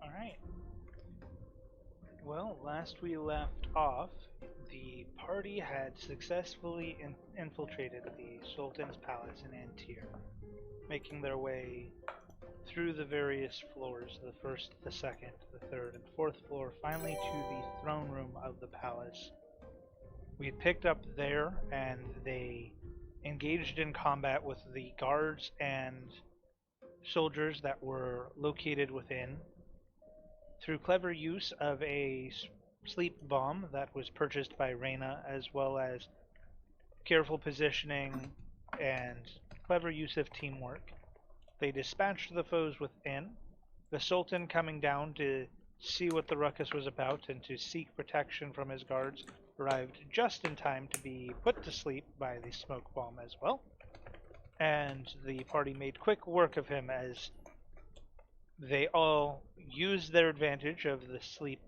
Alright. Well, last we left off, the party had successfully infiltrated the Sultan's palace in Antir, making their way through the various floors, the first, the second, the third, and fourth floor, finally to the throne room of the palace. We had picked up there, and they engaged in combat with the guards and soldiers that were located within. Through clever use of a sleep bomb that was purchased by Reyna, as well as careful positioning and clever use of teamwork, they dispatched the foes within. The Sultan, coming down to see what the ruckus was about and to seek protection from his guards, arrived just in time to be put to sleep by the smoke bomb as well. And the party made quick work of him as they all used their advantage of the sleep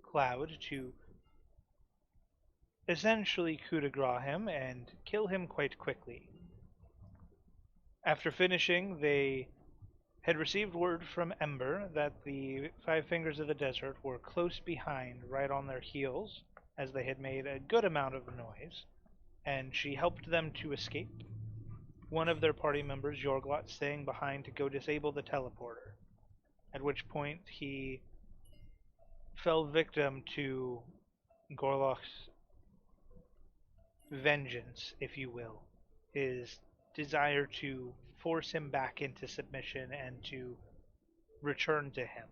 cloud to essentially coup de grace him and kill him quite quickly. After finishing, they had received word from Ember that the Five Fingers of the Desert were close behind, right on their heels, as they had made a good amount of noise, and she helped them to escape. One of their party members, Yorglot, staying behind to go disable the teleporter, at which point he fell victim to Gorlock's vengeance, if you will, his desire to force him back into submission and to return to him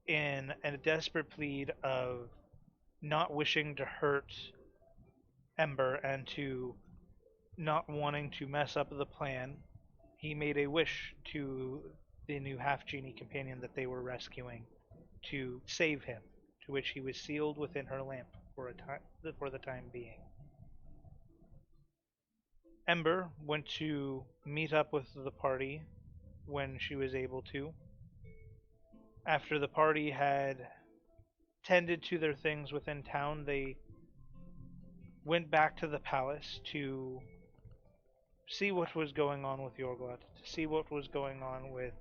in a desperate plead of not wishing to hurt Ember and to not wanting to mess up the plan. He made a wish to the new half-genie companion that they were rescuing to save him, to which he was sealed within her lamp for the time being. Ember went to meet up with the party when she was able to. After the party had tended to their things within town, they went back to the palace to see what was going on with Yorglot, to see what was going on with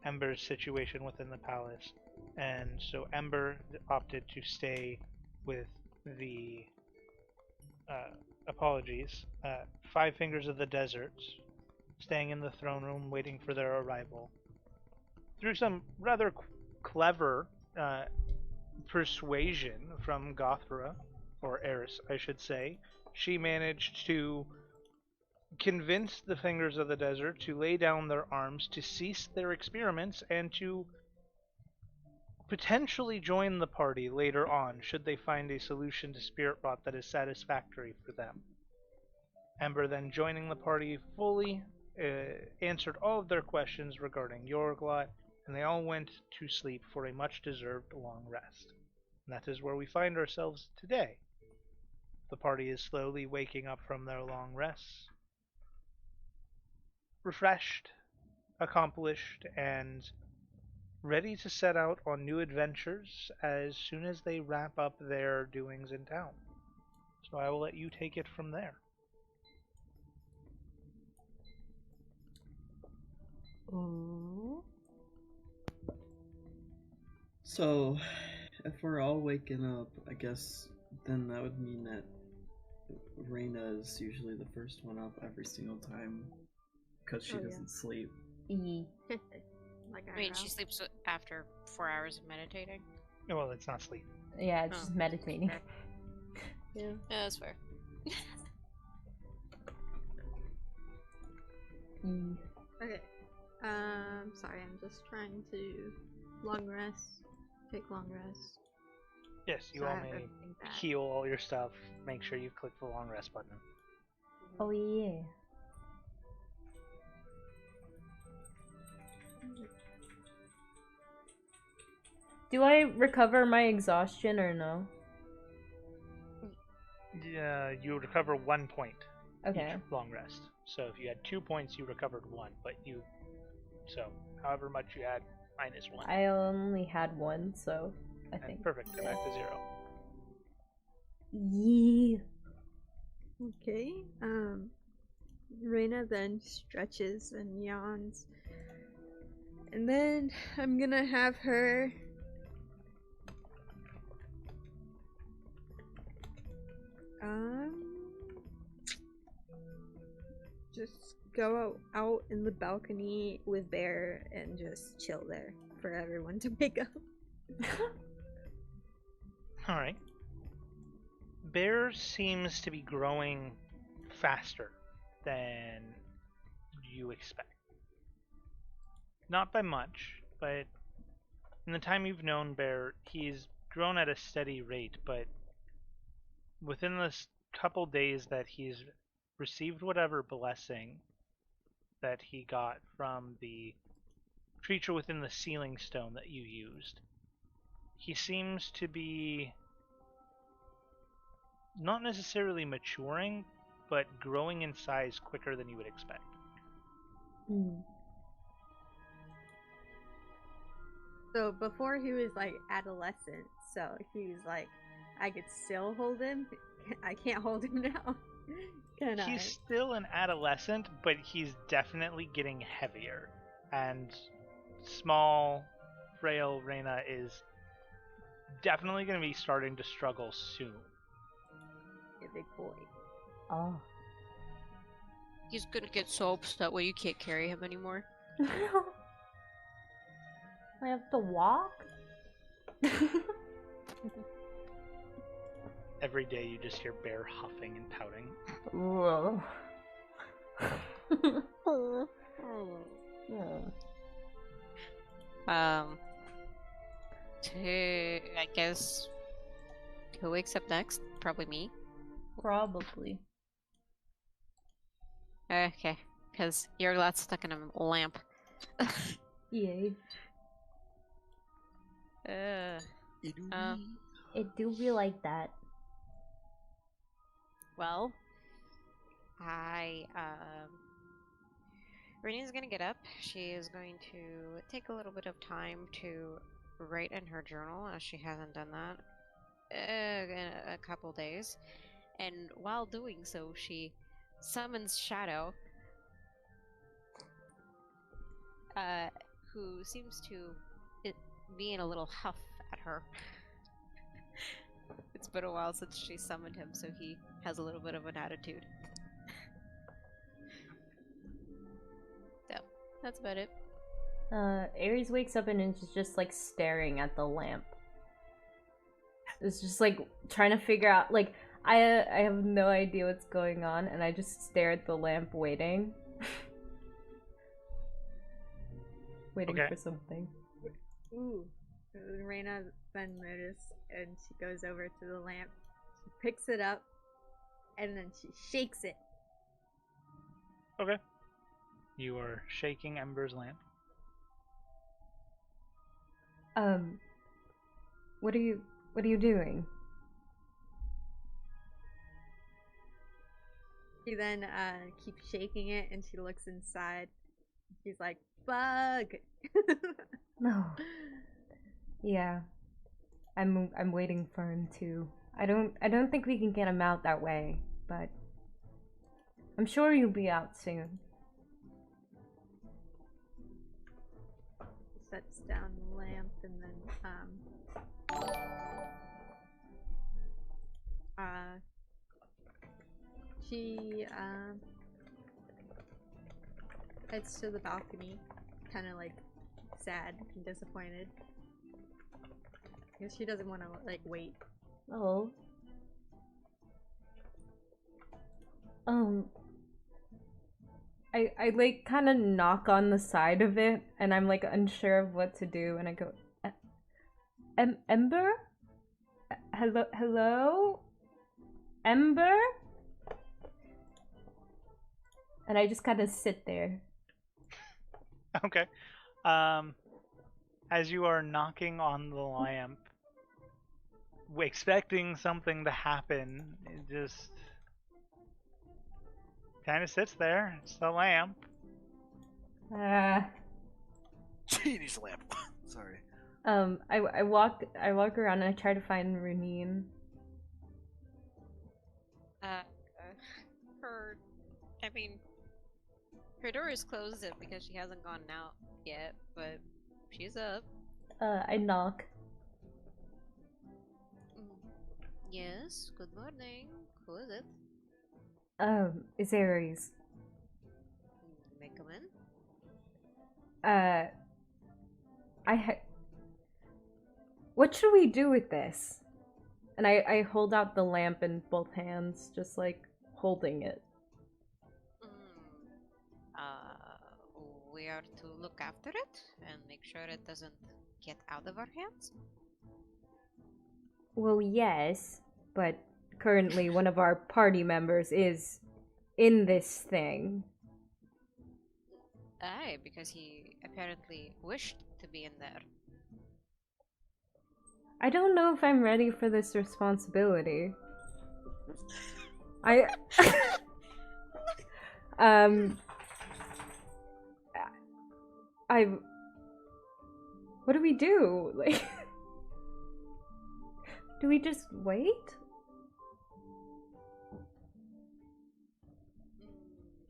Ember's situation within the palace. And so Ember opted to stay with the Five Fingers of the Desert, staying in the throne room waiting for their arrival. Through some rather clever persuasion from Gothra, or Eris, I should say, she managed to convince the Fingers of the Desert to lay down their arms, to cease their experiments, and to potentially join the party later on, should they find a solution to Spirit Rot that is satisfactory for them. Ember then joining the party fully answered all of their questions regarding Yorglot, and they all went to sleep for a much-deserved long rest. And that is where we find ourselves today. The party is slowly waking up from their long rests, refreshed, accomplished, and ready to set out on new adventures as soon as they wrap up their doings in town. So I will let you take it from there. Oh. So, if we're all waking up, I guess then that would mean that Reyna is usually the first one up every single time because she doesn't sleep. Like Wait, she sleeps after 4 hours of meditating? Well, it's not sleep. Yeah, it's just meditating. Yeah. Yeah, that's fair. Okay. Sorry, I'm just trying to long rest. Take long rest. Yes, you So I all have may everything back. heal all your stuff. Make sure you click the long rest button. Oh yeah. Do I recover my exhaustion or no? Yeah, you recover 1 point Okay. each long rest. So if you had 2 points, you recovered 1, but so however much you had, minus 1. I only had 1, so I think. Perfect, go back to 0. Yeah. Okay. Reyna then stretches and yawns And then I'm gonna have her just go out in the balcony with Bear and just chill there for everyone to wake up. Alright. Bear seems to be growing faster than you expect. Not by much, but in the time you've known Bear, he's grown at a steady rate, but within this couple days that he's received whatever blessing that he got from the creature within the sealing stone that you used, he seems to be not necessarily maturing, but growing in size quicker than you would expect. So before he was like adolescent, so he was like, I could still hold him. I can't hold him now. Can I? He's still an adolescent, but he's definitely getting heavier. And small, frail Reyna is definitely going to be starting to struggle soon. A big boy. Oh. He's gonna get so upset when you can't carry him anymore. I have to walk? Every day you just hear Bear huffing and pouting. Whoa. I guess who wakes up next? Probably me. Probably. Okay, because Yorglot's stuck in a lamp. Yay. It do be like that. Well, Renee's gonna get up. She is going to take a little bit of time to write in her journal, as she hasn't done that in a couple days. And while doing so, she summons Shadow, who seems to be in a little huff at her. It's been a while since she summoned him, so he has a little bit of an attitude. So, that's about it. Ares wakes up and is just like staring at the lamp. It's just like trying to figure out, like, I have no idea what's going on, and I just stare at the lamp waiting. Waiting Okay. for something. Ooh. Reyna then notices and she goes over to the lamp. She picks it up and then she shakes it. Okay. You are shaking Ember's lamp. What are you doing? She then keeps shaking it and she looks inside. She's like, bug! No. Yeah. I'm waiting for him too. I don't think we can get him out that way, but I'm sure he'll be out soon. Sets down the lamp and then she heads to the balcony, kind of like sad and disappointed because she doesn't want to like wait. Oh. I like kind of knock on the side of it, and I'm like unsure of what to do, and I go, Ember? Hello? Ember? And I just kind of sit there. Okay. As you are knocking on the lamp, expecting something to happen, it just kind of sits there. It's the lamp. She needs a lamp. Sorry. I walk around and I try to find Runine. Her door is closed because she hasn't gone out yet, but she's up. I knock. Yes, good morning. Who is it? It's Aries. May I come in? What should we do with this? And I hold out the lamp in both hands, just like holding it. We are to look after it and make sure it doesn't get out of our hands. Well, yes, but currently one of our party members is in this thing. Aye, because he apparently wished to be in there. I don't know if I'm ready for this responsibility. What do we do? Like, do we just wait?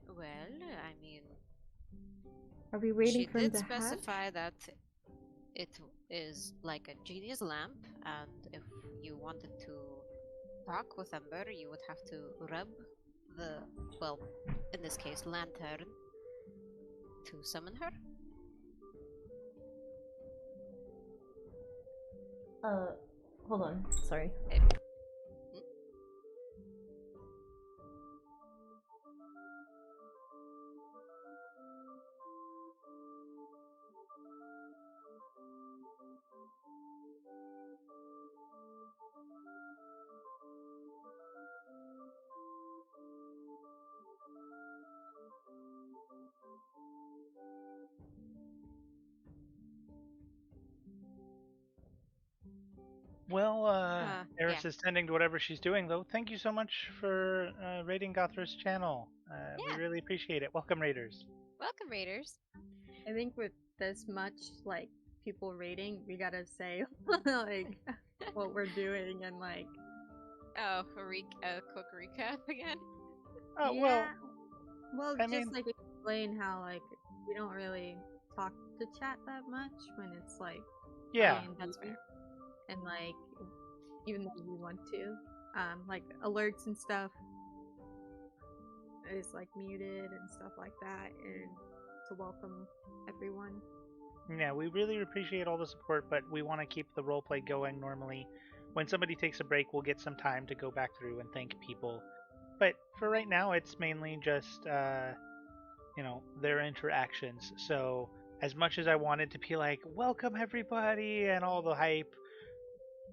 Well, I mean, Are we waiting she for him did to hatch? specify that it is like a genius lamp, and if you wanted to talk with Ember, you would have to rub the, well, in this case, lantern to summon her. Hold on. Sorry. Well, Eris yeah. is tending to whatever she's doing, though. Thank you so much for raiding Gothra's channel. We Yeah. really appreciate it. Welcome, raiders. Welcome, Raiders. I think with this much like people rating, we gotta say like what we're doing and like. Oh, a quick recap again. Oh, Yeah. Well, I just mean- like explain how like we don't really talk to chat that much when it's like yeah. D&D, That's fair. and like even though we want to, like alerts and stuff is like muted and stuff like that, and to welcome everyone. Yeah, we really appreciate all the support, but we want to keep the roleplay going normally. When somebody takes a break, we'll get some time to go back through and thank people. But for right now, it's mainly just, their interactions. So as much as I wanted to be like, welcome everybody and all the hype,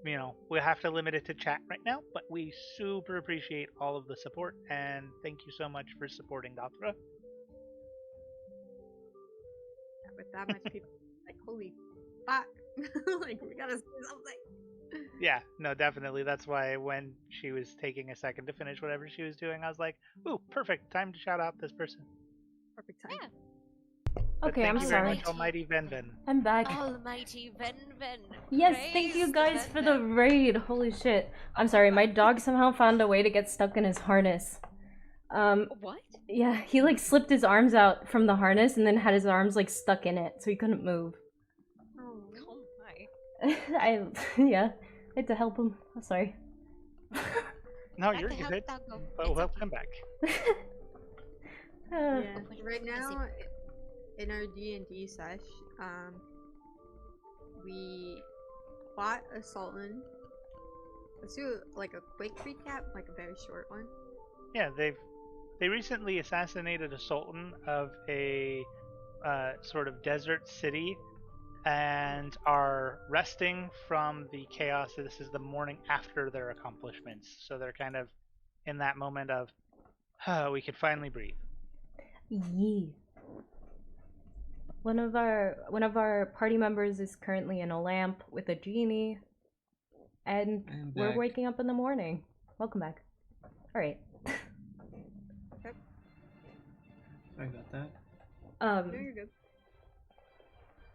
we'll have to limit it to chat right now. But we super appreciate all of the support, and thank you so much for supporting Gothra. With that much people, like holy fuck, like we gotta say something. Yeah, no, definitely. That's why when she was taking a second to finish whatever she was doing, I was like, ooh, perfect. Time to shout out this person. Perfect time. Yeah. But Okay, thank I'm you sorry. very much, Almighty Venven. I'm back. Almighty Ven. Yes, thank you guys for the raid. Holy shit. I'm sorry, my dog somehow found a way to get stuck in his harness. What? Yeah, he like slipped his arms out from the harness and then had his arms like stuck in it, so he couldn't move. Oh my. I had to help him. I'm sorry. No, Let you're the help good. dog go. But It's welcome back. Yeah. Wait, Right is now, in our D&D sesh, we fought a sultan. Let's do like a quick recap, like a very short one. Yeah, they recently assassinated a sultan of a sort of desert city and are resting from the chaos. This is the morning after their accomplishments, so they're kind of in that moment of, we could finally breathe. Yeah. One of our party members is currently in a lamp with a genie, and I'm we're back. waking up in the morning. Welcome back. All right. I got that. No, you're good.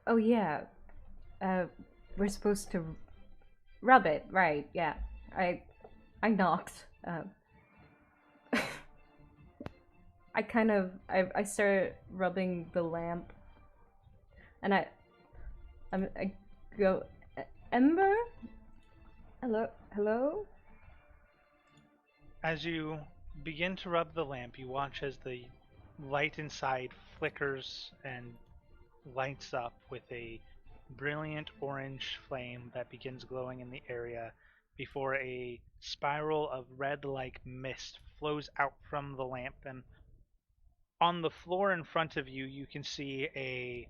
Oh yeah. We're supposed to rub it, right? Yeah. I knocked. I start rubbing the lamp, and I go, Ember? Hello? As you begin to rub the lamp, you watch as the light inside flickers and lights up with a brilliant orange flame that begins glowing in the area before a spiral of red-like mist flows out from the lamp, and on the floor in front of you, you can see a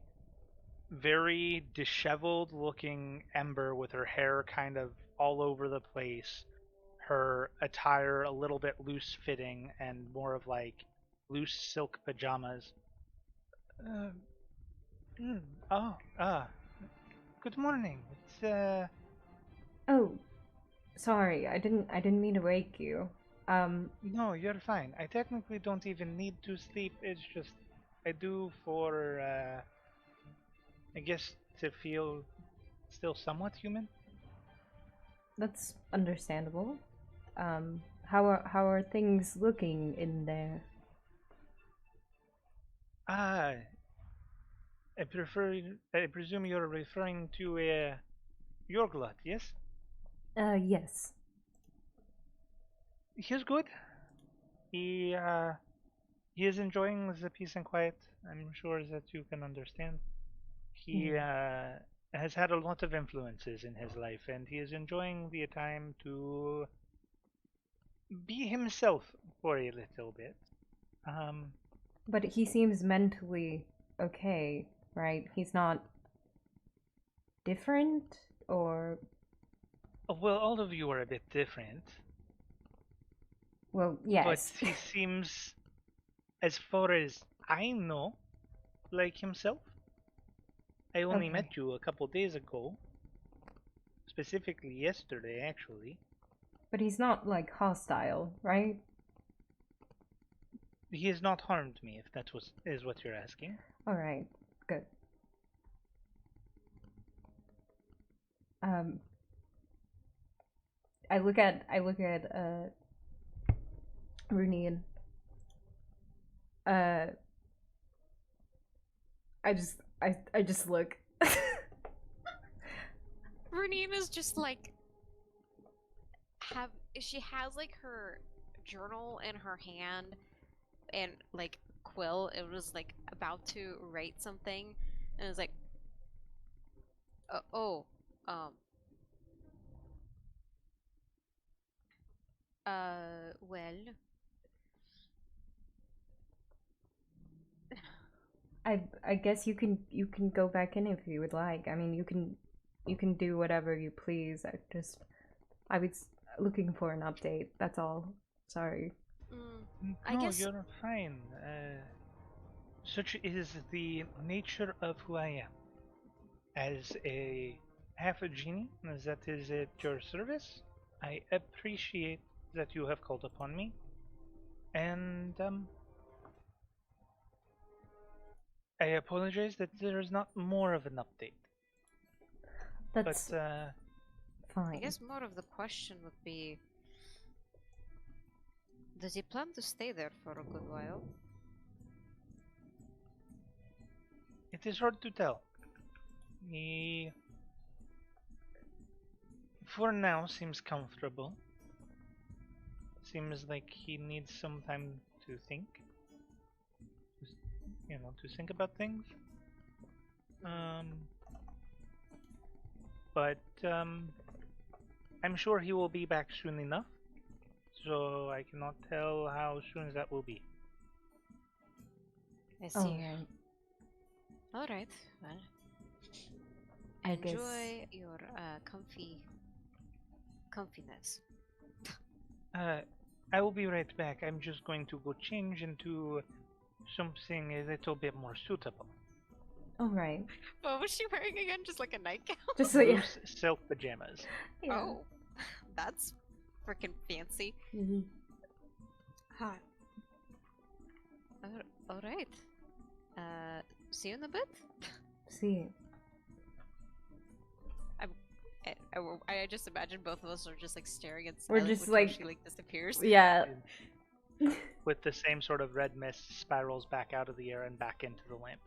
very disheveled looking Ember with her hair kind of all over the place, her attire a little bit loose fitting and more of like loose silk pajamas. Uh, mm, oh, good morning. It's Oh, sorry, I didn't mean to wake you. No, you're fine. I technically don't even need to sleep. It's just I do for I guess to feel still somewhat human. That's understandable. How are things looking in there? Ah, I presume you're referring to Yorglot, yes? Yes. He's good. He he is enjoying the peace and quiet. I'm sure that you can understand. He has had a lot of influences in his life, and he is enjoying the time to be himself for a little bit. But he seems mentally okay, right? He's not different, or... Well, all of you are a bit different, Well, but yes. he seems, as far as I know, like himself. I only Okay. met you a couple days ago, specifically yesterday, actually. But he's not, like, hostile, right? He has not harmed me, if that is what you're asking. Alright, good. I look at Runian. I just look. Renine is just like she has like her journal in her hand and like quill. It was like about to write something, and it was like, well, I guess you can go back in if you would like. I mean, you can do whatever you please. I was looking for an update. That's all. Sorry. I No, guess you're fine. Such is the nature of who I am. As a half a genie that is at your service, I appreciate that you have called upon me, and I apologize that there is not more of an update. That's But fine. I guess more of the question would be, does he plan to stay there for a good while? it is hard to tell. He, for now, seems comfortable. Seems like he needs some time to think. To think about things. But I'm sure he will be back soon enough. So I cannot tell how soon that will be. I see. Alright. Alright, well. I guess. Enjoy your comfiness. I will be right back. I'm just going to go change into something a little bit more suitable. Alright. What was she wearing again? Just like a nightgown? Just like Loose silk pajamas. yeah. Oh, that's freaking fancy. Hot. Alright. See you in a bit? See. I just imagine both of us are just like staring at We're Scarlet just until like- she like disappears. Yeah. with the same sort of red mist spirals back out of the air and back into the lamp.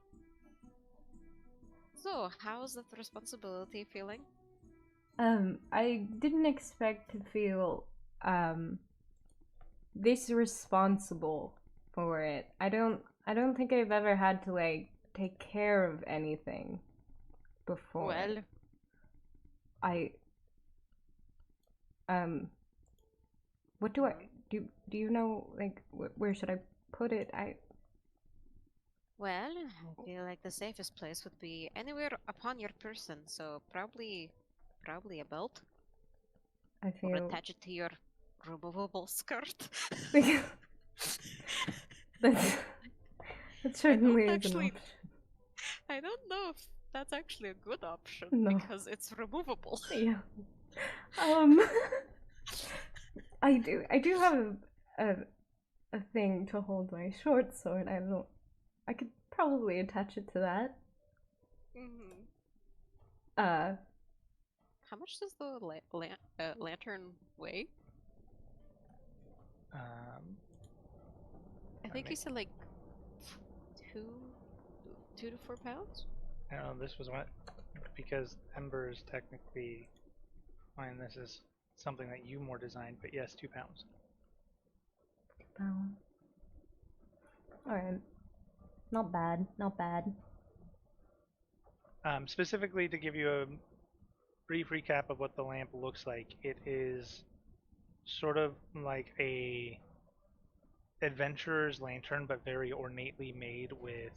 So, how's that responsibility feeling? I didn't expect to feel this responsible for it. I don't think I've ever had to like take care of anything before. Well, what do I do? Do you know like where should I put it? Well, I feel like the safest place would be anywhere upon your person, so probably a belt. I Or feel attach it to your removable skirt. that certainly is an actually- option. I don't know if that's actually a good option No. because it's removable. Yeah. I do have a thing to hold my short sword. I could probably attach it to that. Mm-hmm. How much does the lantern weigh? I think you said like 2 to 4 pounds. No, this was what, because embers technically, fine. This is something that you more designed, but yes, 2 pounds. 2 pounds. All right. Not bad. Not bad. Specifically to give you a brief recap of what the lamp looks like, it is sort of like a adventurer's lantern, but very ornately made with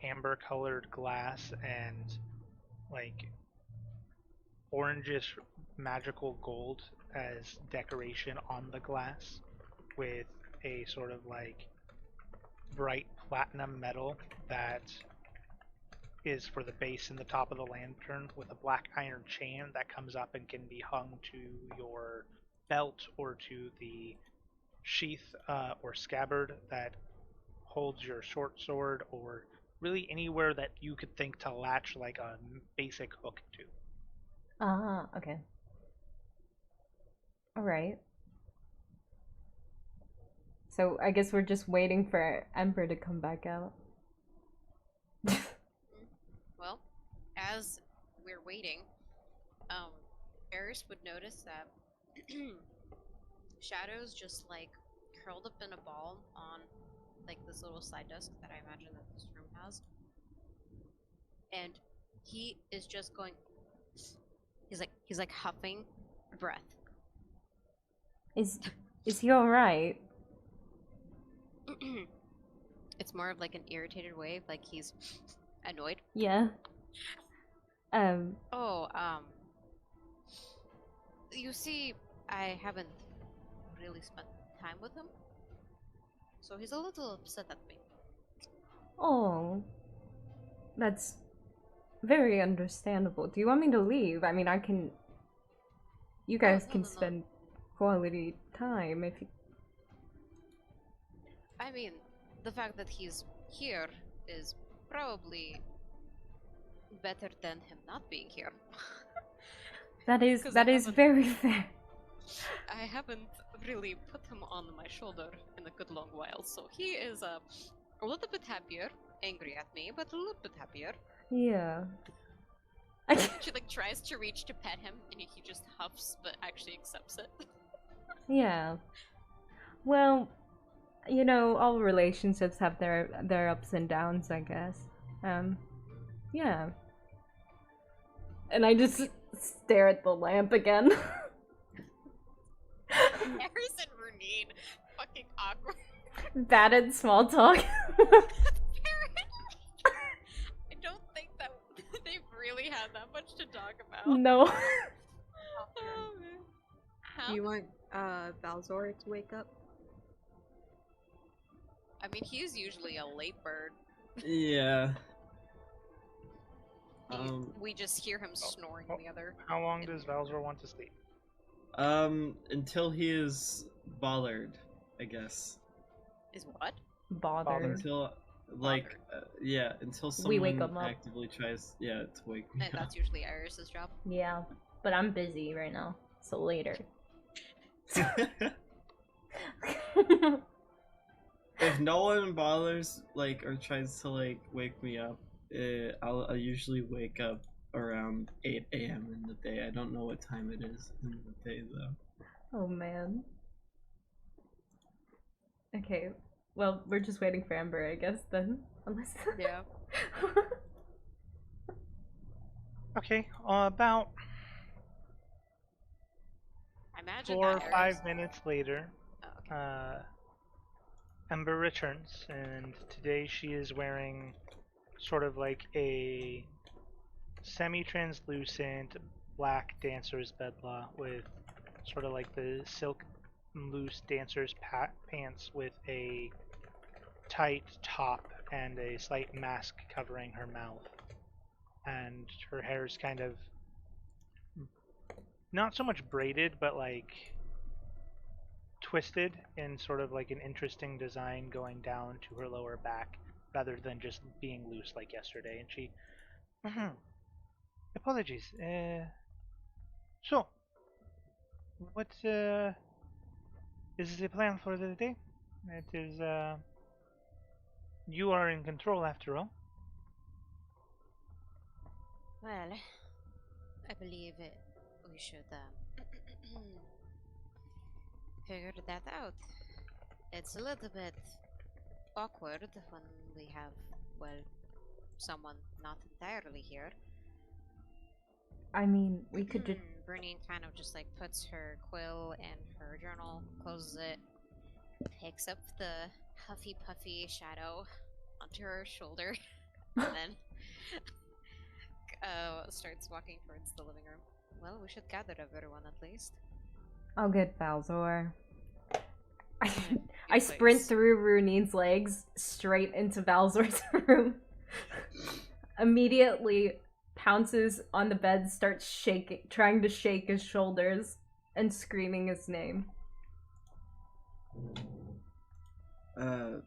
amber-colored glass and like orangish magical gold as decoration on the glass, with a sort of like bright platinum metal that is for the base and the top of the lantern, with a black iron chain that comes up and can be hung to your belt or to the sheath or scabbard that holds your short sword, or really anywhere that you could think to latch like a basic hook to. Ah, okay. Alright. So I guess we're just waiting for Ember to come back out. Well, as we're waiting, Eris would notice that Shadow's just like curled up in a ball on like this little side desk that I imagine that this room has, and he is just going. He's like huffing breath. Is he alright? It's more of like an irritated wave, like he's annoyed. Yeah. You see, I haven't really spent time with him, so he's a little upset at me. Oh. That's very understandable. Do you want me to leave? I mean, I can... You guys can spend quality time if you... I mean, the fact that he's here is probably better than him not being here. That is very fair. I haven't really put him on my shoulder in a good long while, so he is a little bit happier, angry at me, but a little bit happier. Yeah. She like tries to reach to pet him, and he just huffs, but actually accepts it. Yeah. Well, you know, all relationships have their ups and downs, I guess. Yeah. And I just stare at the lamp again. Eris and Runine, fucking awkward. Bad at small talk. I don't think that they've really had that much to talk about. No. Oh, man. Do you want Balzor to wake up? I mean, he's usually a late bird. Yeah. We just hear him snoring the other. How long does Valzor want to sleep? Until he is bothered, I guess. Is what? Bothered. Until, like, until We wake someone him up. actively tries, to wake me And up. that's usually Iris's job. Yeah, but I'm busy right now, so later. if no one bothers like or tries to like wake me up, I'll usually wake up around 8 a.m. in the day. I don't know what time it is in the day though. Oh man. Okay, well, we're just waiting for Amber, I guess, then. Unless... Yeah. Okay, about I imagine 4 or that 5 minutes later, Oh, okay. Ember returns, and today she is wearing sort of like a semi-translucent black dancer's bedla with sort of like the silk loose dancer's pants with a tight top and a slight mask covering her mouth. And her hair is kind of not so much braided, but like twisted in sort of like an interesting design going down to her lower back rather than just being loose like yesterday. And she, apologies. So, what is the plan for the day? It is, you are in control after all. Well, I believe we should figure that out. It's a little bit awkward when we have, well, someone not entirely here. I mean, we could just... Bruni kind of just like puts her quill in her journal, closes it, picks up the huffy puffy shadow onto her shoulder, and then starts walking towards the living room. Well, we should gather everyone at least. I'll get Balzor. I sprint through Runine's legs straight into Balzor's room. Immediately pounces on the bed, starts shaking, trying to shake his shoulders and screaming his name. Who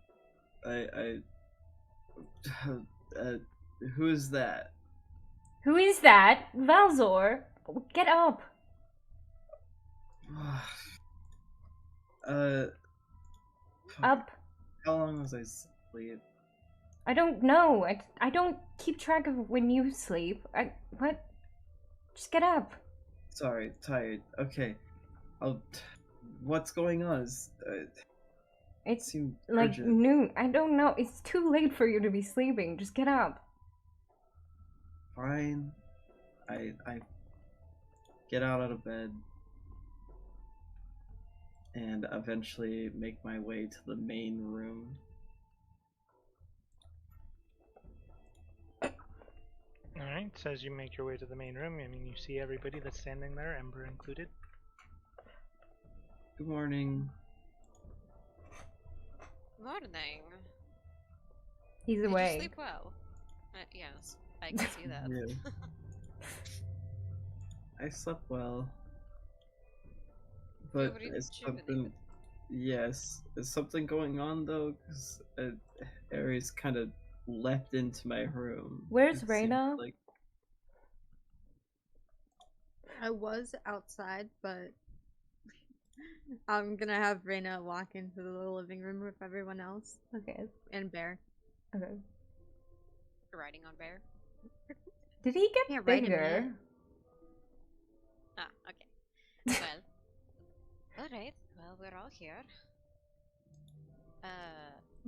is that? Who is that? Balzor, get up. Up. How long was I asleep? I don't know. I don't keep track of when you sleep. What? Just get up. Sorry, tired. Okay. What's going on? It's seemed like urgent. noon. I don't know. It's too late for you to be sleeping. Just get up. Fine. I get out of bed and eventually make my way to the main room. Alright, so as you make your way to the main room, I mean, you see everybody that's standing there, Ember included. Good morning. Morning. He's Did awake. you sleep well? Yes, I can see that. Yeah. I slept well. But were is something... rejuvenated. Yes. Is something going on though? Because Ares kind of leapt into my room. Where's It Reyna? seemed like... I was outside, but I'm gonna have Reyna walk into the living room with everyone else. Okay. And Bear. Okay. Riding on Bear. Did he get Can't ride him bigger? yet. Ah, okay. Well, alright. Well, we're all here.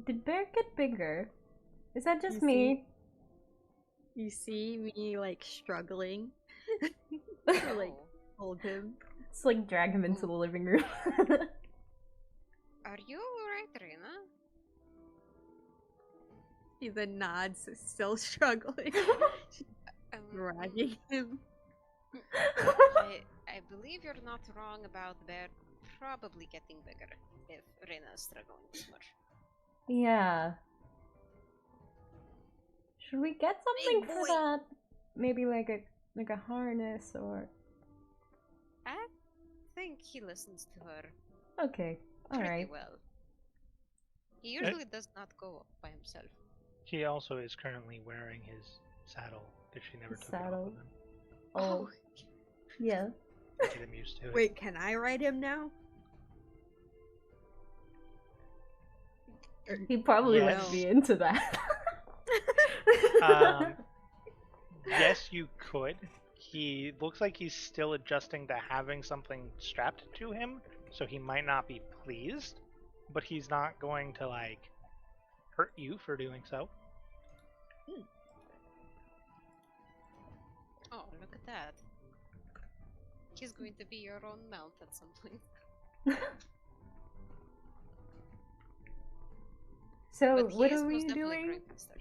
Did Bear get bigger? Is that just You me? You see me like struggling to like oh. hold him. Let's like drag him into the living room. Are you alright, Rena? He then nods, still struggling, dragging him. I believe you're not wrong about Bear probably getting bigger if Rena is struggling too much. Yeah. Should we get something Big for boy. that? Maybe like a harness or... I think he listens to her Okay, pretty alright. well. He usually does not go by himself. He also is currently wearing his saddle, because she never His took it off saddle. of him. Oh, yeah. To get him used to it. Wait, can I ride him now? He probably Yes. wouldn't be into that. Yes, you could. He looks like he's still adjusting to having something strapped to him, so he might not be pleased, but he's not going to, like, hurt you for doing so. Oh, look at that. He's going to be your own mount at some point. So, But he what is are we most definitely a doing? great master.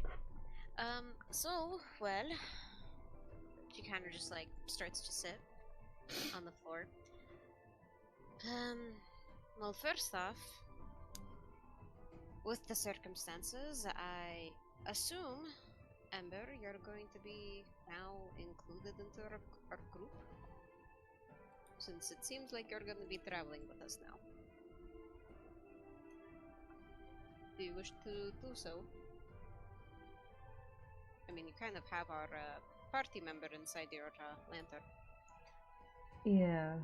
Well, she kind of just like starts to sit on the floor. Well, first off, with the circumstances, I assume, Ember, you're going to be now included into our group, since it seems like you're going to be traveling with us now. Do you wish to do so? I mean, you kind of have our party member inside your lantern. Yeah.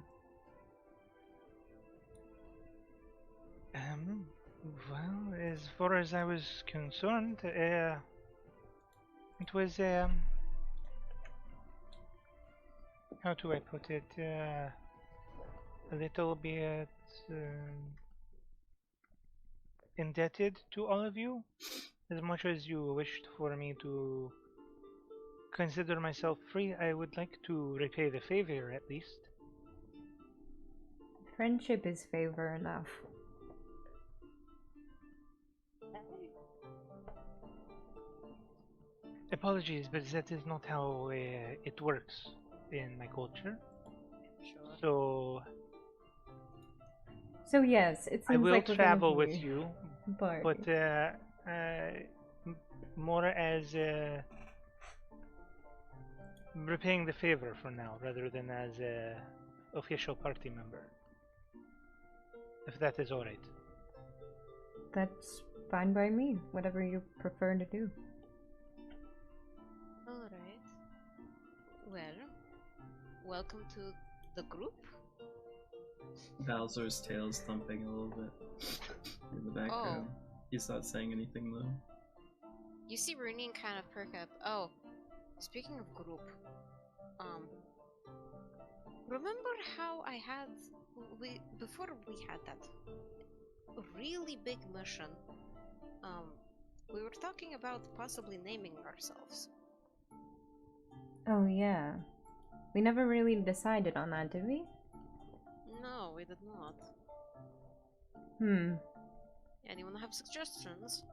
Well, as far as I was concerned, it was, how do I put it, a little bit indebted to all of you. As much as you wished for me to consider myself free, I would like to repay the favor at least. Friendship is favor enough. Apologies, but that is not how it works in my culture. Sure. So yes, it seems I will like we're gonna travel be with you, party. but more as repaying the favor for now, rather than as a official party member. If that is alright. That's fine by me. Whatever you prefer to do. Alright. Well, welcome to the group. Bowser's tail is thumping a little bit in the background. He's not saying anything though. You see Runin kind of perk up. Oh, speaking of group, remember how I had before we had that really big mission? We were talking about possibly naming ourselves. Oh yeah. We never really decided on that, did we? No, we did not. Anyone have suggestions?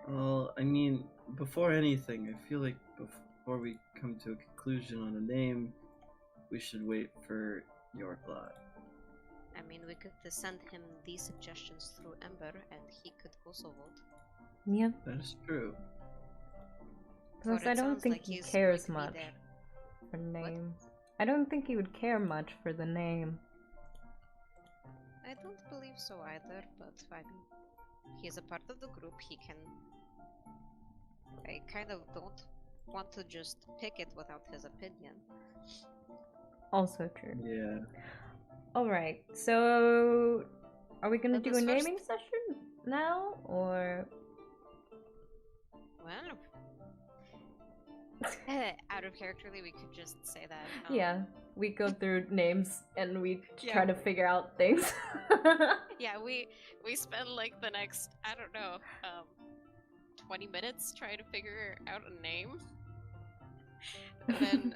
Well, I mean, before anything, I feel like before we come to a conclusion on a name, we should wait for Yorglot. I mean, we could send him these suggestions through Ember, and he could also vote. Yep. That is true. Plus, Or I it don't sounds think like he he's cares going to be much there. for name. I don't think he would care much for the name. I don't believe so either, but I mean, he's a part of the group, he can... I kind of don't want to just pick it without his opinion. Also true. Yeah. Alright, so... Are we gonna But do a this first- naming session now, or... Well... out of characterly, we could just say that... Yeah, we go through names and we Yeah. try to figure out things. Yeah, we spend like the next, I don't know, 20 minutes trying to figure out a name. And then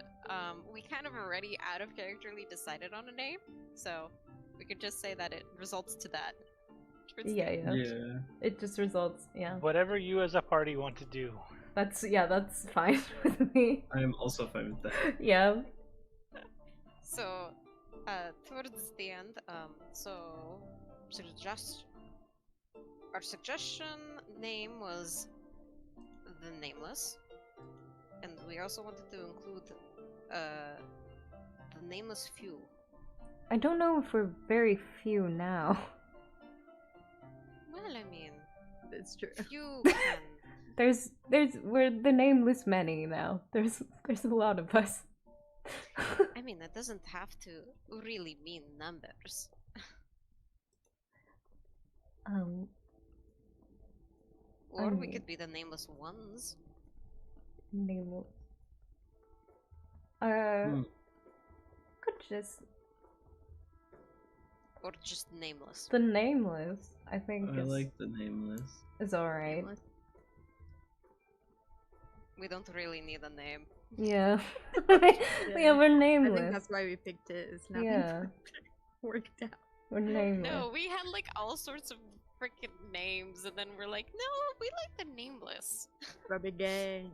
we kind of already out of characterly decided on a name, so we could just say that it results to that. Towards the Yeah, end. yeah. Yeah. It just results, yeah. Whatever you as a party want to do. That's fine with me. I am also fine with that. Yeah. So, towards the end, our suggestion name was the Nameless, and we also wanted to include the Nameless Few. I don't know if we're very few now. Well, I mean, It's true. few can. We're the nameless many now. There's a lot of us. I mean, that doesn't have to really mean numbers. Or we could be the nameless ones. Nameless. Could just Or just nameless. the nameless. I think I like the nameless. is alright. Nameless. We don't really need a name. Yeah. Yeah. We're I nameless. think that's why we picked it. It's nothing Yeah. worked out. We're nameless. No, we had like all sorts of freaking names, and then we're like, no, we like the nameless. Rubber gang.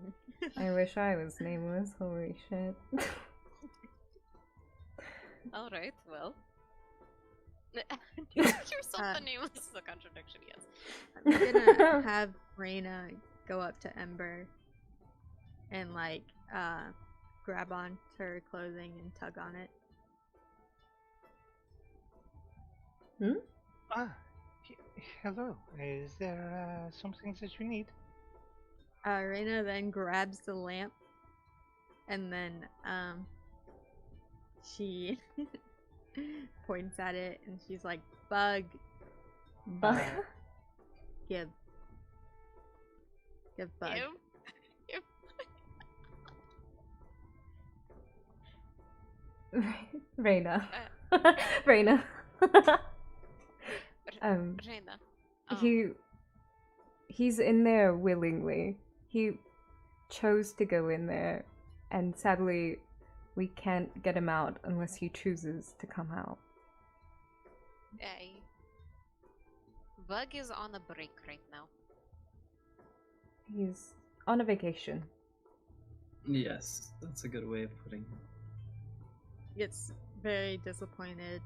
I wish I was nameless. Holy shit. Alright, well. Yourself the nameless is a contradiction, yes. I'm gonna have Reyna go up to Ember and like grab onto her clothing and tug on it. Hello. Is there some things that you need? Reyna then grabs the lamp and then she points at it and she's like, Bug, But give Bug. Ew. Reyna. Reyna. Reyna. He's in there willingly. He chose to go in there, and sadly, we can't get him out unless he chooses to come out. Bug is on a break right now. He's on a vacation. Yes, that's a good way of putting it. Gets very disappointed.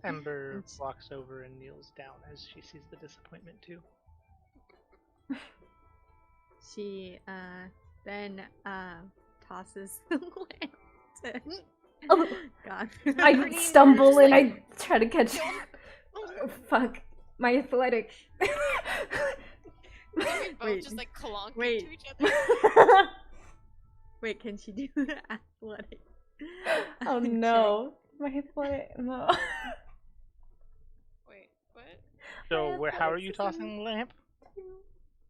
Ember walks over and kneels down as she sees the disappointment too. She then tosses the lantern. Oh. God. I stumble and I try to catch. Oh, fuck. My athletics. We both Wait. just like clonk Wait. into each other. Wait, can she do the athletic? Oh no. My athletic. No. Wait, what? So, My how are you athletics is tossing the lamp?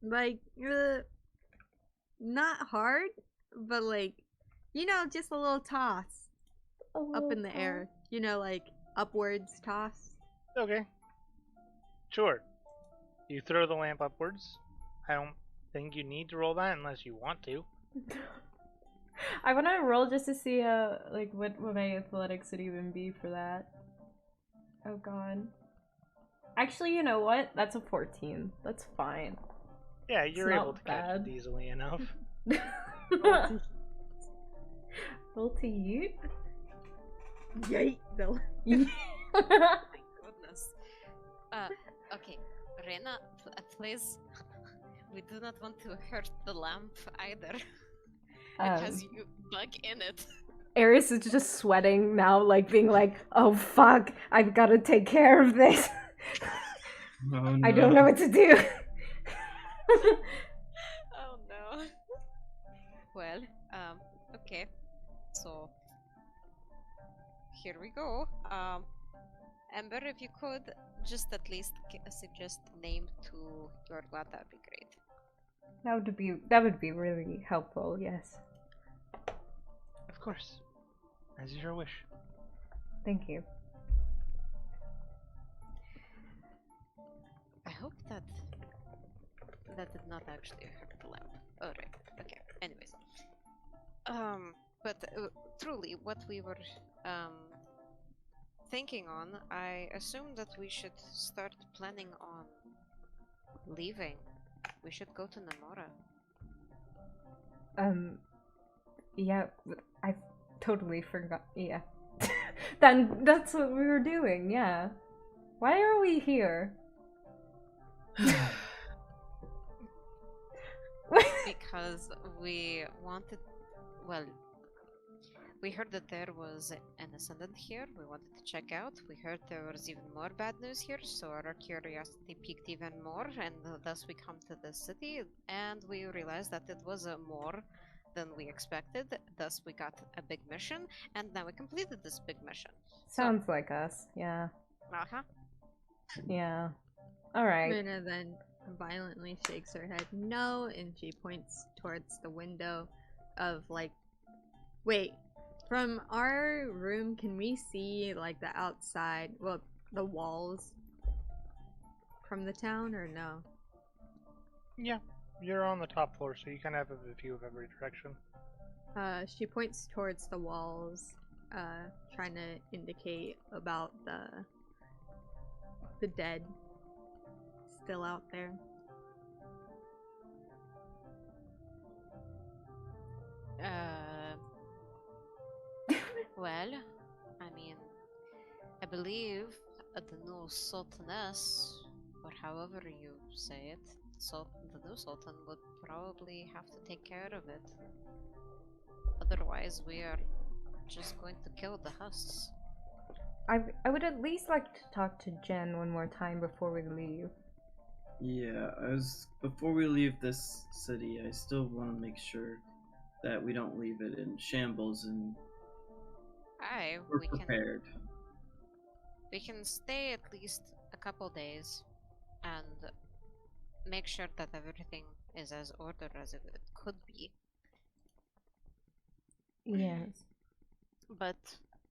Like, not hard, but like, just a little toss up in the air. Like upwards toss. Okay. Sure. You throw the lamp upwards. I don't think you need to roll that unless you want to. I want to roll just to see what my athletics would even be for that. Oh god. Actually, you know what? That's a 14. That's fine. Yeah, you're not able to catch bad. it easily enough. Roll to yeet? Yay! No. My goodness. Okay, Reyna, please. We do not want to hurt the lamp either. It has you bug in it. Ares is just sweating now, like being like, oh fuck, I've got to take care of this. Oh, I don't know what to do. Oh no. Well, okay. So here we go. Ember, if you could just at least suggest a name to Yorglot, that'd be great. That would be really helpful, yes. Of course. As is your wish. Thank you. I hope that did not actually hurt the lamp. Alright, okay. Anyways. But truly, what we were thinking on, I assume that we should start planning on leaving. We should go to Namora. Yeah, I totally forgot. Yeah. Then that's what we were doing, yeah. Why are we here? Because we wanted, well, we heard that there was an ascendant here. We wanted to check out. We heard there was even more bad news here, so our curiosity piqued even more, and thus we come to the city, and we realized that it was more than we expected. Thus we got a big mission, and now we completed this big mission. Sounds like us, yeah. Uh-huh. Yeah. Alright. Reyna then violently shakes her head no, and she points towards the window of like, wait, from our room can we see like the outside, well, the walls from the town or no? Yeah, you're on the top floor, so you kind of have a view of every direction. She points towards the walls, trying to indicate about the dead still out there. Well, I mean, I believe the new sultaness, or however you say it, the new sultan would probably have to take care of it. Otherwise, we are just going to kill the husks. I would at least like to talk to Jen one more time before we leave. Yeah, before we leave this city, I still want to make sure that we don't leave it in shambles and we're prepared. We can stay at least a couple days and make sure that everything is as ordered as it could be. Yes. But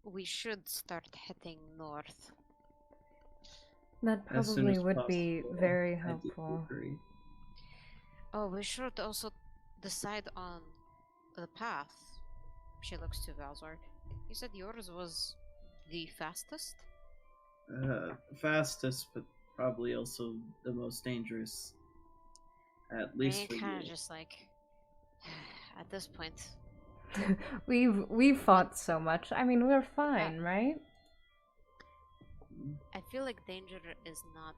we should start heading north. That As soon probably as would be possible. very I do helpful. agree. Oh, we should also decide on the path. She looks to Valzar. You said yours was the fastest? Fastest, but probably also the most dangerous. At least for kind of you. just like at this point. we've fought so much. I mean, we're fine, right? I feel like danger is not.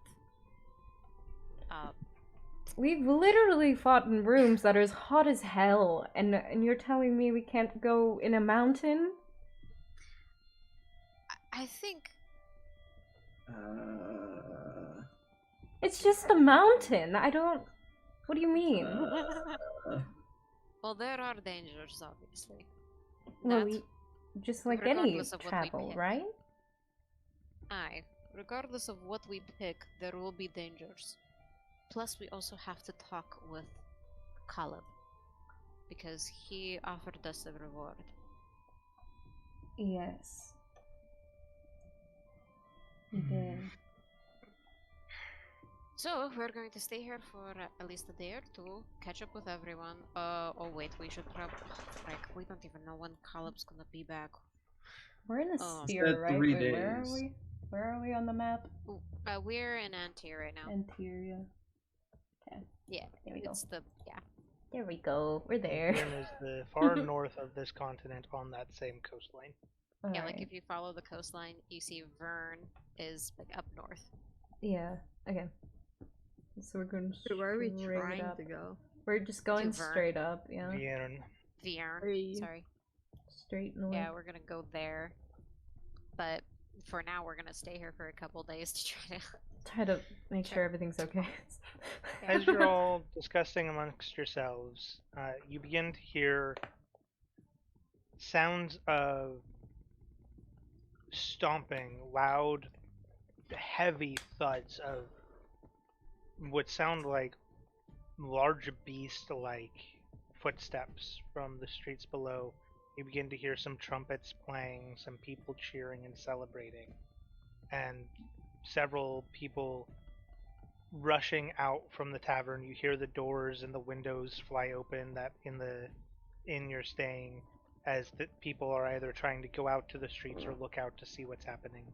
We've literally fought in rooms that are as hot as hell, and you're telling me we can't go in a mountain? I think. It's just a mountain. I don't. What do you mean? Well, there are dangers, obviously. Well, just like any regardless of what we travel, pick. right? Aye, regardless of what we pick, there will be dangers. Plus, we also have to talk with Caleb, because he offered us a reward. Yes. He did. So, we're going to stay here for at least a day or two, catch up with everyone. Oh wait, we should probably... we don't even know when Caleb's gonna be back. We're in a Oh. sphere, Said right? 3 Wait, where are days. we? Where are we on the map? We're in Antir right now. Anteria. Okay. Yeah, There we go. it's the... yeah. There we go. We're there. Antierne is the far north of this continent on that same coastline. Yeah, like Alright. if you follow the coastline, you see Vern is like up north. Yeah. Okay. So we're going So where are we straight trying up. to go? We're just going Vern. straight up. Yeah. Vierne. Vierne, sorry. Straight north. Yeah, we're gonna go there. But for now, we're gonna stay here for a couple days to Try to make sure everything's okay. As you're all discussing amongst yourselves, you begin to hear sounds of stomping, loud, heavy thuds of what sound like large beast-like footsteps from the streets below. You begin to hear some trumpets playing, some people cheering and celebrating, and several people rushing out from the tavern. You hear the doors and the windows fly open that in the inn you're staying, as the people are either trying to go out to the streets or look out to see what's happening.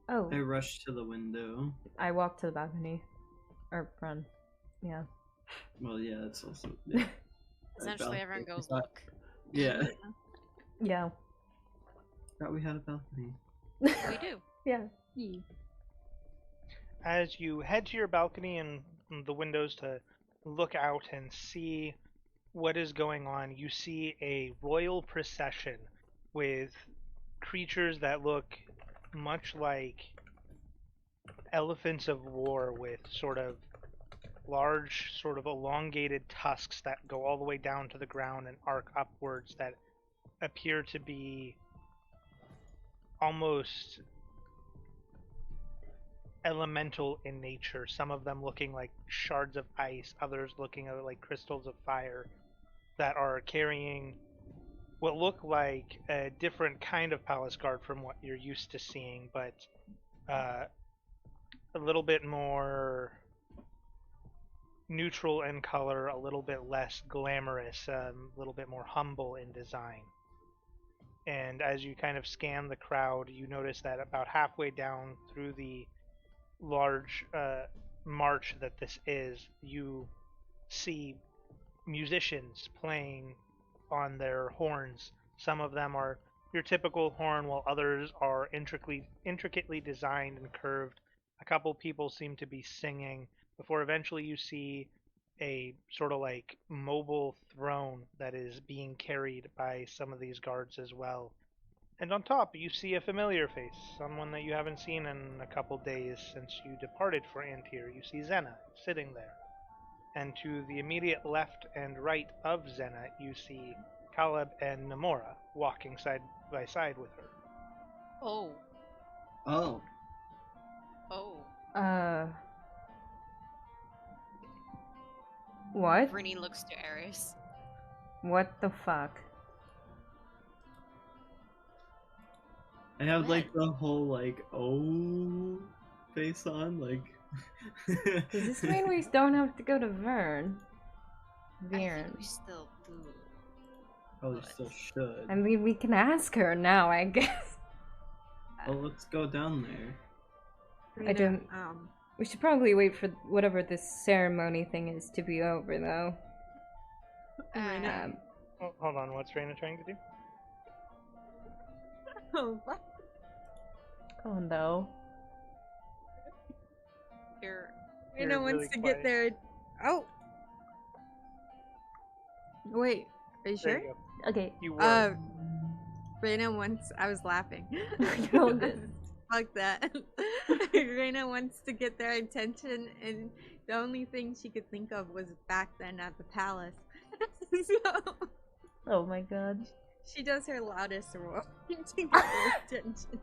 Oh. I rushed to the window. I walked to the balcony. Or run. Yeah. Well, yeah, that's also... Yeah. essentially everyone goes, Thought- look. Yeah. Yeah. Thought we had a balcony. We do. Yeah. As you head to your balcony and the windows to look out and see what is going on, you see a royal procession with creatures that look much like elephants of war, with sort of large, sort of elongated tusks that go all the way down to the ground and arc upwards, that appear to be almost elemental in nature, some of them looking like shards of ice, others looking like crystals of fire, that are carrying what look like a different kind of palace guard from what you're used to seeing, but a little bit more neutral in color, a little bit less glamorous, a little bit more humble in design. And as you kind of scan the crowd, you notice that about halfway down through the large march that this is, you see musicians playing on their horns. Some of them are your typical horn, while others are intricately designed and curved. A couple people seem to be singing before eventually you see a sort of like mobile throne that is being carried by some of these guards as well. And on top, you see a familiar face, someone that you haven't seen in a couple days since you departed for Antir. You see Zena sitting there. And to the immediate left and right of Zena, you see Caleb and Namora walking side by side with her. Oh. Oh. Oh. What? Brittany looks to Eris. What the fuck? I have like the whole like oh face on, like. Does this mean we don't have to go to Vern? I Vern. think we still do. Probably still should. I mean, we can ask her now, I guess. Well, let's go down there. I don't. We should probably wait for whatever this ceremony thing is to be over, though. Oh, hold on, what's Raina trying to do? Oh, what? Oh no. You're Raina wants to get there. Oh! Wait, are you There sure? you go. Okay. You were. Raina wants. I was laughing. All good. Fuck that. Raina wants to get their attention, and the only thing she could think of was back then at the palace. So Oh my god. she does her loudest roar to get their attention.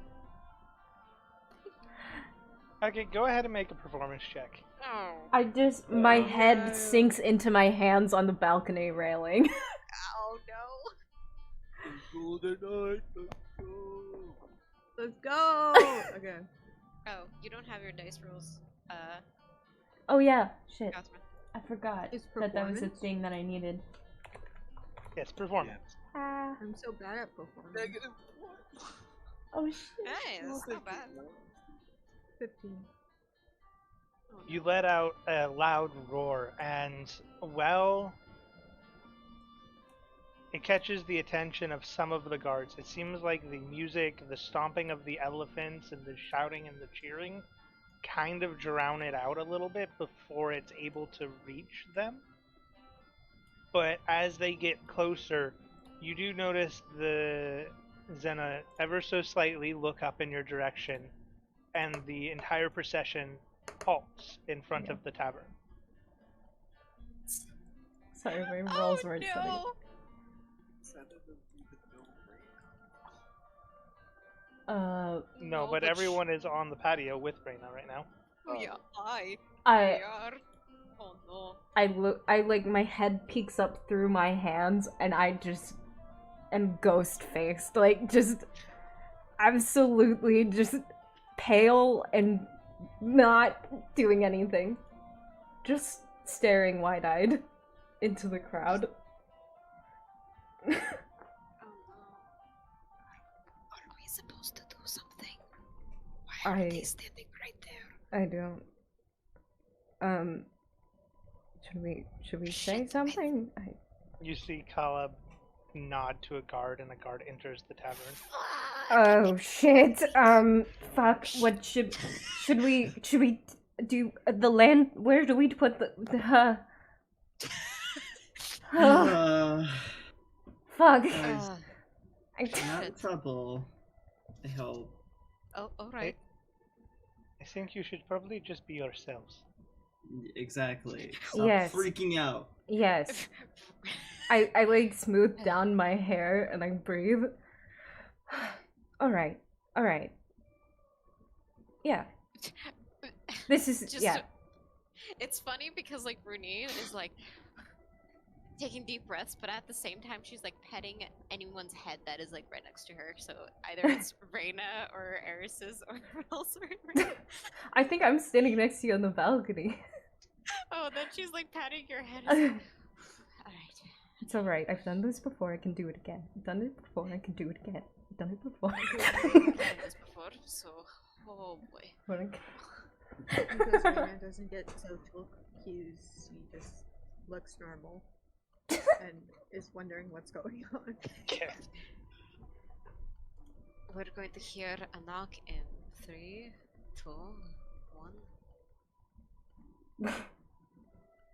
Okay, go ahead and make a performance check. Oh. I just. My head sinks into my hands on the balcony railing. Oh no. Let's go! Okay. Oh, you don't have your dice rolls, Oh yeah. Shit. Catherine. I forgot It's that was a performance? thing that I needed. Yes, performance. I'm so bad at performing. Oh shit. Hey, that's not bad. 15. Oh, You no. let out a loud roar, and, well, it catches the attention of some of the guards. It seems like the music, the stomping of the elephants, and the shouting and the cheering kind of drown it out a little bit before it's able to reach them. But as they get closer, you do notice the Zena ever so slightly look up in your direction, and the entire procession halts in front of the tavern. Sorry, my rolls weren't so no. good. No, but everyone is on the patio with Reyna right now. Oh, yeah, I are. Oh no. I like my head peeks up through my hands and I just am ghost faced, like just absolutely just pale and not doing anything, just staring wide-eyed into the crowd. Oh no. Are we supposed to do something? Why are they standing right there? I don't. Should we say Shit, something? You see Caleb nod to a guard, and a guard enters the tavern. Oh shit. Fuck. What should we do? The land? Where do we put the Fuck. Guys, I- not trouble. I hope. Oh, alright. I think you should probably just be yourselves. Exactly. Stop Yes. freaking out. Yes. I like smooth down my hair and I breathe. Alright. Yeah. This is Just yeah. It's funny because like Runine is like taking deep breaths, but at the same time she's like petting anyone's head that is like right next to her. So either it's Reyna or Eris's or elsewhere. I think I'm standing next to you on the balcony. Oh, then she's like patting your head. It's like, all right. It's alright. I've done this before. I can do it again. I've done it before. I can do it again. I've done it before. I've done this before, so oh boy. Because Reyna doesn't get social cues, he just looks normal and is wondering what's going on. Okay. We're going to hear a knock in 3, 2, 1.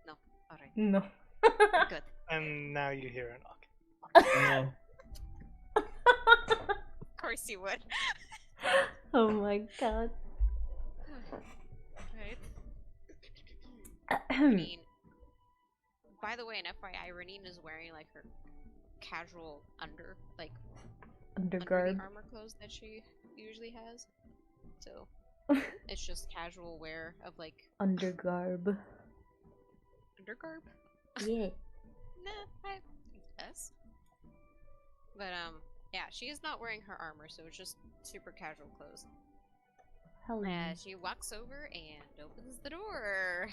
No. Alright. No. Good. And now you hear a knock. Oh, Of course you would. Oh my god. Right. Renine. By the way, an FYI, Renine is wearing like her casual Undergarb. armor clothes that she usually has. So it's just casual wear of like Undergarb. undergarb. Yeah. Nah, I guess. But yeah, she is not wearing her armor, so it's just super casual clothes. Hello. She walks over and opens the door.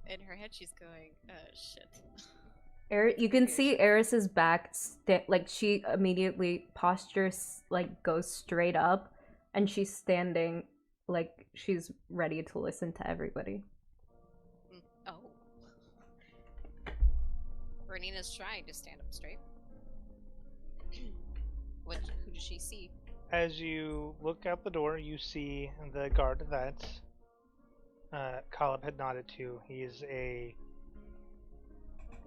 In her head, she's going, shit. You can see Eris's back, like she immediately postures, like goes straight up, and she's standing, like she's ready to listen to everybody. Oh. Renina's trying to stand up straight. Who does she see? As you look out the door, you see the guard that Caleb had nodded to. He's a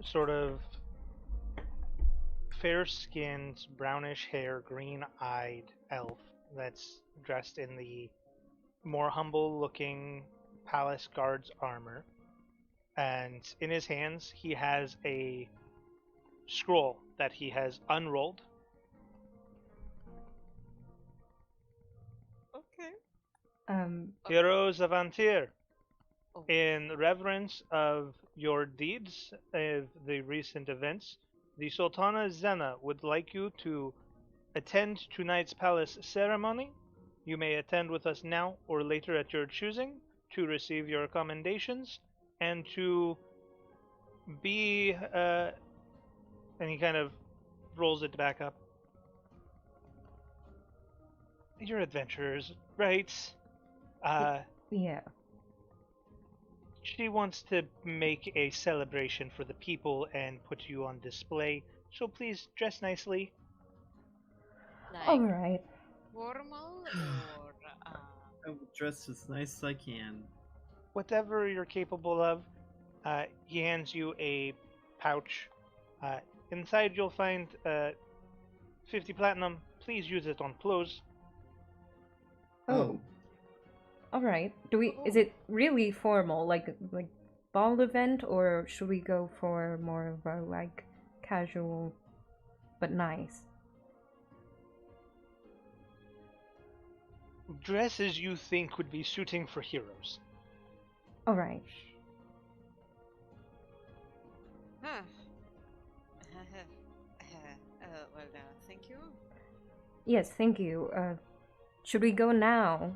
sort of fair-skinned, brownish hair, green-eyed elf that's dressed in the more humble-looking palace guard's armor. And in his hands, he has a scroll that he has unrolled. Okay. Heroes of Antir, Oh. in reverence of your deeds of the recent events, the Sultana Zena would like you to attend tonight's palace ceremony. You may attend with us now or later at your choosing to receive your commendations and to be, and he kind of rolls it back up. You're adventurers, right? Yeah. She wants to make a celebration for the people and put you on display, so please dress nicely. Like Alright. formal or I will dress as nice as I can. Whatever you're capable of. He hands you a pouch. Inside you'll find 50 platinum. Please use it on clothes. Oh. Alright. Is it really formal, like ball event, or should we go for more of a like casual but nice? Dress as you think would be suiting for heroes. Alright. huh. Well, thank you. Yes, thank you. Should we go now?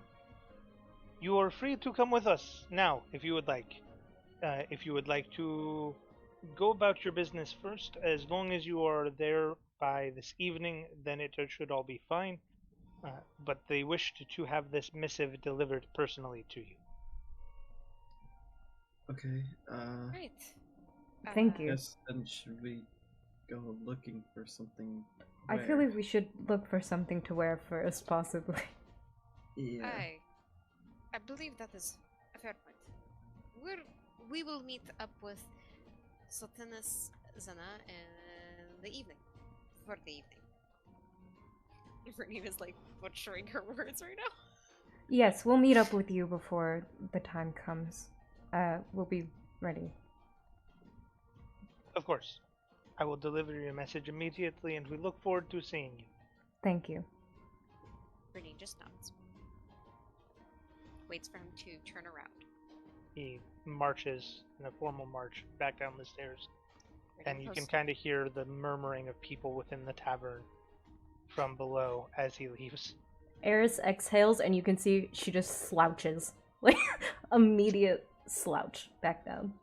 You are free to come with us now, if you would like. If you would like to go about your business first, as long as you are there by this evening, then it should all be fine. But they wished to have this missive delivered personally to you. Okay, Great. Thank you. guess then should we go looking for something? I feel wear? like we should look for something to wear first, possibly. Yeah. I believe that is a fair point. We will meet up with Sultana Zena in the evening. For the evening. Renine is like butchering her words right now. Yes, we'll meet up with you before the time comes. We'll be ready. Of course. I will deliver your message immediately, and we look forward to seeing you. Thank you. Renine just nods. waits for him to turn around. He marches in a formal march back down the stairs, Very and you can close. kind of hear the murmuring of people within the tavern from below as he leaves. Eris exhales, and you can see she just slouches. Like, immediate slouch back down.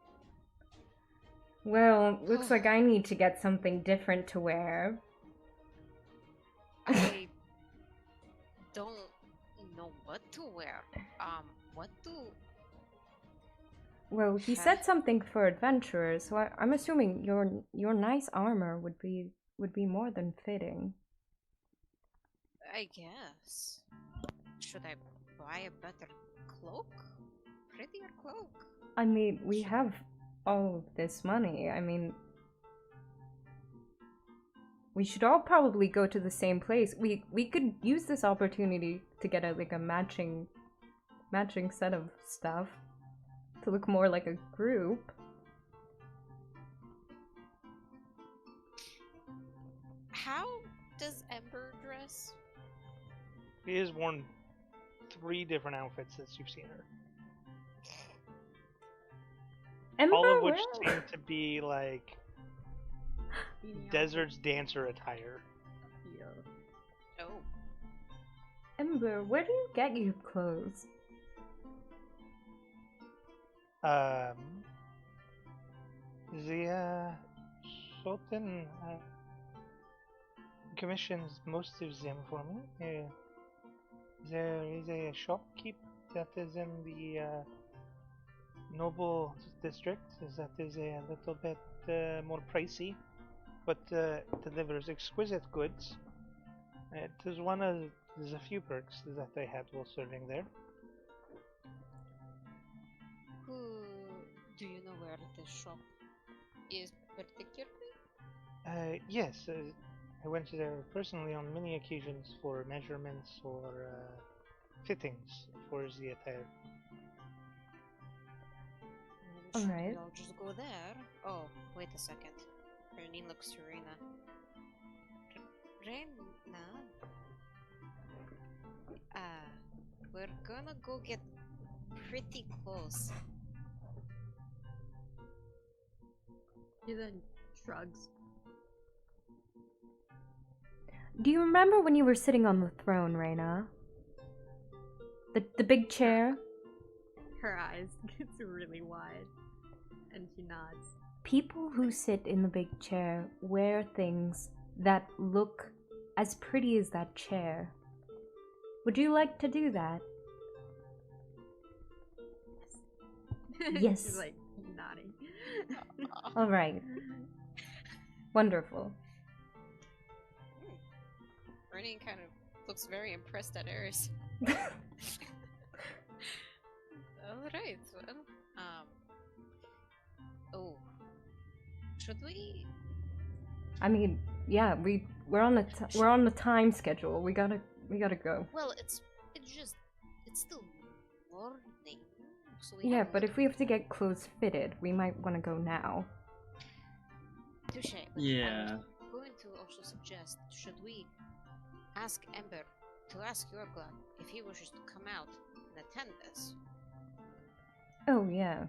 Well, looks like I need to get something different to wear. I don't know what to wear. What do... Well, he said something for adventurers, so I'm assuming your nice armor would be more than fitting. I guess. Should I buy a better cloak? Prettier cloak? I mean, we have all of this money. I mean, we should all probably go to the same place. We could use this opportunity to get a matching set of stuff to look more like a group. How does Ember dress? He has worn 3 different outfits since you've seen her. Ember, All of which where? seem to be like Desert's dancer attire. Yeah. Oh. Ember, where do you get your clothes? The Sultan commissions most of them for me. There is a shopkeep that is in the noble district. That is a little bit more pricey, but delivers exquisite goods. It is one of the few perks that they had while serving there. Who... Do you know where the shop is particularly? Yes, I went there personally on many occasions for measurements or fittings for the attire. Should Alright. we all just go there? Oh, wait a second. Renine looks to Rena. Rena? We're gonna go get pretty close. He then shrugs. Do you remember when you were sitting on the throne, Reyna? The big chair? Her eyes gets really wide, and she nods. People who sit in the big chair wear things that look as pretty as that chair. Would you like to do that? Yes. She's like nodding. Alright. Wonderful. Renine kind of looks very impressed at Eris. Alright, well, oh. Should we... I mean, yeah, we're on the time schedule. We gotta go. Well, it's still morning. So we Yeah, have a but little if we have to get clothes fitted, we might want to go now. touche. But Yeah. I was going to also suggest, should we ask Ember to ask Yorglot if he wishes to come out and attend this? Oh yeah.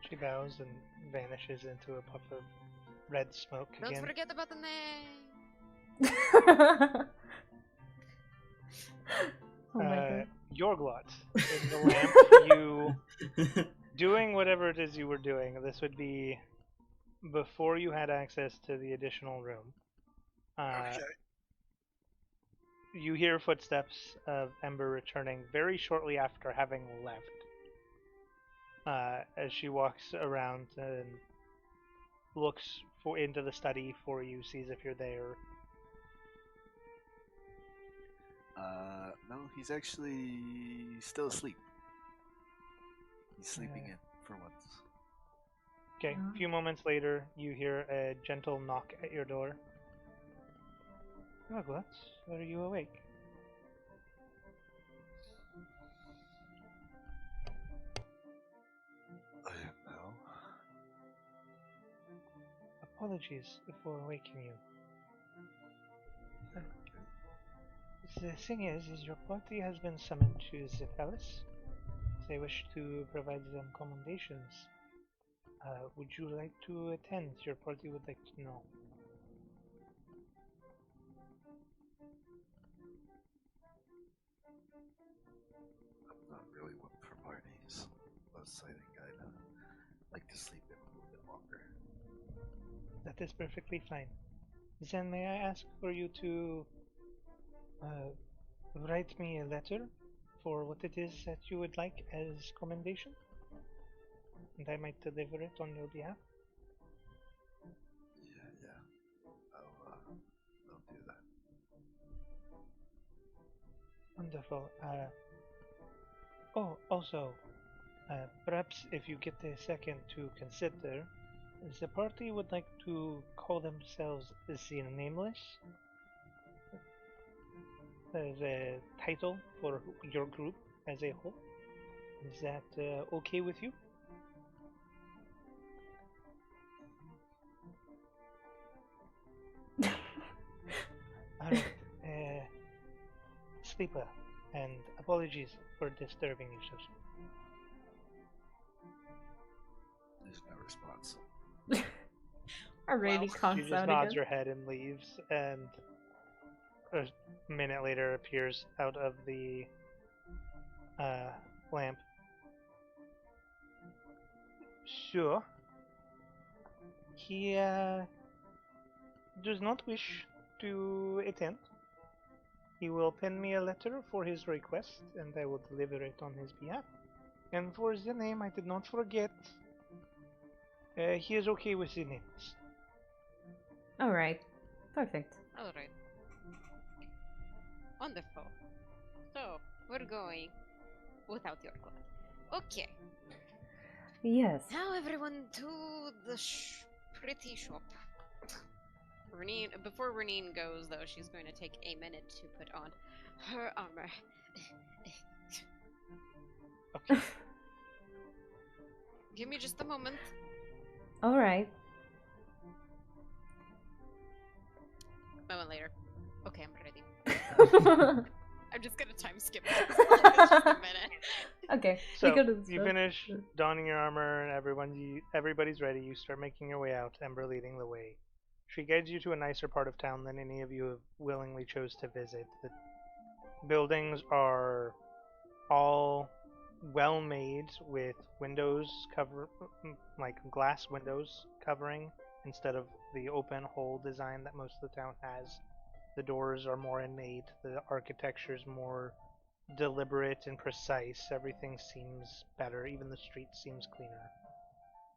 She bows and vanishes into a puff of red smoke Don't again. forget about the name. Oh my god. Yorglot, in the lamp, you doing whatever it is you were doing. This would be before you had access to the additional room. Okay. You hear footsteps of Ember returning very shortly after having left. As she walks around and looks into the study for you, sees if you're there. No, he's actually still asleep. He's sleeping in for once. Okay, a few moments later, you hear a gentle knock at your door. Yorglot, are you awake? I am now. Apologies for waking you. the thing is your party has been summoned to the palace. They wish to provide them commendations. Would you like to attend? Your party would like to know. I'm not really one for parties. Plus, I think I'd like to sleep in a little bit longer. That is perfectly fine. Then may I ask for you to write me a letter for what it is that you would like as commendation? And I might deliver it on your behalf. Yeah. I'll do that. Wonderful. Also, perhaps if you get a second to consider, the party would like to call themselves the Nameless. The title for your group as a whole. Is that okay with you? Alright. Sleeper, and apologies for disturbing you so soon. There's no response. Already Well, comes She just out nods again. her head and leaves, and a minute later appears out of the lamp. Sure. He does not wish to attend. He will pen me a letter for his request, and I will deliver it on his behalf. And for the name, I did not forget. He is okay with the names. Alright. Perfect. Alright. Wonderful. So, we're going without Yorglot. Okay. Yes. Now everyone to the pretty shop. Before Renine goes, though, she's going to take a minute to put on her armor. Okay. Give me just a moment. Alright. A moment later. Okay, I'm ready. I'm just gonna time skip it. It's just a minute. Okay. So we go to the you store. finish donning your armor, and everybody's ready. You start making your way out. Ember leading the way. She guides you to a nicer part of town than any of you have willingly chose to visit. The buildings are all well made, with windows like glass windows covering instead of the open hole design that most of the town has. The doors are more innate. The architecture is more deliberate and precise. Everything seems better. Even the street seems cleaner.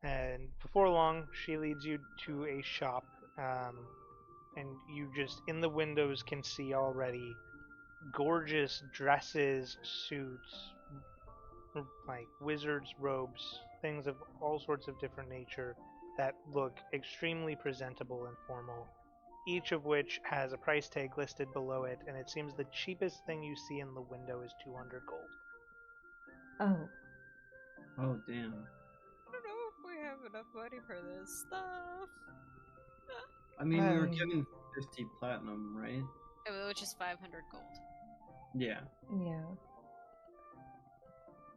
And before long, she leads you to a shop, and you just in the windows can see already gorgeous dresses, suits, like wizards' robes, things of all sorts of different nature that look extremely presentable and formal. Each of which has a price tag listed below it, and it seems the cheapest thing you see in the window is 200 gold. Oh. Oh, damn. I don't know if we have enough money for this stuff. I mean, we were given 50 platinum, right? Which is 500 gold. Yeah. Yeah.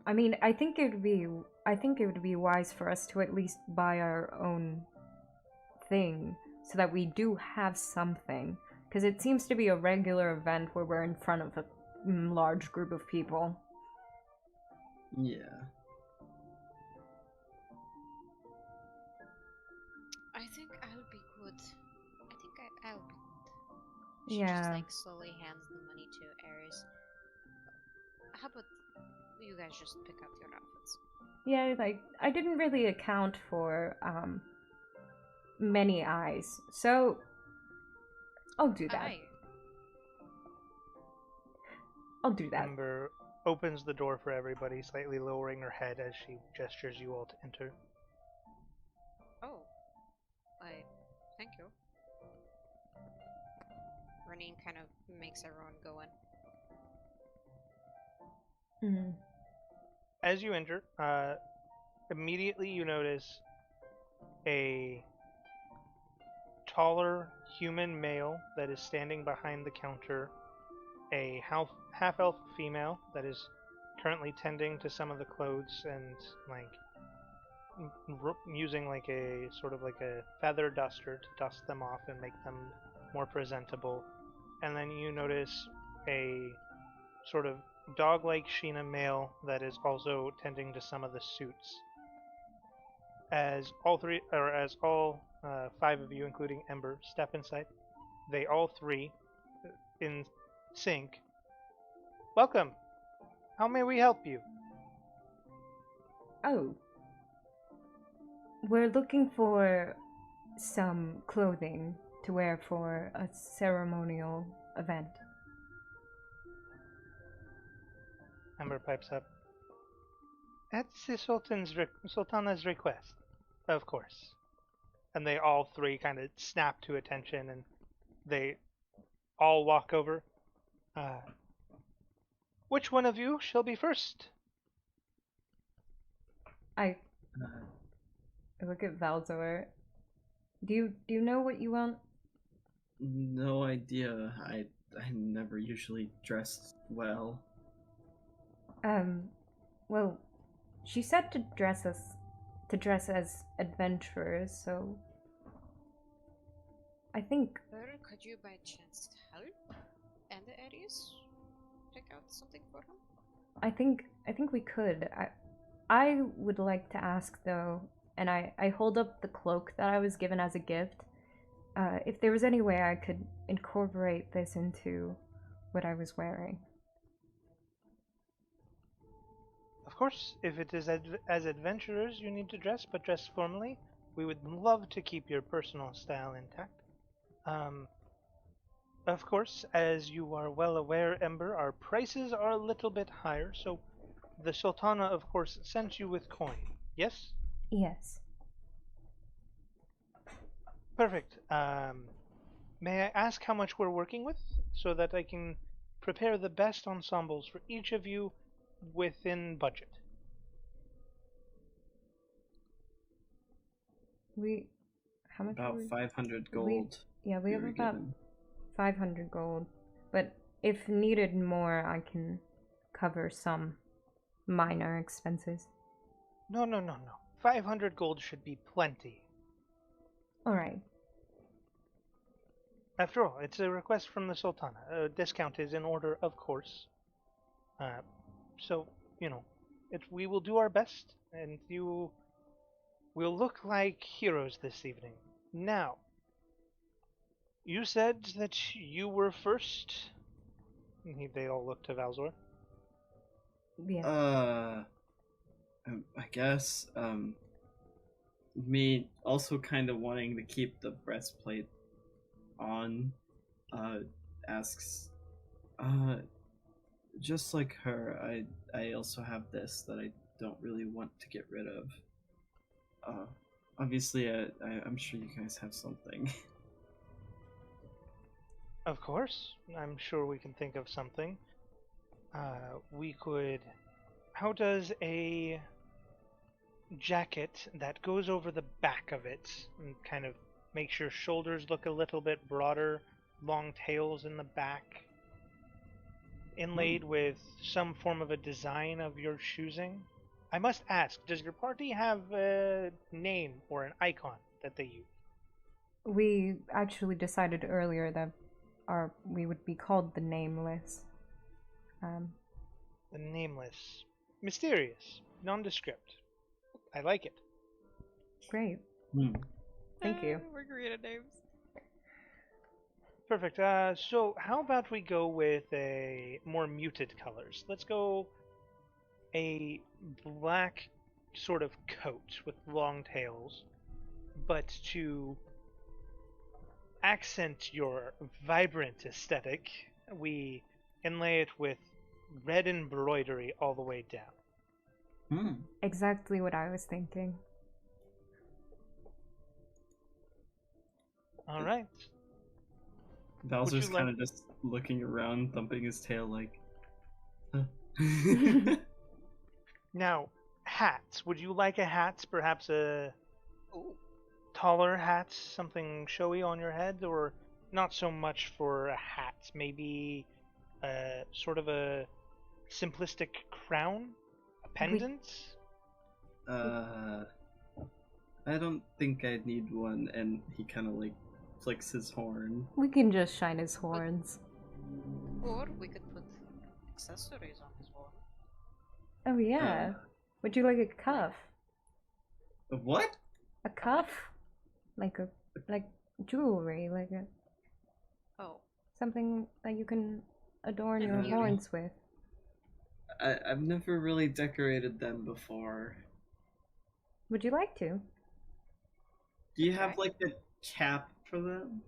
I mean, I think it would be wise for us to at least buy our own thing so that we do have something, because it seems to be a regular event where we're in front of a large group of people. Yeah. I think I'll be good. I think I'll be good. She Yeah. just like slowly hands the money to Ares. How about you guys just pick out your outfits? Yeah, like, I didn't really account for, many eyes, so I'll do that. Aye. I'll do that. Ember opens the door for everybody, slightly lowering her head as she gestures you all to enter. Oh. Thank you. Renine kind of makes everyone go in. Mm. As you enter, immediately you notice a taller human male that is standing behind the counter, a half-elf female that is currently tending to some of the clothes and like using like a sort of like a feather duster to dust them off and make them more presentable. And then you notice a sort of dog-like Sheena male that is also tending to some of the suits. As all five of you, including Ember, step inside, they all three, in sync. Welcome. How may we help you? Oh. We're looking for some clothing to wear for a ceremonial event. Ember pipes up. At the Sultana's request, of course. And they all three kind of snap to attention, and they all walk over. Which one of you shall be first? I look at Valzor. Do you know what you want? No idea. I never usually dress well. Well, she said to dress as adventurers, so I think Could you by chance help? And the Aries? Check out something for him? I think we could. I would like to ask though, and I hold up the cloak that I was given as a gift. If there was any way I could incorporate this into what I was wearing. Of course, if it is as adventurers you need to dress, but dress formally, we would love to keep your personal style intact. Of course, as you are well aware, Ember, our prices are a little bit higher, so the Sultana, of course, sent you with coin, yes? Yes. Perfect. May I ask how much we're working with, so that I can prepare the best ensembles for each of you within budget? How much? About 500 gold. We have were about given. 500 gold, but if needed more, I can cover some minor expenses. No. 500 gold should be plenty. Alright. After all, it's a request from the Sultana. A discount is in order, of course. So, we will do our best, and you will look like heroes this evening. Now, you said that you were first. They all look to Valzor. Yeah. I guess, me also kind of wanting to keep the breastplate on, asks, just like her, I also have this that I don't really want to get rid of. Obviously, I'm sure you guys have something. Of course. I'm sure we can think of something. We could... How does a jacket that goes over the back of it and kind of makes your shoulders look a little bit broader, long tails in the back, inlaid with some form of a design of your choosing? I must ask, does your party have a name or an icon that they use? We actually decided earlier that we would be called the Nameless. The Nameless. Mysterious. Nondescript. I like it. Great. Thank you. We're great at names. Perfect. So how about we go with a more muted colors? Let's go a black sort of coat with long tails, but to accent your vibrant aesthetic, we inlay it with red embroidery all the way down. Exactly what I was thinking. All right. Bowser's kind of just looking around, thumping his tail like... Now, hats. Would you like a hat? Perhaps a taller hat? Something showy on your head? Or not so much for a hat? Maybe sort of a simplistic crown, a pendant. I don't think I'd need one, and he kind of like flicks his horn. We can just shine his horns. Or we could put accessories on his wall. Oh yeah. Would you like a cuff? A what? A cuff? Like jewelry, like a Oh. something that you can adorn your Beauty. horns with. I've never really decorated them before. Would you like to? Do you have like a cap for them?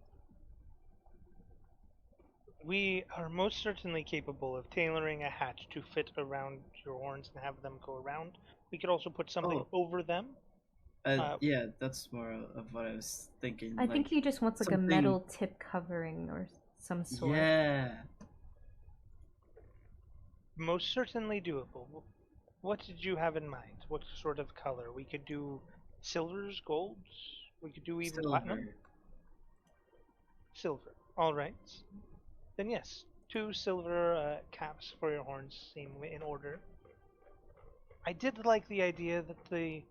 We are most certainly capable of tailoring a hat to fit around your horns and have them go around. We could also put something over them. Yeah, that's more of what I was thinking. I think he just wants like a something- metal tip covering or some sort. Yeah. Most certainly doable. What did you have in mind? What sort of color? We could do silvers, golds. We could do even platinum. Silver. All right. Then yes, 2 silver caps for your horns seem in order. I did like the idea that the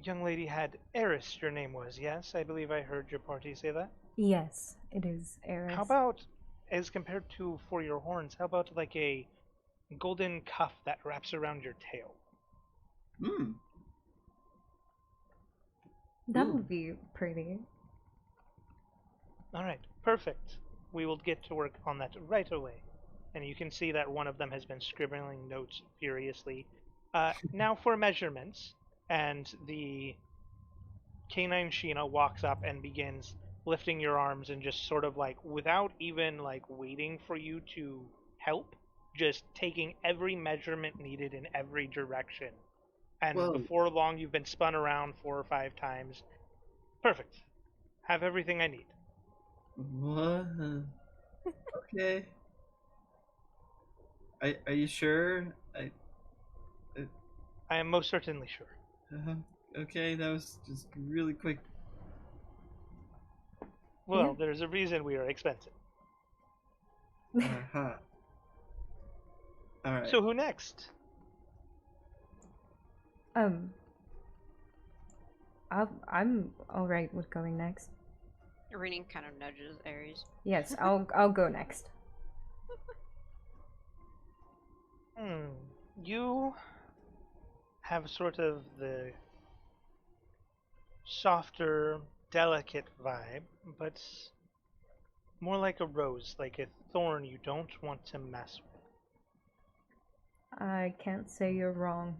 young lady had Eris, your name was, yes? I believe I heard your party say that. Yes, it is Eris. How about, as compared to for your horns, how about like a golden cuff that wraps around your tail? Hmm. That Ooh. would be pretty. All right, perfect. We will get to work on that right away. And you can see that one of them has been scribbling notes furiously. Now for measurements, and the canine Sheena walks up and begins lifting your arms and just sort of like, without even like waiting for you to help, just taking every measurement needed in every direction. And Whoa. before long, you've been spun around 4 or 5 times. Perfect. Have everything I need. What? Okay. Are you sure? I am most certainly sure. Okay, that was just really quick. Well, Yeah. there's a reason we are expensive. Uh-huh. All right. So who next? I'm all right with going next. Reading kind of nudges Ares. Yes, I'll go next. You have sort of the softer, delicate vibe, but more like a rose, like a thorn you don't want to mess with. I can't say you're wrong.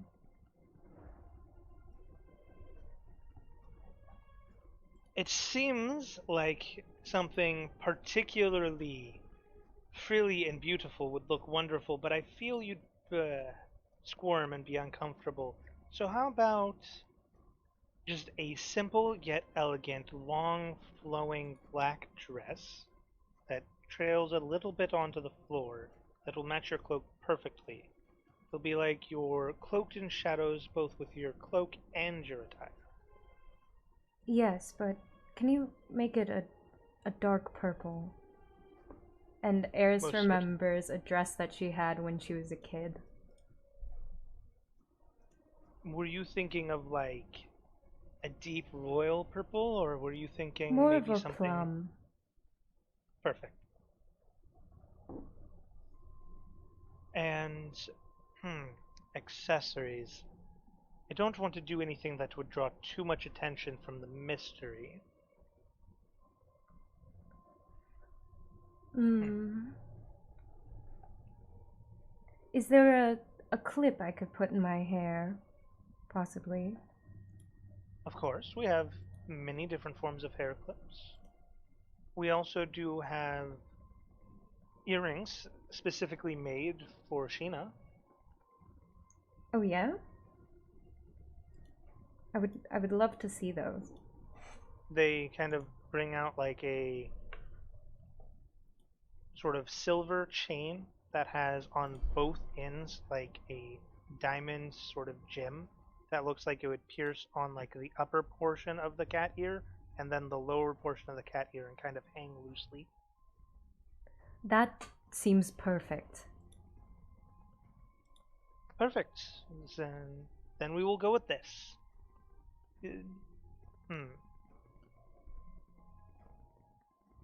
It seems like something particularly frilly and beautiful would look wonderful, but I feel you'd squirm and be uncomfortable. So how about just a simple yet elegant, long, flowing black dress that trails a little bit onto the floor that will match your cloak perfectly. It'll be like you're cloaked in shadows both with your cloak and your attire. Yes, but can you make it a dark purple? And Eris Most remembers a dress that she had when she was a kid. Were you thinking of like a deep royal purple, or were you thinking More maybe of a something plum. perfect? And accessories. I don't want to do anything that would draw too much attention from the mystery. Is there a clip I could put in my hair? Possibly. Of course, we have many different forms of hair clips. We also do have earrings specifically made for Sheena. Oh yeah? I would love to see those. They kind of bring out like a sort of silver chain that has on both ends like a diamond sort of gem that looks like it would pierce on like the upper portion of the cat ear and then the lower portion of the cat ear and kind of hang loosely. That seems perfect. Perfect. Then we will go with this.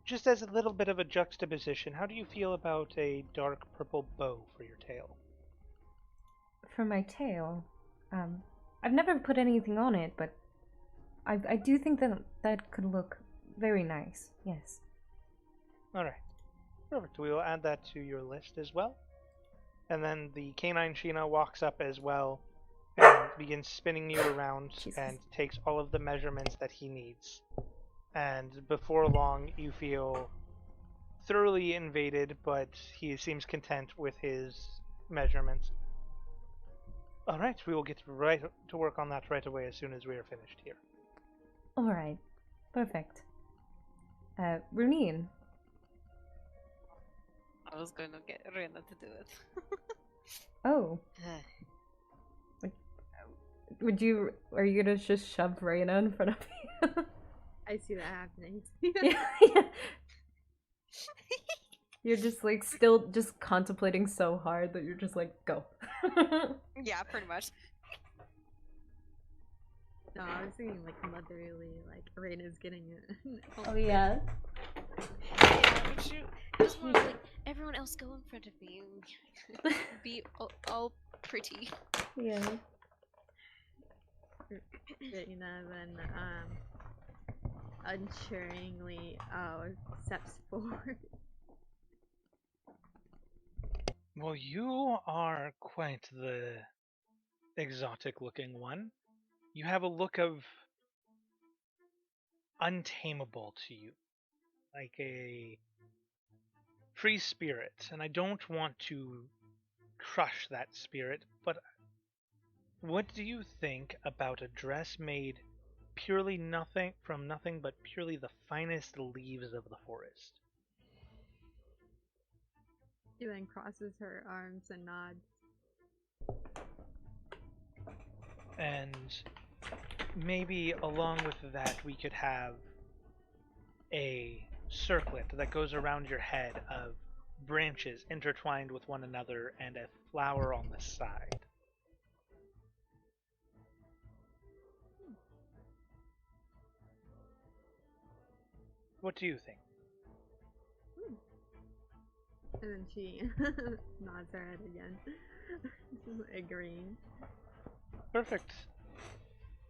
Just as a little bit of a juxtaposition, how do you feel about a dark purple bow for your tail? For my tail, I've never put anything on it, but I do think that could look very nice. Yes. All right. Perfect. We will add that to your list as well. And then the canine Sheena walks up as well and begins spinning you around Jesus. and takes all of the measurements that he needs. And before long, you feel thoroughly invaded, but he seems content with his measurements. All right, we will get right to work on that right away as soon as we are finished here. All right. Perfect. Runeen. I was going to get Rena to do it. Oh. Are you gonna just shove Reyna in front of you? I see that happening. Yeah. You're just like still just contemplating so hard that you're just like, go. Yeah, pretty much. No, I was thinking like motherly, like Reina's getting it. Oh yeah. Yeah, but just more like everyone else go in front of me and be all pretty. Yeah. Reina then unsuringly steps forward. Well, you are quite the exotic-looking one. You have a look of untamable to you, like a free spirit, and I don't want to crush that spirit, but what do you think about a dress made purely from nothing but purely the finest leaves of the forest? She then crosses her arms and nods. And maybe along with that we could have a circlet that goes around your head of branches intertwined with one another and a flower on the side. What do you think? And then she nods her head again, agreeing. Perfect.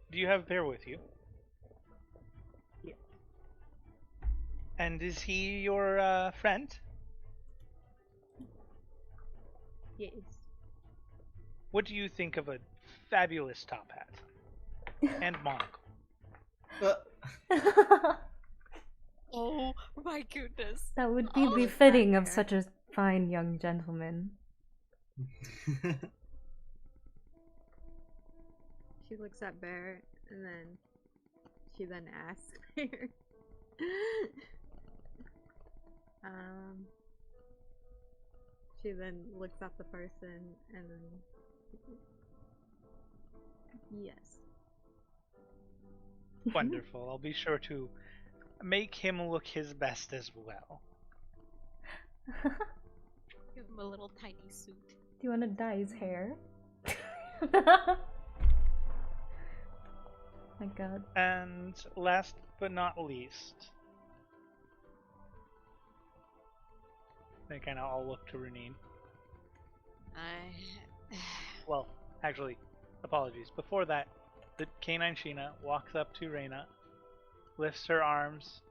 Do you have Bear with you? Yeah. And is he your friend? Yes. What do you think of a fabulous top hat and monocle? Oh my goodness. That would be Oh, befitting of okay. such a fine young gentleman. She looks at Bear and then she then asks Bear. She then looks at the person and then yes. Wonderful. I'll be sure to make him look his best as well. Give him a little tiny suit. Do you want to dye his hair? My god. And last but not least, they kind of all look to Runeen. Well, actually, apologies. Before that, the canine Sheena walks up to Reyna, lifts her arms,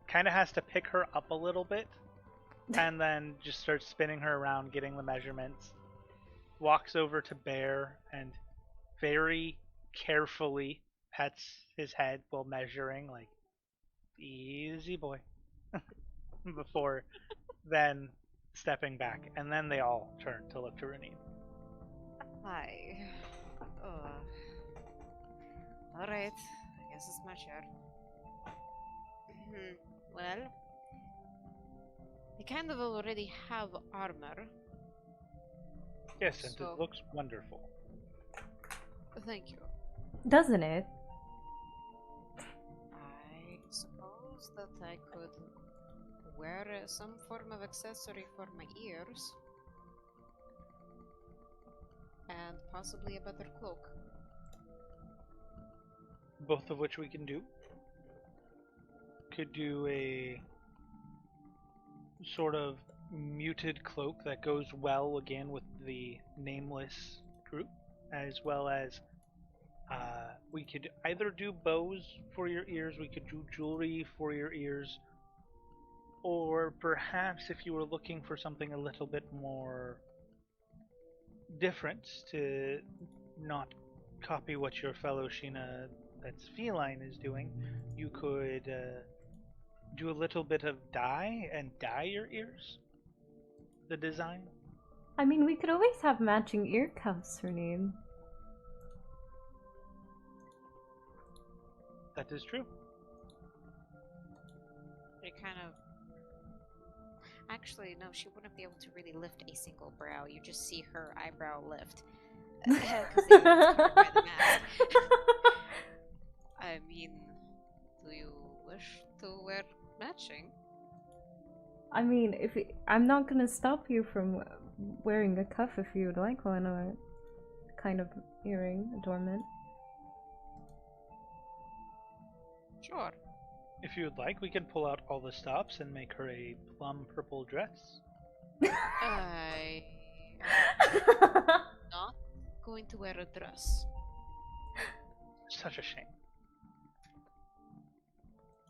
kind of has to pick her up a little bit, and then just starts spinning her around, getting the measurements. Walks over to Bear and very carefully pets his head while measuring, like, easy boy, before then stepping back. And then they all turn to look to Runeen. Hi. Alright. I guess it's my turn. Well, you kind of already have armor. Yes, and So- it looks wonderful. Thank you. Doesn't it? I suppose that I could wear some form of accessory for my ears. And possibly a better cloak. Both of which we can do. Could do a sort of muted cloak that goes well again with the nameless group, as well as we could either do bows for your ears, we could do jewelry for your ears, or perhaps if you were looking for something a little bit more different to not copy what your fellow Sheena that's feline is doing, you could do a little bit of dye and dye your ears. The design. I mean, we could always have matching ear cuffs, Renine. That is true. It kind of... Actually, no, she wouldn't be able to really lift a single brow. You just see her eyebrow lift. Because it's covered by the mask. I mean, do you wish to wear matching? I mean, I'm not gonna stop you from wearing a cuff if you would like one, or kind of earring adornment. Sure. If you would like, we can pull out all the stops and make her a plum purple dress. I am not going to wear a dress. Such a shame.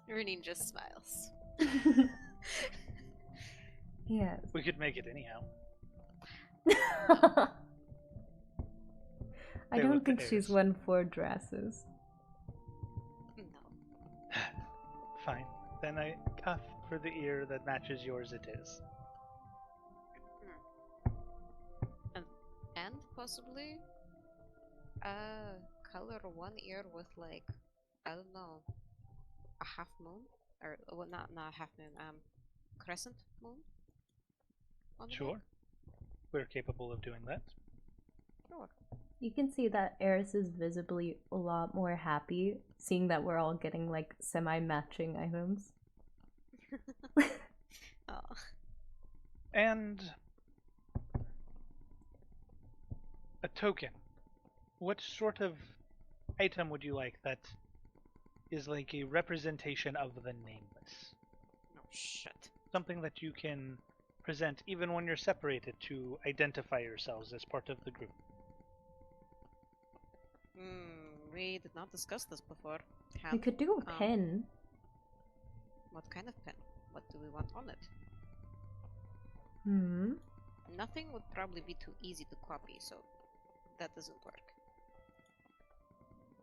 Renine just smiles. Yes. We could make it anyhow. I They don't look think the she's heirs. one for dresses. No. Fine. Then a cuff for the ear that matches yours it is. And possibly color one ear with, like, I don't know, a half moon? Or, well, not half moon, crescent moon? On the Sure. neck? We're capable of doing that. Sure. You can see that Eris is visibly a lot more happy, seeing that we're all getting like semi-matching items. Oh. And a token. What sort of item would you like that is like a representation of the nameless? No shit. Something that you can present even when you're separated to identify yourselves as part of the group. We did not discuss this before. We could do a pin. What kind of pen? What do we want on it? Hmm. Nothing would probably be too easy to copy, so that doesn't work.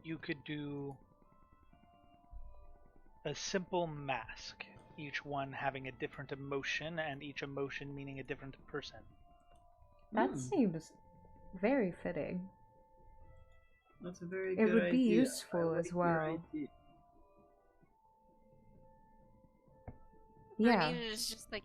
You could do a simple mask, each one having a different emotion, and each emotion meaning a different person. That seems very fitting. That's a very It good idea. would be useful I as like your well. idea. Yeah. I mean, it's just like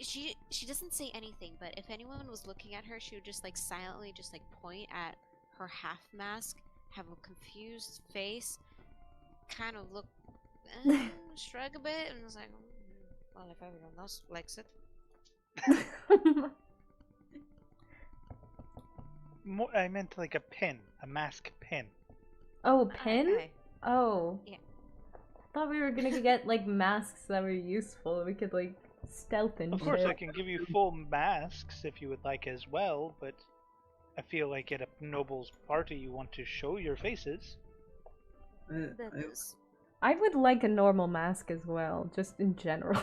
she doesn't say anything, but if anyone was looking at her, she would just like silently just like point at her half mask, have a confused face, kind of look, shrug a bit, and it's like, well, if everyone else likes it. More, I meant like a pin, a mask pin. Oh, a pin? Okay. Oh. Yeah. I thought we were gonna get like masks that were useful. We could like stealth and Of course, shit. I can give you full masks if you would like as well, but I feel like at a noble's party you want to show your faces. That is. I would like a normal mask as well, just in general.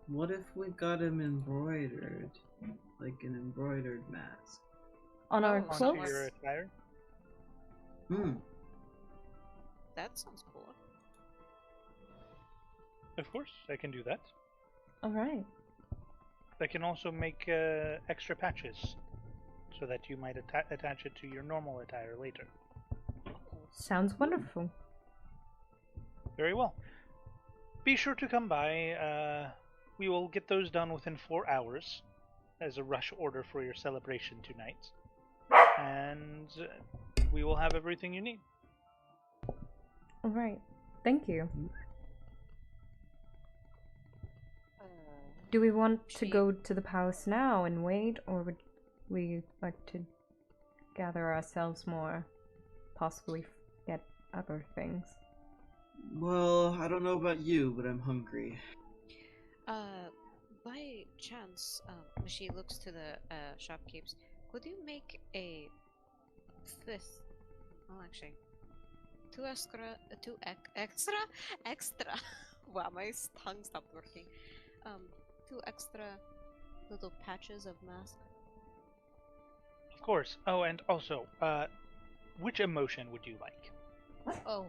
What if we got him embroidered? Like an embroidered mask? On our Oh, Onto cloaks? your attire. That sounds cool. Of course, I can do that. Alright. I can also make extra patches, so that you might attach it to your normal attire later. Sounds wonderful. Very well. Be sure to come by. We will get those done within 4 hours, as a rush order for your celebration tonight. And we will have everything you need. Alright. Thank you. Do we want to go to the palace now and wait, or would we like to gather ourselves more, possibly get other things? Well, I don't know about you, but I'm hungry. By chance, she looks to the shopkeepers. Could you make a fifth? Well, actually, extra. Wow, my tongue stopped working. 2 extra little patches of mask. Of course. Oh, and also, which emotion would you like? Oh,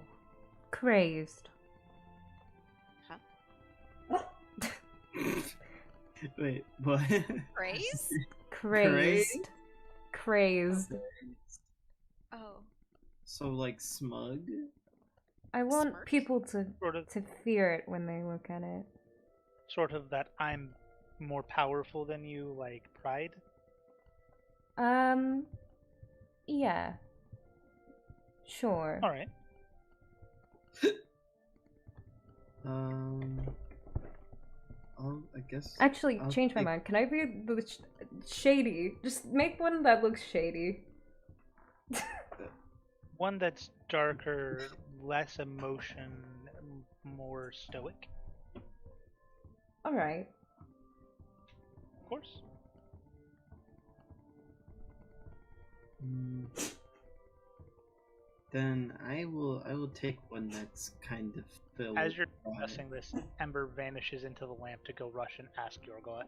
Crazed. huh? Wait, what? Praise? Crazed. Crazed. Oh, So, like, smug? I want Smirk? people to Sort of, fear it when they look at it. sort of that I'm more powerful than you, like pride. Yeah. Sure. All right. I guess. Actually, I'll change my take- mind. Can I be the shady? Just make one that looks shady. One that's darker, less emotion, more stoic. Alright. Of course. Then I will take one that's kind of filled. As you're with pride. discussing this, Ember vanishes into the lamp to go rush and ask Yorglot.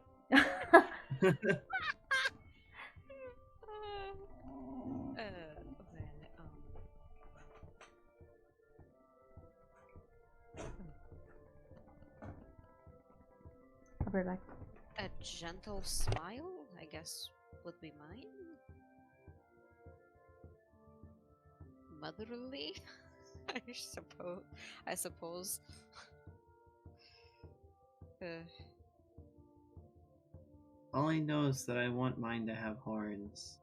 I'll be back. a gentle smile, I guess, would be mine. Motherly, I suppose. All I know is that I want mine to have horns.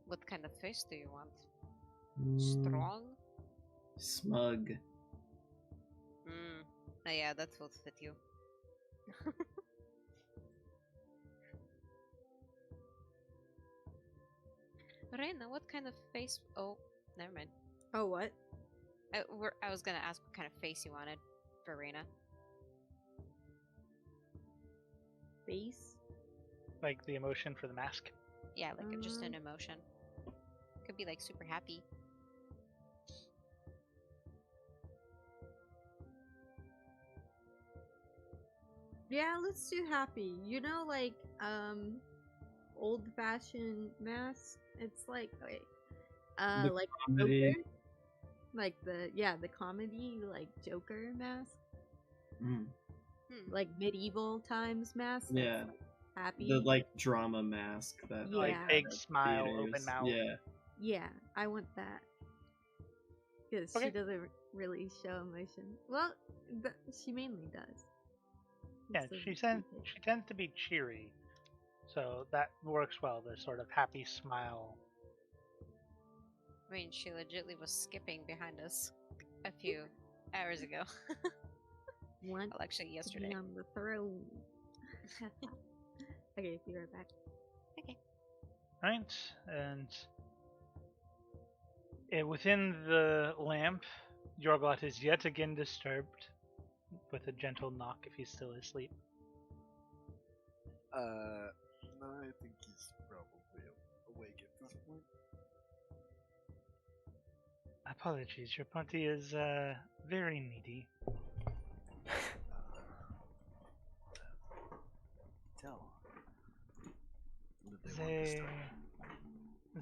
What kind of face do you want? Mm, Strong? Smug. Oh, yeah, that will fit you. Reina, what kind of face? Oh, never mind. Oh, what? I was gonna ask what kind of face you wanted for Reina. Face? Like the emotion for the mask. Yeah, like just an emotion. Could be like super happy. Yeah, let's do happy. You know, like, old-fashioned mask? It's like, wait, The like comedy. Joker? Like the comedy, like, Joker mask? Mm. Like medieval times mask? That's, Yeah. like, happy? The like drama mask that Yeah. Like big the smile, theaters- open mouth. Yeah. Yeah, I want that. Because Okay. she doesn't really show emotion. Well, she mainly does. Yeah, So she it's tends okay. she tends to be cheery, so that works well. The sort of happy smile. I mean, she legitly was skipping behind us a few hours ago. Want Well, actually, to be yesterday. on the throne. Okay, be right back. Right, and within the lamp, Yorglot is yet again disturbed with a gentle knock if he's still asleep. No, I think he's probably awake at this point. Apologies, your party is very needy. Tell. When did they want to start?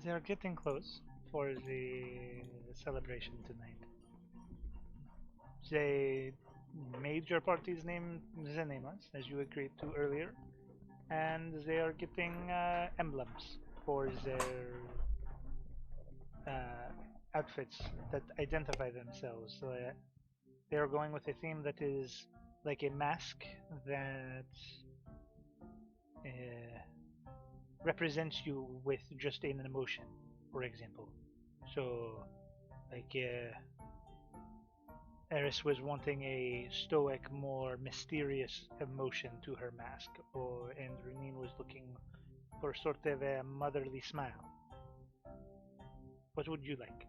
They are getting close for the celebration tonight. They made your party's name nameless, as you agreed to earlier, and they are getting emblems for their outfits that identify themselves. So, they are going with a theme that is like a mask that represents you with just an emotion, for example. So, like Eris was wanting a stoic, more mysterious emotion to her mask, and Renine was looking for sort of a motherly smile. What would you like?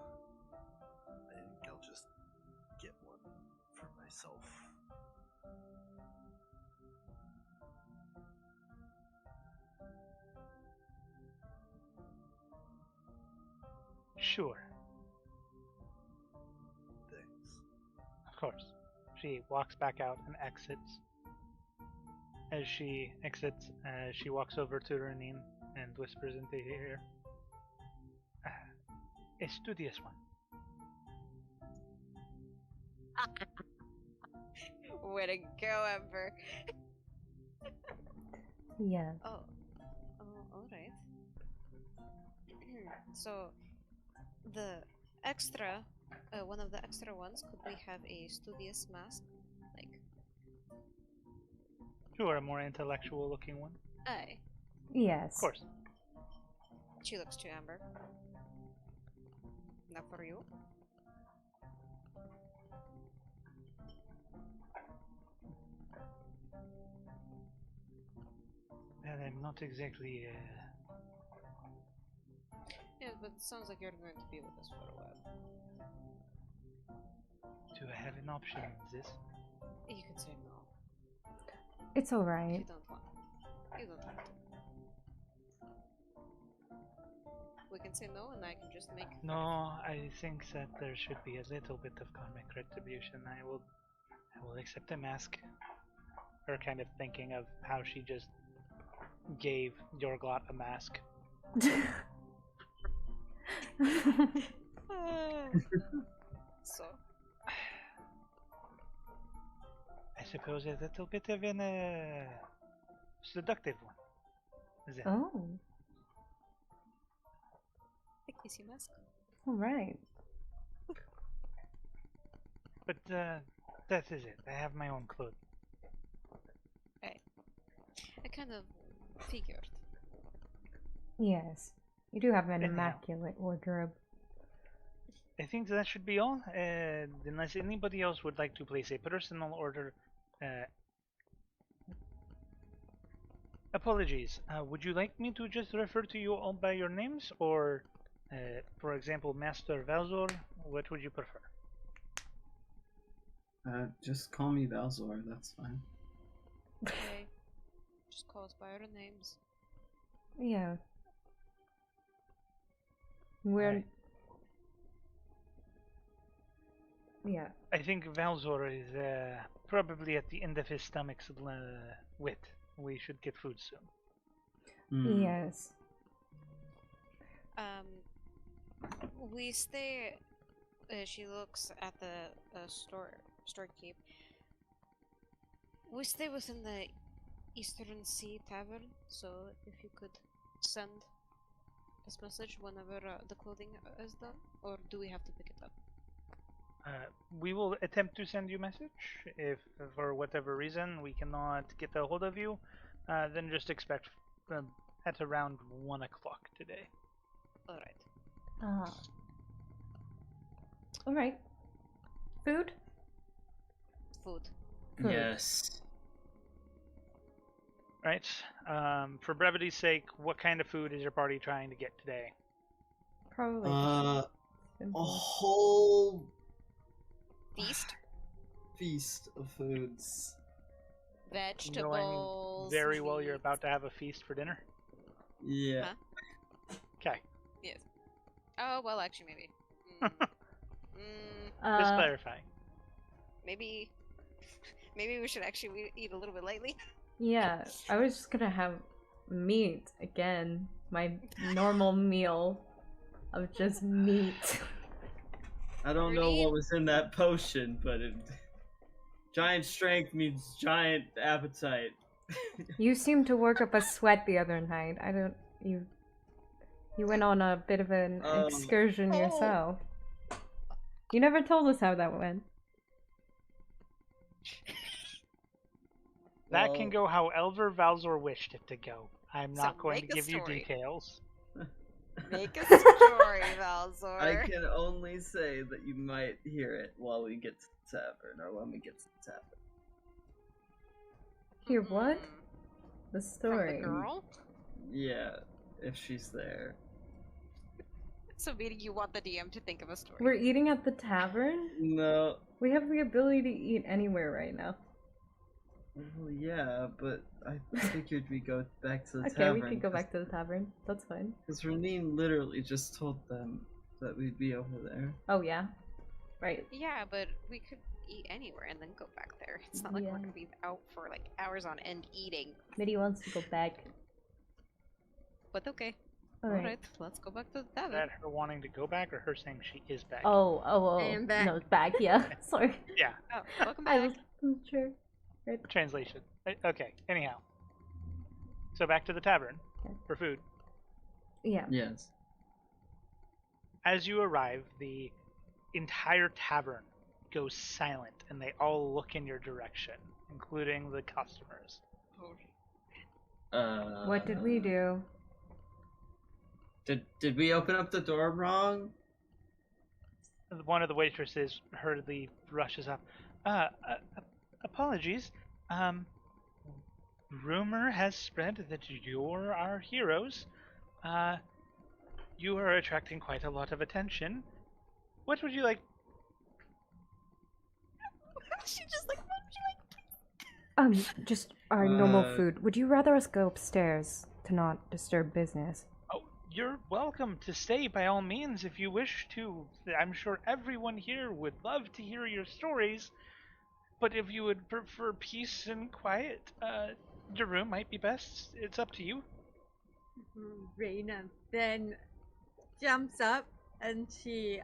I think I'll just get one for myself. Sure, Thanks. of course. She walks back out and exits. As she exits, she walks over to Renine and whispers into her ear. A studious one. Way to go, Ember. Yeah. Oh, all right. So, the extra, one of the extra ones, could we have a studious mask? Like, Sure, a more intellectual looking one. aye. Yes. Of course. She looks too amber. Not for you. And I'm not exactly. Yeah, but it sounds like you're going to be with us for a while. Do I have an option in this? You can say no. It's If alright. you don't want. You don't have to. We can say no, and I can just make. No, I think that there should be a little bit of karmic retribution. I will accept a mask. Her kind of thinking of how she just gave Yorglot a mask. So, I suppose a little bit of an seductive one. Then. Oh, a kissy mask. alright. But that is it. I have my own clothing. I kind of figured. Yes. You do have an Anyhow. immaculate wardrobe. I think that should be all. Unless anybody else would like to place a personal order. Apologies. Would you like me to just refer to you all by your names, or, for example, Master Valzor? What would you prefer? Just call me Valzor, that's fine. Okay. Just call us by our names. Yeah. We're... Alright. Yeah. I think Valzor is probably at the end of his stomach's wit. We should get food soon. Yes. We stay. She looks at the storekeep. We stay within the Eastern Sea Tavern, so if you could send this message whenever the clothing is done, or do we have to pick it up? We will attempt to send you a message. If for whatever reason we cannot get a hold of you, then just expect at around 1 o'clock today. Alright. Alright. Food? Food. Food. Yes. Right. For brevity's sake, what kind of food is your party trying to get today? Probably. A simple. whole Feast. feast of foods. Vegetables. Knowing very well you're meat. about to have a feast for dinner. Yeah. Huh? Okay. Yes. Oh well, actually, maybe. Just clarifying. Maybe. Maybe we should actually eat a little bit lightly. Yeah, I was just gonna have meat again. My normal meal of just meat. I don't know Green. what was in that potion, but giant strength means giant appetite. You seemed to work up a sweat the other night. You went on a bit of an excursion Oh. yourself. You never told us how that went. That can go however Valzor wished it to go. I'm So not going to make a give you story. details. Make a story, Valzor. I can only say that you might hear it while we get to the tavern, or when we get to the tavern. Hear what? Mm, The From story. the girl? Yeah, if she's there. So meaning you want the DM to think of a story. We're eating at the tavern? No. We have the ability to eat anywhere right now. Well, yeah, but I figured we'd go back to the Okay, tavern. we could go back to the tavern. That's fine. Because Renine literally just told them that we'd be over there. Oh, yeah? Right. Yeah, but we could eat anywhere and then go back there. It's not like Yeah. we're gonna be out for like hours on end eating. Mitty wants to go back. But okay. Alright. Alright, let's go back to the Is tavern. that her wanting to go back or her saying she is back? Oh. I am back. No, back, yeah. Sorry. Yeah, Oh, welcome I back. wasn't sure. translation. Okay, anyhow. So back to the tavern Okay. for food. Yeah. Yes. As you arrive, the entire tavern goes silent and they all look in your direction, including the customers. What did we do? Did we open up the door wrong? One of the waitresses hurriedly rushes up. Apologies. Rumor has spread that you're our heroes. You are attracting quite a lot of attention. What would you like? She just like, what would you like? Just our normal Uh, food. Would you rather us go upstairs to not disturb business? Oh, you're welcome to stay by all means if you wish to. I'm sure everyone here would love to hear your stories. But if you would prefer peace and quiet, the room might be best. It's up to you. Reina then jumps up and she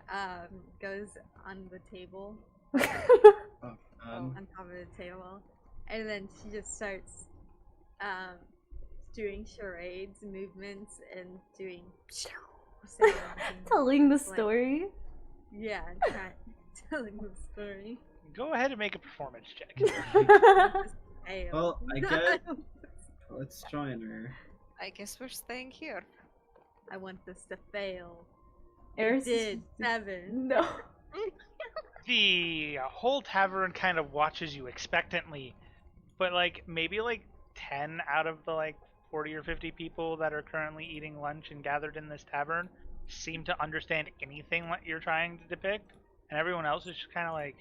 goes on the table, Oh, on top of the table, and then she just starts doing charades, movements, and doing sounds and, Telling the like- story? yeah, telling the story. Go ahead and make a performance check. Fail. Well, I get. Let's join her. I guess we're staying here. I want this to fail. Eris Did 7. No. The whole tavern kind of watches you expectantly, but like maybe like 10 out of the like 40 or 50 people that are currently eating lunch and gathered in this tavern seem to understand anything that you're trying to depict, and everyone else is just kind of like,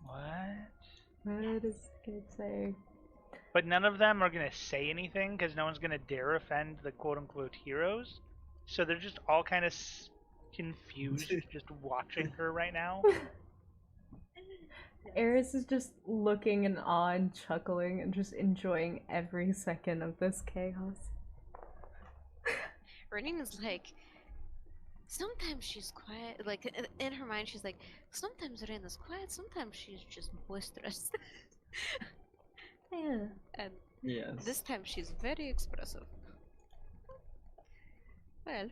what? What is it say? But none of them are going to say anything because no one's going to dare offend the quote-unquote heroes. So they're just all kind of confused just watching her right now. Eris is just looking in awe and chuckling and just enjoying every second of this chaos. Renine is like, sometimes she's quiet. Like, in her mind, she's like, sometimes Reina's quiet, sometimes she's just boisterous. Yeah. And Yes. this time she's very expressive. Well,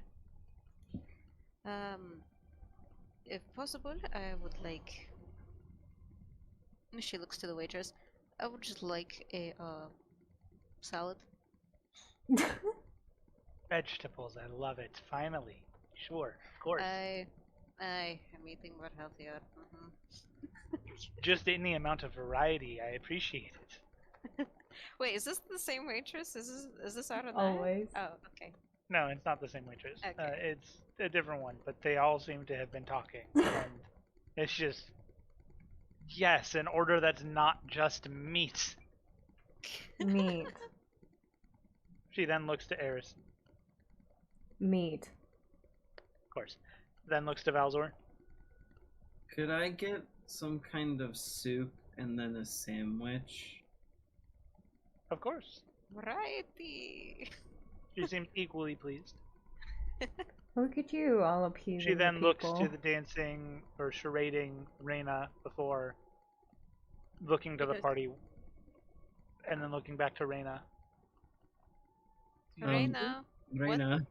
if possible, I would like. She looks to the waitress. I would just like a salad. Vegetables, I love it. Finally. Sure, of course. I am eating more healthier. Just any amount of variety, I appreciate it. Wait, is this the same waitress? Is this out of that? Always. Oh, okay. No, it's not the same waitress. Okay. It's a different one, but they all seem to have been talking. And it's just, yes, an order that's not just meat. Meat. She then looks to Eris, Meat. of course. Then looks to Valzor. Could I get some kind of soup and then a sandwich? Of course. Variety. She seems equally pleased. Look at you, all appeasing She then the looks people. to the dancing or charading Reina before looking to the Because- party and then looking back to Reina. Reina, Reina,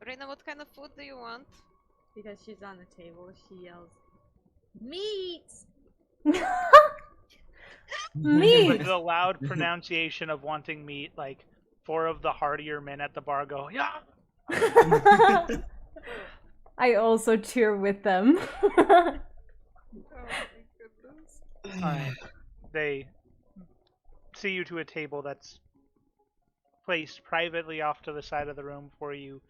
Reina, what kind of food do you want? Because she's on the table, she yells, "Meat!" Meat! The loud pronunciation of wanting meat, like 4 of the hardier men at the bar go, yeah! I also cheer with them. Oh my goodness. Alright. They see you to a table that's placed privately off to the side of the room for you,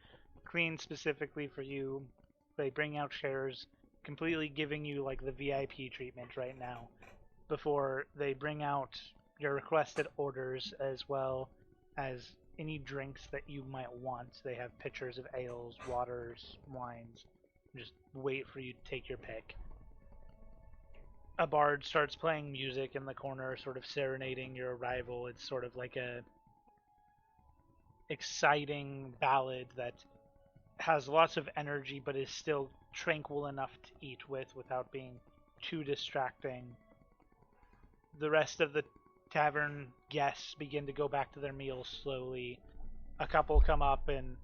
cleaned specifically for you. They bring out chairs, completely giving you like the VIP treatment right now, before they bring out your requested orders as well as any drinks that you might want. They have pitchers of ales, waters, wines. Just wait for you to take your pick. A bard starts playing music in the corner, sort of serenading your arrival. It's sort of like a exciting ballad that has lots of energy but is still tranquil enough to eat with without being too distracting. The rest of the tavern guests begin to go back to their meals slowly. A couple come up and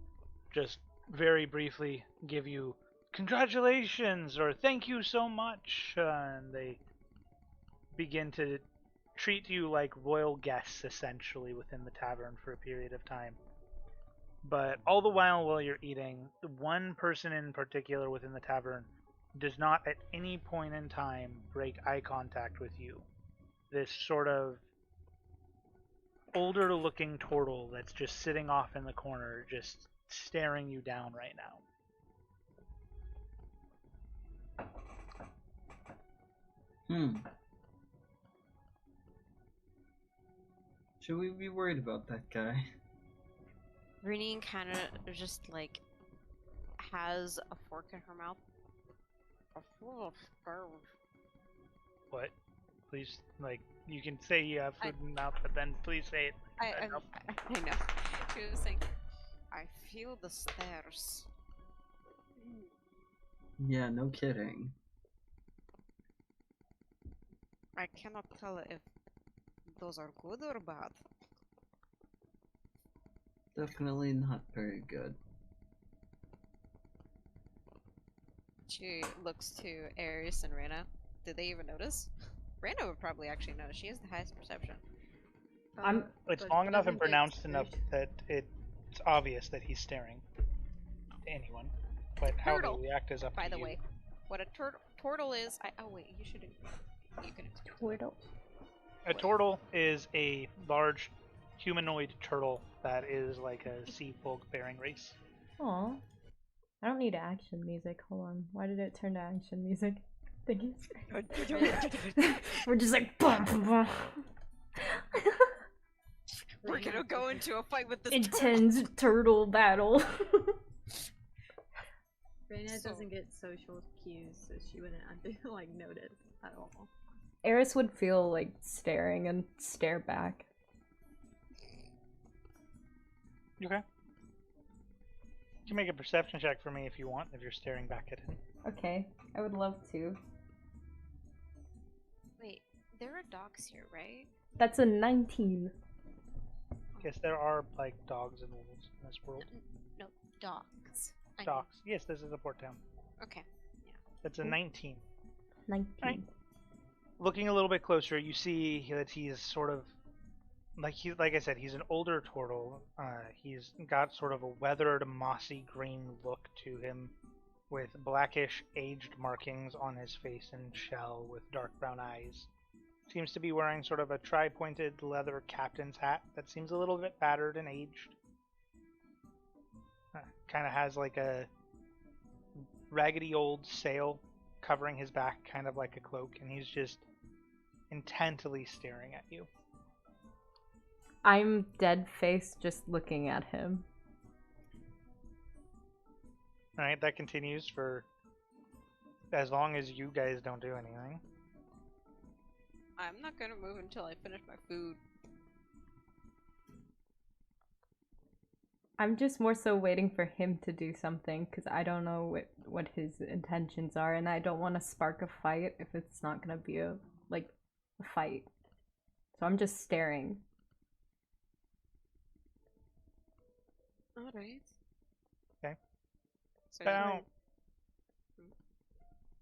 just very briefly give you congratulations or thank you so much, and they begin to treat you like royal guests essentially within the tavern for a period of time. But all the while you're eating, one person in particular within the tavern does not at any point in time break eye contact with you. This sort of older looking turtle that's just sitting off in the corner, just staring you down right now. Should we be worried about that guy? Renine kind of just like has a fork in her mouth. What? Please, like, you can say you have food in your mouth, but then please say it. I know. She was saying, I feel the stairs. Yeah, no kidding. I cannot tell if those are good or bad. Definitely not very good. She looks to Aries and Reyna. Did they even notice? Reyna would probably actually know. She has the highest perception. It's but long enough and doesn't get pronounced enough exposure. that it's obvious that he's staring to anyone. But how Turtle, they react is up by to the you. way. What a turtle is... oh wait, you should... You can... Turtle. A turtle is a large humanoid turtle that is like a sea folk bearing race. Aw. I don't need action music. Hold on. Why did it turn to action music? Thank you. We're just like bum, bum, bum. We're gonna go into a fight with this Intense turtle battle. Reyna So- doesn't get social cues, so she wouldn't like notice at all. Eris would feel like staring and stare back. Okay. You can make a perception check for me if you want, if you're staring back at him. Okay, I would love to. Wait, there are dogs here, right? That's a 19. Yes, there are like dogs and wolves in this world. No, dogs. I mean- Dogs. Yes, this is a port town. Okay. That's a 19. 19. Right. Looking a little bit closer, you see that he's sort of like I said, he's an older turtle. He's got sort of a weathered, mossy green look to him, with blackish, aged markings on his face and shell, with dark brown eyes. Seems to be wearing sort of a tri-pointed leather captain's hat that seems a little bit battered and aged. Kind of has like a raggedy old sail covering his back, kind of like a cloak, and he's just intently staring at you. I'm dead faced just looking at him. Alright, that continues for as long as you guys don't do anything. I'm not gonna move until I finish my food. I'm just more so waiting for him to do something because I don't know what his intentions are, and I don't want to spark a fight if it's not gonna be a fight. So I'm just staring. Alright. So Bow.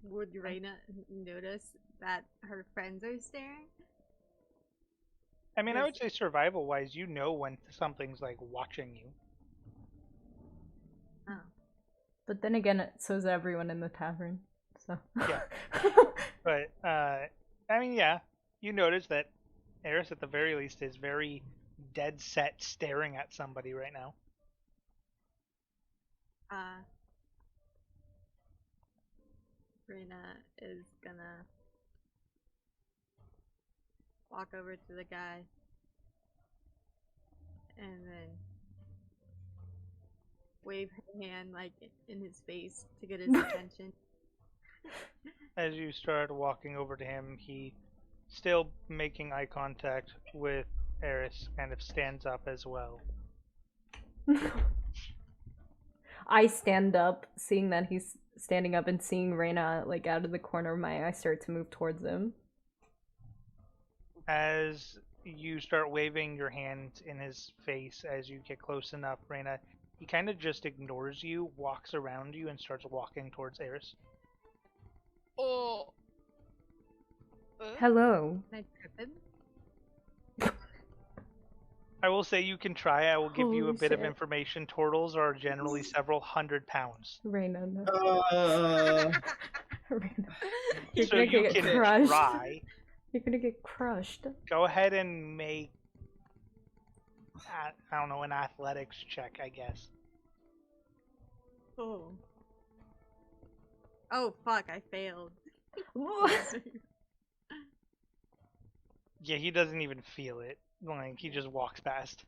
Would Reina notice that her friends are staring? I mean, I would say survival-wise, you know when something's like watching you. Oh. But then again, so's everyone in the tavern. So. Yeah. But I mean, yeah, you notice that Eris, at the very least, is very dead set, staring at somebody right now. Reina is gonna walk over to the guy and then wave her hand like in his face to get his attention. As you start walking over to him, he, still making eye contact with Eris, kind of stands up as well. I stand up, seeing that he's standing up and seeing Reina like out of the corner of my eye, I start to move towards him. As you start waving your hand in his face as you get close enough, Reina, he kind of just ignores you, walks around you, and starts walking towards Eris. Oh. Hello. Can I trip him? I will say you can try. I will give you a Holy bit of shit. information. Turtles are generally several 100 pounds. Reina, no. Reina. You're So gonna you get can crushed. try. You're gonna get crushed. Go ahead and make, I don't know, an athletics check, I guess. Oh. Oh fuck, I failed. Yeah, he doesn't even feel it. Like, he just walks past.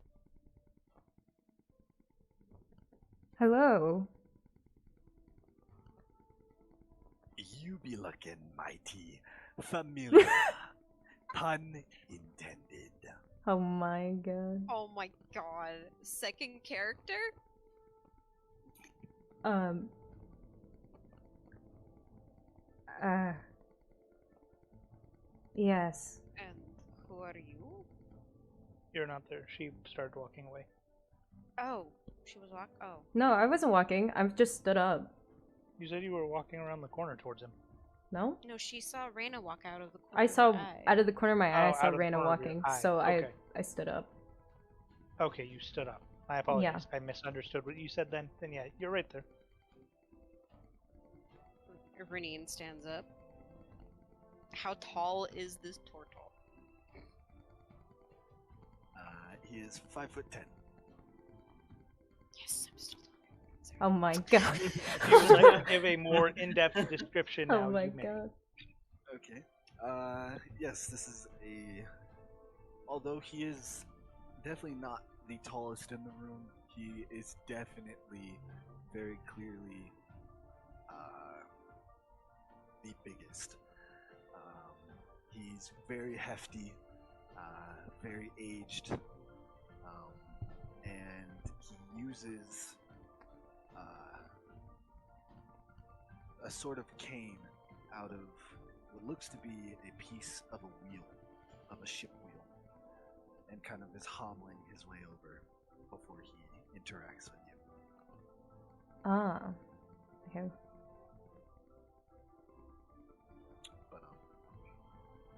Hello. You be looking mighty familiar. Pun intended. Oh my god. Oh my god. Second character? Yes. And who are you? You're not there. She started walking away. Oh, she was walk. Oh. No, I wasn't walking. I've just stood up. You said you were walking around the corner towards him. No? No, she saw Reina walk out of the corner. I saw of her eye. out of the corner of my eye, I Oh, saw out of the Reina corner of your walking, eye. so Okay. I stood up. Okay, you stood up. I apologize. I misunderstood what you said then. Then yeah, you're right there. Renine stands up. How tall is this turtle? He is 5'10". Yes, I'm still talking. Sorry. Oh my god. If you would like to give a more in-depth description now, Oh my you may. god. Okay. Yes, this is a. Although he is definitely not the tallest in the room, he is definitely, very clearly, the biggest. He's very hefty, very aged, and he uses a sort of cane out of what looks to be a piece of a wheel, of a ship wheel, and kind of is hobbling his way over before he interacts with you. Ah. Okay. But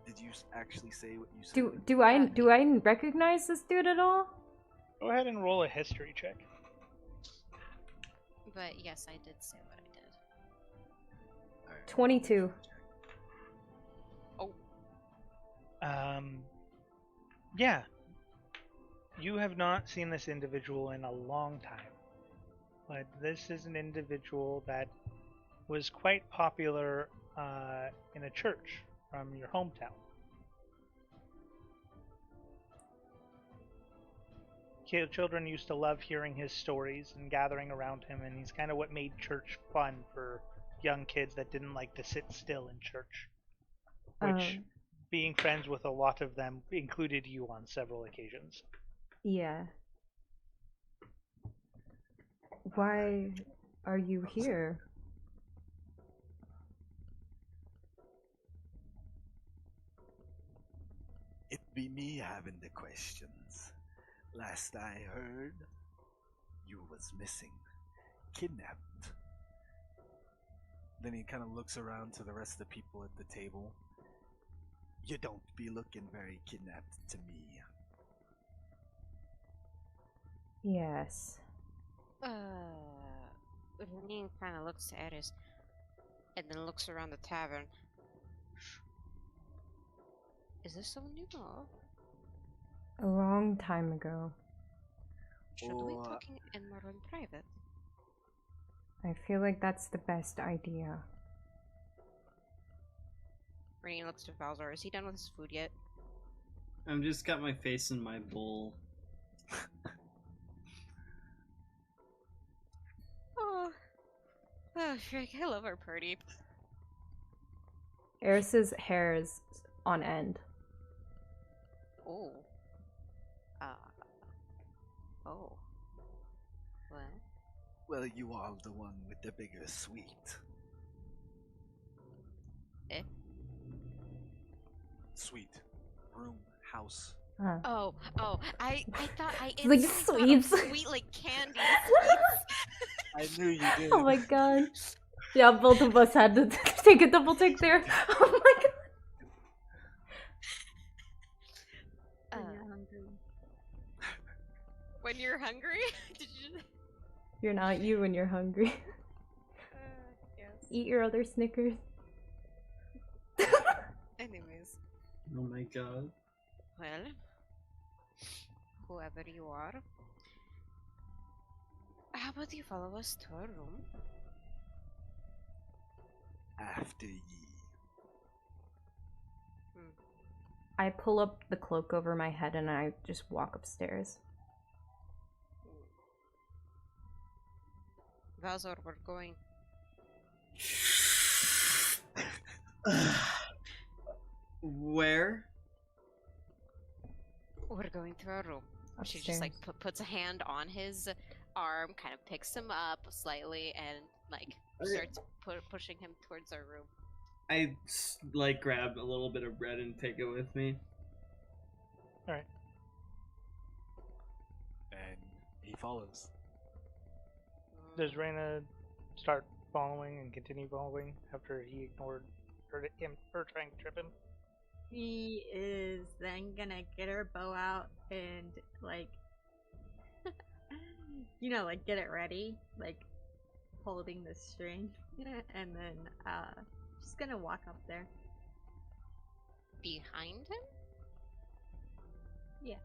did you actually say what you said? Do I recognize this dude at all? Go ahead and roll a history check. But yes, I did say what I did. All right. 22. Yeah. You have not seen this individual in a long time. But this is an individual that was quite popular in a church from your hometown. Children used to love hearing his stories and gathering around him, and he's kind of what made church fun for young kids that didn't like to sit still in church. Which, being friends with a lot of them, included you on several occasions. Yeah. Why are you here? It be me having the questions. Last I heard, you was missing, kidnapped. Then he kind of looks around to the rest of the people at the table. You don't be looking very kidnapped to me. Yes. Renine kind of looks at us and then looks around the tavern. Is this someone you know? A long time ago. Should we talking in more in private? I feel like that's the best idea. Renine looks to Valzar. Is he done with his food yet? I've just got my face in my bowl. Oh, Shrek, I love our party. Eris's hair is on end. Oh. Oh. What? Well, you are the one with the bigger suite. Eh? Suite. Room. House. Oh, I thought I Like instantly sweets. thought of sweet like candy sweets. I knew you did. Oh my god. Yeah, both of us had to take a double take there. Oh my god. When you're hungry? Did you? You're not you when you're hungry. Yes. Eat your other Snickers. Anyways, Oh my god. well, whoever you are, how about you follow us to our room? After ye. I pull up the cloak over my head and I just walk upstairs. Valzor, we're going. Where? We're going to our room. She Upstairs. just like puts a hand on his arm, kind of picks him up slightly, and like starts pushing him towards our room. I like grab a little bit of bread and take it with me. Alright. And he follows. Does Reyna start following and continue following after he ignored her trying to trip him? He is then gonna get her bow out and like like get it ready, like holding the string, and then just gonna walk up there. Behind him? Yeah.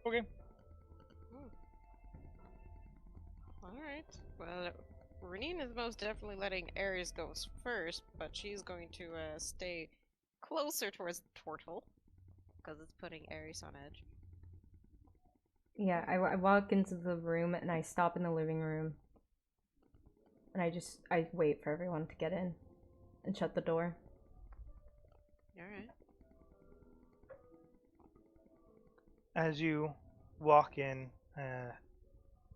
Okay. Alright. Well, Renine is most definitely letting Ares go first, but she's going to stay closer towards the turtle, because it's putting Ares on edge. Yeah, I walk into the room and I stop in the living room. And I wait for everyone to get in and shut the door. Alright. As you walk in,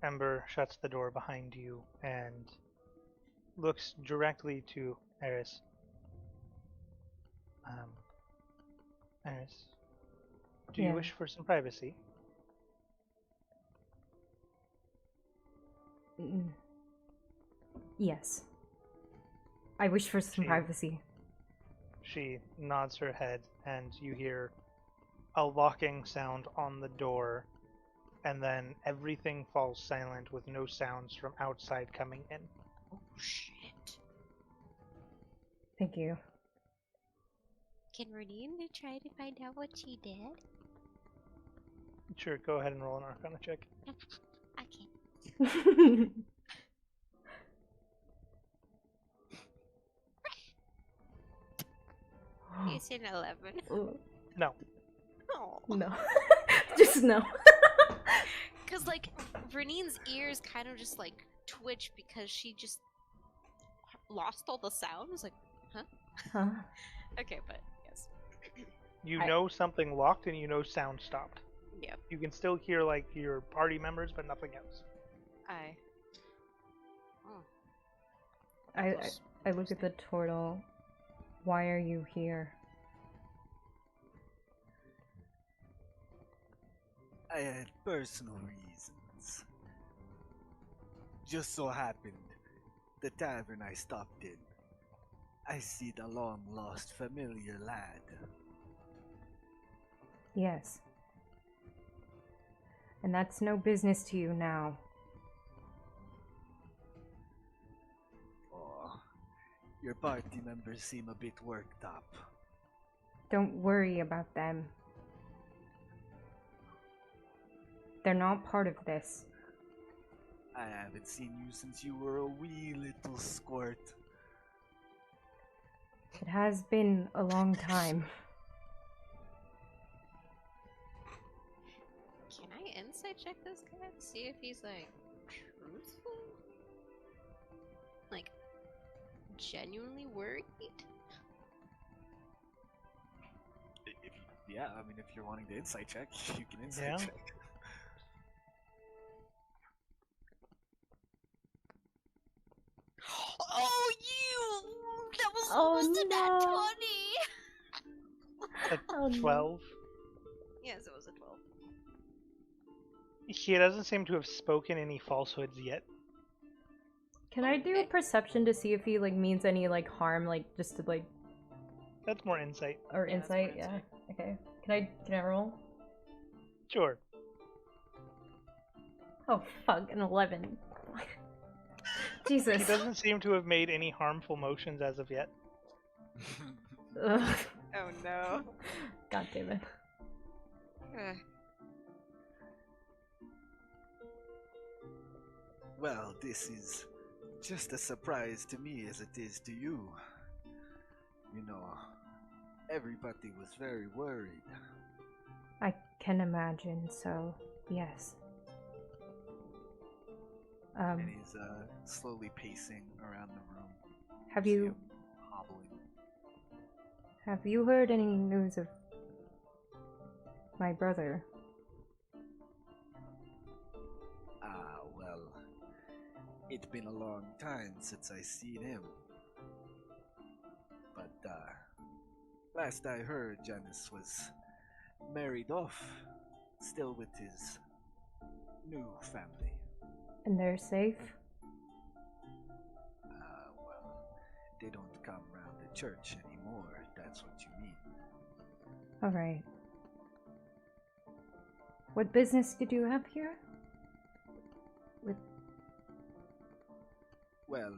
Ember shuts the door behind you and looks directly to Eris. Eris, do you Yeah. wish for some privacy? Yes. I wish for some She- privacy. She nods her head, and you hear a locking sound on the door, and then everything falls silent with no sounds from outside coming in. Oh shit. Thank you. Can Renine try to find out what she did? Sure, go ahead and roll an Arcana check. Okay. It's an 11. No. Oh. No. Just no. Because, like, Renine's ears kind of just, like, twitch because she just lost all the sounds. Like, Huh? okay, but yes. You I- know something locked and you know sound stopped. Yeah. You can still hear like your party members, but nothing else. I look at the turtle. Why are you here? I had personal reasons. Just so happened, the tavern I stopped in I see the long-lost familiar lad. Yes. And that's no business to you now. Oh, your party members seem a bit worked up. Don't worry about them. They're not part of this. I haven't seen you since you were a wee little squirt. It has been a long time. Can I insight check this guy to see if he's like truthful? Like genuinely worried? Yeah, I mean, if you're wanting to insight check, you can insight Yeah. check. Oh, you! That was Oh, almost a nat no. 20! Oh, no. 12. Yes, it was a 12. He doesn't seem to have spoken any falsehoods yet. Can I do a perception to see if he like means any like harm, like just to like That's more insight. or Yeah, that's more insight? Yeah. insight. Okay. Can I roll? Sure. Oh fuck, an 11. He Jesus. doesn't seem to have made any harmful motions as of yet. Ugh. Oh no. God damn it. Well, this is just a surprise to me as it is to you. You know, everybody was very worried. I can imagine, so yes. And he's slowly pacing around the room. Have See you him hobbling. have you heard any news of my brother? Ah, well, it's been a long time since I seen him. But last I heard, Janice was married off, still with his new family. And they're safe? Well, they don't come round the church anymore, if that's what you mean. Alright. What business did you have here? With Well,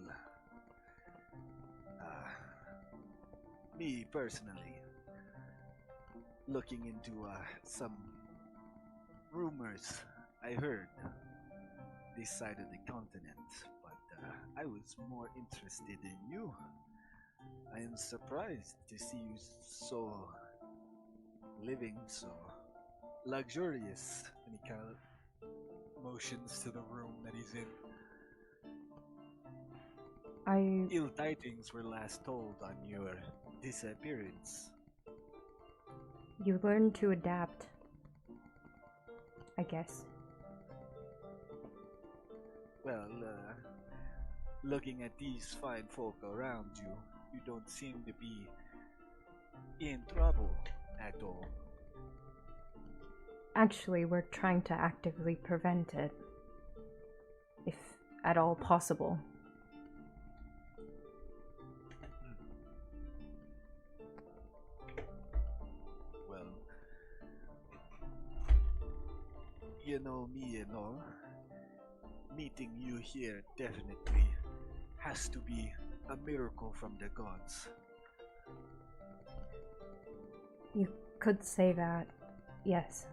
me personally, looking into some rumors I heard this side of the continent, but I was more interested in you. I am surprised to see you so living so luxurious. And he kind of motions to the room that he's in. Ill tidings were last told on your disappearance. You learn to adapt, I guess. Well, looking at these fine folk around you, you don't seem to be in trouble at all. Actually, we're trying to actively prevent it. If at all possible. Well, you know me and all. Meeting you here definitely has to be a miracle from the gods. You could say that, yes.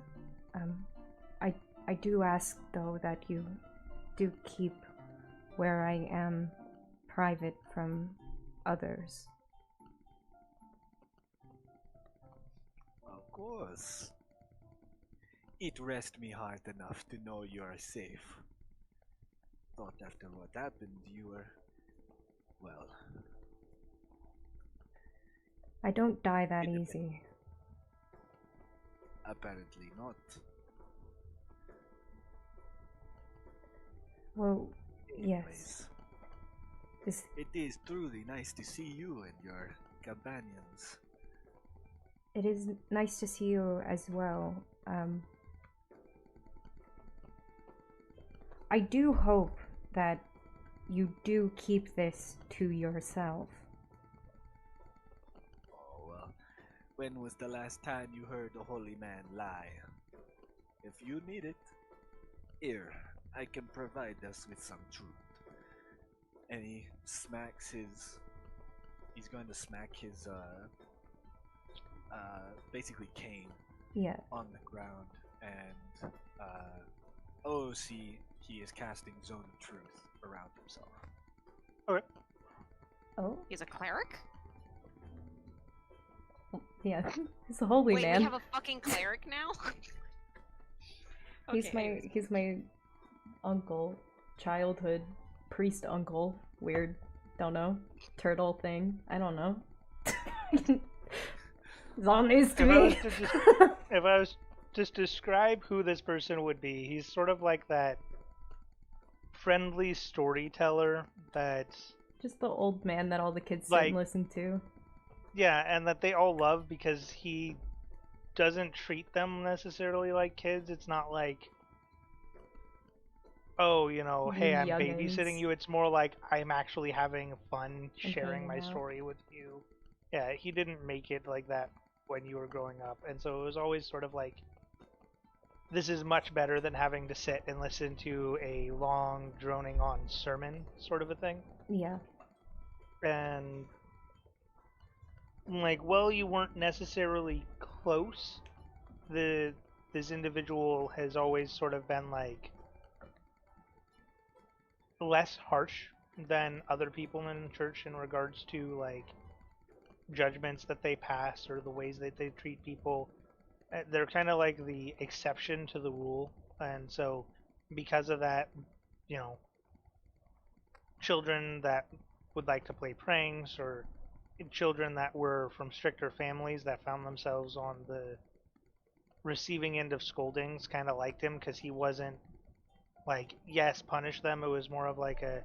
I do ask, though, that you do keep where I am private from others. Of course. It rests me heart enough to know you are safe. Thought after what happened, you were, well... I don't die that easy. Apparently not. Well, yes. Anyways, This, it is truly nice to see you and your companions. it is nice to see you as well. I do hope that you do keep this to yourself. When was the last time you heard a holy man lie? If you need it, here, I can provide us with some truth. And he smacks his... He's going to smack his, basically cane Yeah. on the ground, and, see, he is casting Zone of Truth around himself. Okay. Oh? He's a cleric? Yeah. He's a holy Wait, man. we have a fucking cleric now? Okay, He's my uncle. Childhood priest uncle. Weird. Don't know. Turtle thing. I don't know. It's all news to me. If I was to describe who this person would be, he's sort of like that friendly storyteller that's... Just the old man that all the kids sit Like- and listen to. Yeah, and that they all love because he doesn't treat them necessarily like kids. It's not like, oh, you know, hey, I'm Youngins. babysitting you. It's more like I'm actually having fun And sharing my hanging out. story with you. Yeah, he didn't make it like that when you were growing up. And so it was always sort of like, this is much better than having to sit and listen to a long, droning on sermon sort of a thing. Yeah. And like, well, you weren't necessarily close. This individual has always sort of been like less harsh than other people in church in regards to like judgments that they pass or the ways that they treat people. They're kind of like the exception to the rule, and so because of that, you know, children that would like to play pranks or children that were from stricter families that found themselves on the receiving end of scoldings kind of liked him because he wasn't like, yes, punish them. It was more of like a,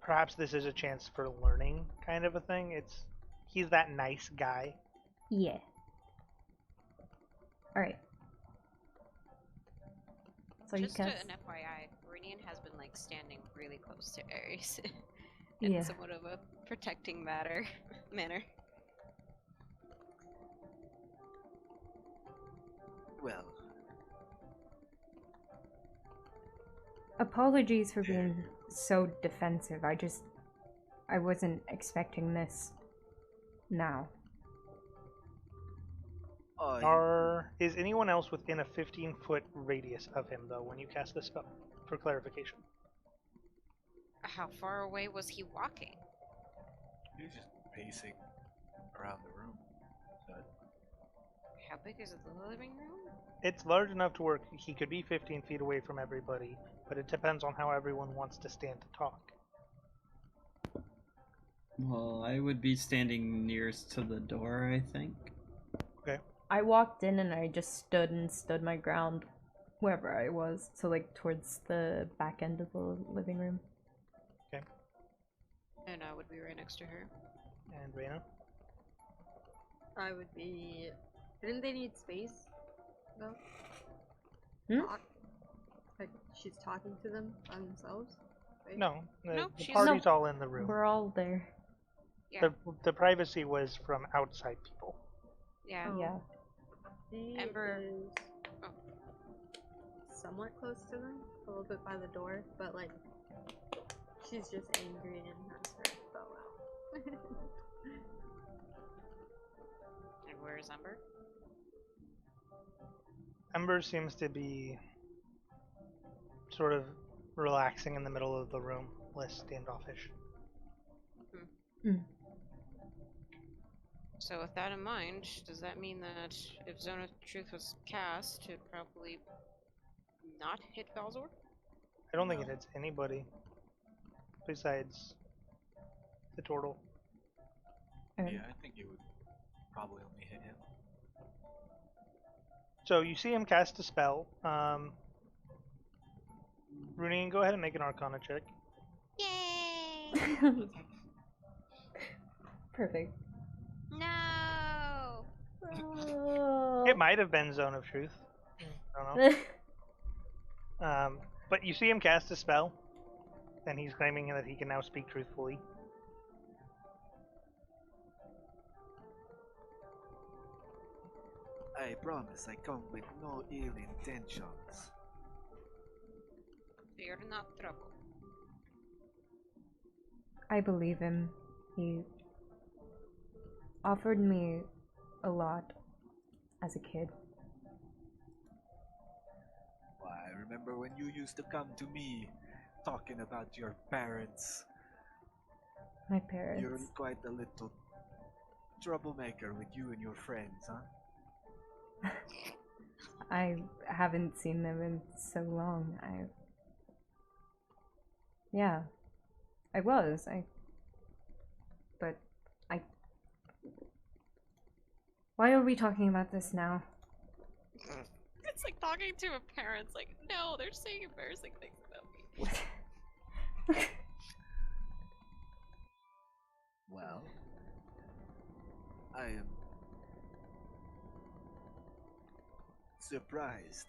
perhaps this is a chance for learning kind of a thing. He's that nice guy. Yeah. Alright. So Just you an cast... FYI, Renian has been like standing really close to Ares in Yeah. somewhat of a protecting manner. Well, Apologies for being so defensive. I wasn't expecting this now. Is anyone else within a 15-foot radius of him, though, when you cast the spell? For clarification. How far away was he walking? he's just pacing around the room. But How big is the living room? It's large enough to where he could be 15 feet away from everybody, but it depends on how everyone wants to stand to talk. Well, I would be standing nearest to the door, I think. Okay. I walked in and I just stood my ground wherever I was. So like towards the back end of the living room. And I would be right next to her. And Reyna? I would be. Didn't they need space? Though? Hmm? Talk? Like she's talking to them by themselves? Right? No, No, the she's- party's all in the room. We're all there. Yeah. The privacy was from outside people. Yeah. Oh. Yeah. She Ember- is Oh. somewhat close to them, a little bit by the door, but like she's just angry and has her bow out. And where is Ember? Ember seems to be sort of relaxing in the middle of the room, less standoffish. So with that in mind, does that mean that if Zone of Truth was cast, it probably not hit Balzor? I don't think No. it hits anybody besides the turtle. Okay. yeah, I think it would probably only hit him. So you see him cast a spell. Rooney, go ahead and make an Arcana check. Yay! Perfect. No! Oh. It might have been Zone of Truth. I don't know. But you see him cast a spell, and he's claiming that he can now speak truthfully. I promise I come with no ill intentions. Fear not trouble. I believe him. He offered me a lot as a kid. Why, I remember when you used to come to me talking about your parents. My You're parents. quite a little troublemaker with you and your friends, huh? I haven't seen them in so long. Yeah. I was. But I... Why are we talking about this now? It's like talking to a parent's like, no, they're saying embarrassing things about me. What? Well, I am surprised.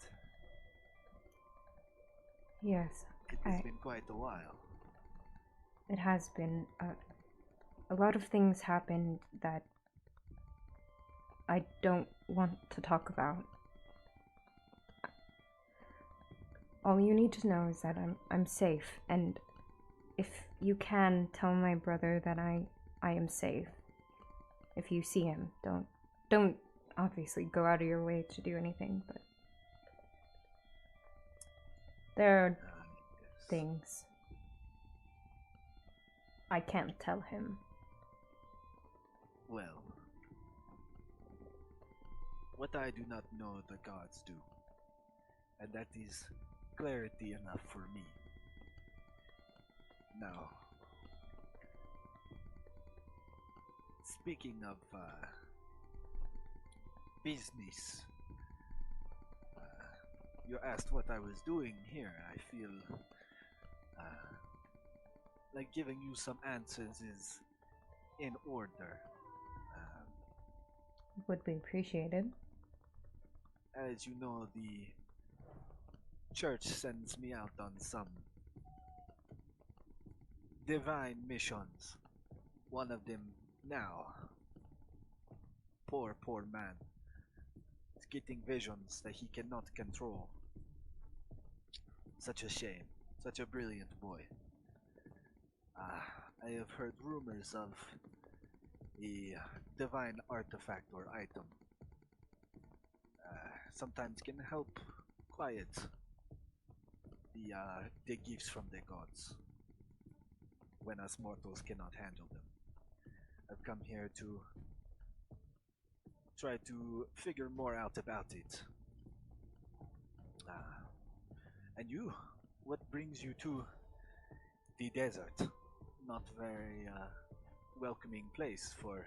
Yes, It has been quite a while. it has been. A lot of things happened that I don't want to talk about. All you need to know is that I'm safe, and if you can, tell my brother that I am safe. If you see him, don't obviously go out of your way to do anything, but there are Yes. things I can't tell him. Well, what I do not know the gods do, and that is clarity enough for me. Now, speaking of business, you asked what I was doing here. I feel like giving you some answers is in order. Would be appreciated. As you know, the church sends me out on some divine missions. One of them now. Poor man. Is getting visions that he cannot control. Such a shame. Such a brilliant boy. I have heard rumors of a divine artifact or item. Sometimes can help quiet the gifts from the gods when us mortals cannot handle them. I've come here to try to figure more out about it. And you, what brings you to the desert? Not very welcoming place for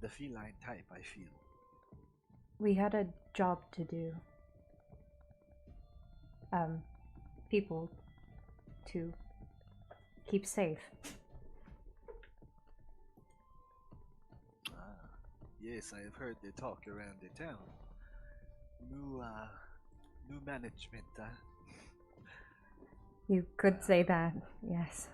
the feline type, I feel. We had a job to do. People to keep safe. Yes, I have heard the talk around the town. New management, huh? You could say that, yes.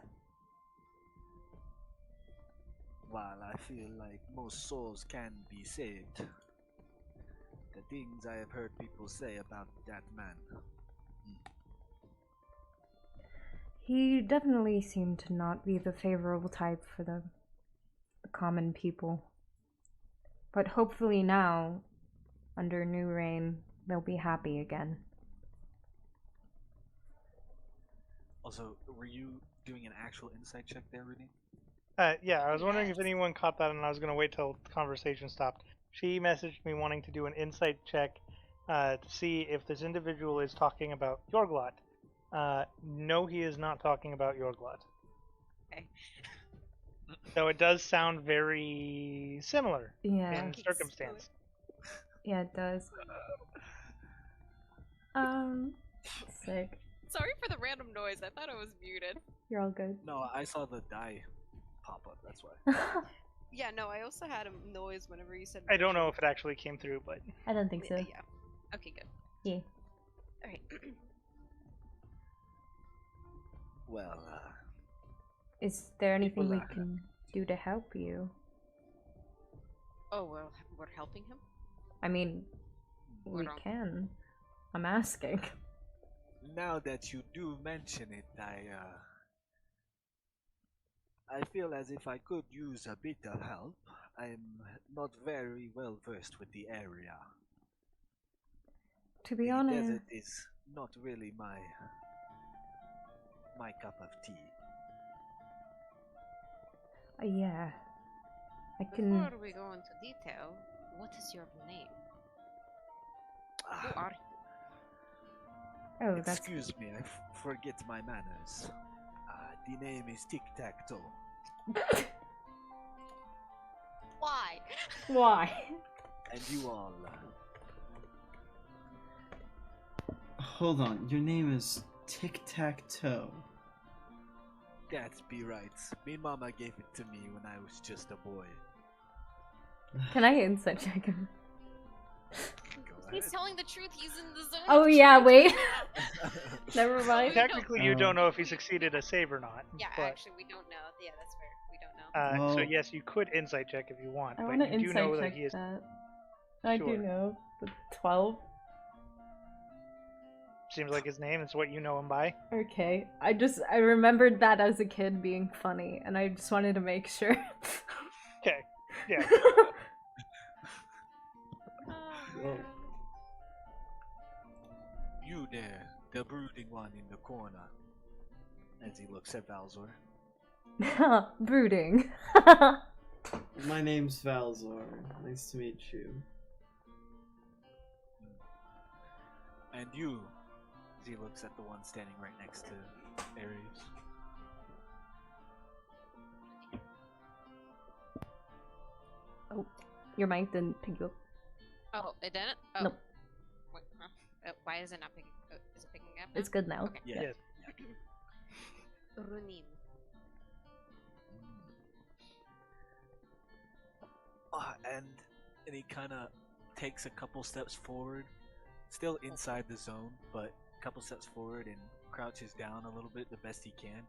While I feel like most souls can be saved, the things I have heard people say about that man. He definitely seemed to not be the favorable type for the common people. But hopefully now, under new reign, they'll be happy again. Also, were you doing an actual insight check there, Rudy? Yeah, I was wondering if Yes. anyone caught that, and I was going to wait till the conversation stopped. She messaged me wanting to do an insight check to see if this individual is talking about Yorglot. No, he is not talking about Yorglot. Okay. So it does sound very similar Yeah, in circumstance. yeah, it does. Sick. Sorry for the random noise. I thought it was muted. You're all good. No, I saw the die pop up, that's why. Yeah, no, I also had a noise whenever you said. I don't know if it actually came through, but I don't think so. Yeah. Okay, good. Yeah. All right. Well, Is there anything we People, can do to help you? Oh well, we're helping him. I mean, We don't. can. I'm asking. Now that you do mention it, I feel as if I could use a bit of help. I'm not very well versed with the area. To be The honest, desert is not really my cup of tea. yeah. I can. Before we go into detail, what is your name? Who Ah, are Oh, that's. excuse me, I forget my manners. The name is Tic Tac Toe. Why? Why? And you all, Hold on, your name is Tic Tac Toe. that be right. Me mama gave it to me when I was just a boy. Can I insight check him? Go He's ahead. telling the truth. He's in the zone. Oh of yeah, truth. wait. Never mind. Technically, you don't know if he succeeded a save or not. Yeah, but, actually, we don't know. Yeah, that's fair. We don't know. so Well- yes, you could insight check if you want, I but want to you do know insight that check he is. that. I do Sure. know. The 12. Seems like his name is what you know him by. Okay. I remembered that as a kid being funny, and I just wanted to make sure. Okay. Yeah. Whoa. You there, the brooding one in the corner. As he looks at Valzor. Brooding. My name's Valzor. Nice to meet you. And you, as he looks at the one standing right next to Ares. Oh, your mic didn't pick you up. Oh, it didn't? Oh. Nope. Wait, huh? Why is it not picking? Is it picking up? It's now? good now. Okay. Yeah. Yes. Runin. And he kind of takes a couple steps forward, still inside the zone, but a couple steps forward and crouches down a little bit the best he can.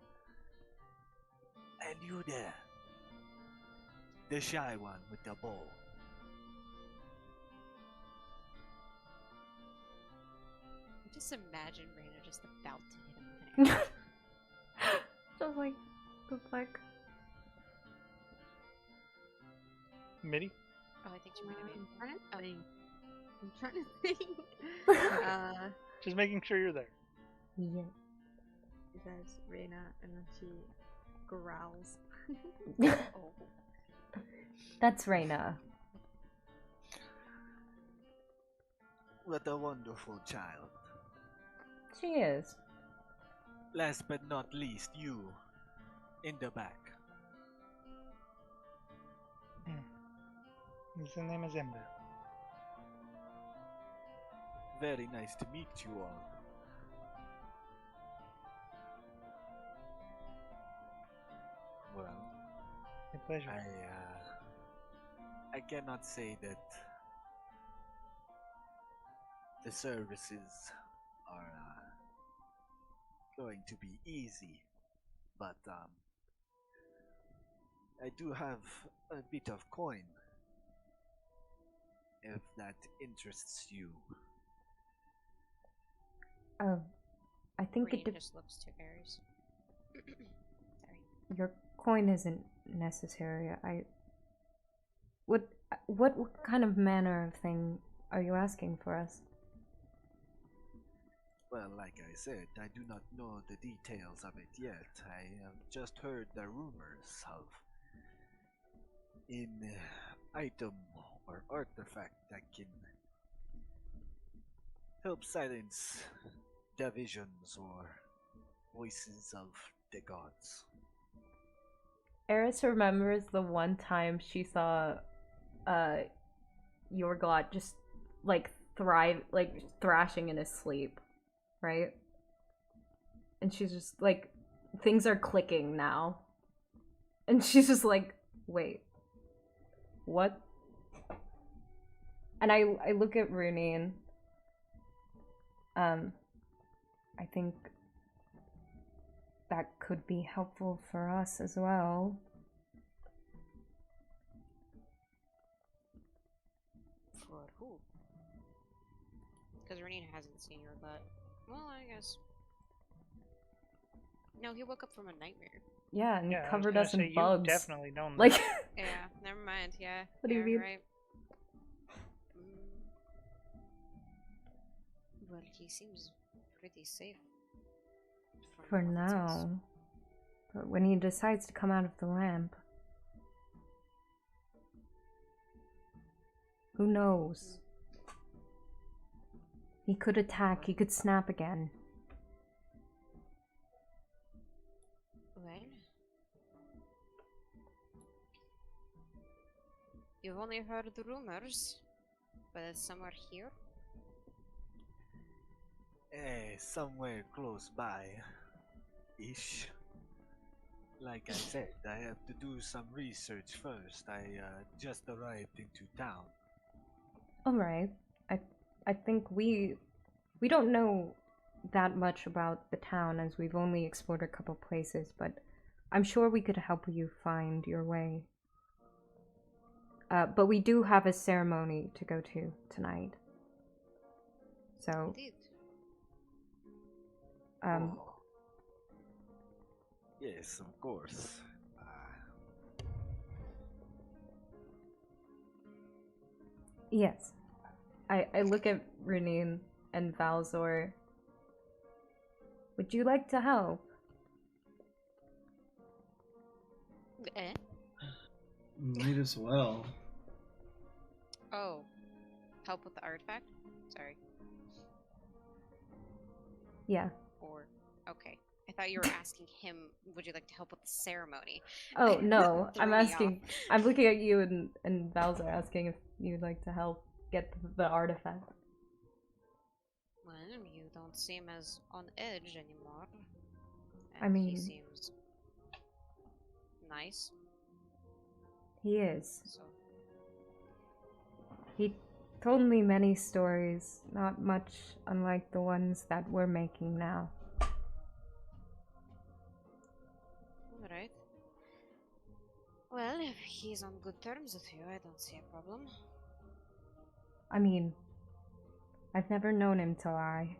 And you there, the shy one with the bow. Just imagine Raina just about to hit him with an arrow. Just like the fuck. Mitty? Oh, I think she might have been. I'm trying to think. Just making sure you're there. Yeah. She says Reina, and then she growls. Oh. That's Reina. What a wonderful child. She is. Last but not least, you, in the back. His name is Ember. Very nice to meet you all. Well, My pleasure. I cannot say that the services are going to be easy, but I do have a bit of coin, if that interests you. Oh, I think Rain it. just looks to Ares. Sorry. Your coin isn't necessary. What kind of manner of thing are you asking for us? Well, like I said, I do not know the details of it yet. I have just heard the rumors of an item or artifact that can help silence the visions or voices of the gods. Eris remembers the one time she saw Yorglot just thrashing in his sleep, right? And she's just like, things are clicking now. And she's just like, wait, what? And I look at Runin. I think that could be helpful for us as well. For who? because Renine hasn't seen Yorglot. Well, I guess. No, he woke up from a nightmare. Yeah, and Yeah, I was covered gonna us say, in bugs. You've definitely known Like, that. Yeah, never mind. Yeah. What do you yeah, mean? Right. Well, he seems pretty safe. from for what it says. now. But when he decides to come out of the lamp, who knows? He could attack, he could snap again. Well, you've only heard the rumors, but it's somewhere here. Somewhere close by. Ish. Like I said, I have to do some research first. I just arrived into town. Alright. I think we don't know that much about the town as we've only explored a couple places, but I'm sure we could help you find your way. But we do have a ceremony to go to tonight. So, Indeed. Oh. Yes, of course. yes. I look at Renine and Valzor. Would you like to help? Eh? Might as well. Oh. Help with the artifact? Sorry. Yeah. Or. Okay. I thought you were asking him, would you like to help with the ceremony? Oh, no. Threw I'm me asking. off. I'm looking at you and Valzor asking if you'd like to help get the artifact. Well, you don't seem as on edge anymore. I And mean- he seems nice. He is. So He told me many stories, not much unlike the ones that we're making now. alright. Well, if he's on good terms with you, I don't see a problem. I mean, I've never known him to lie.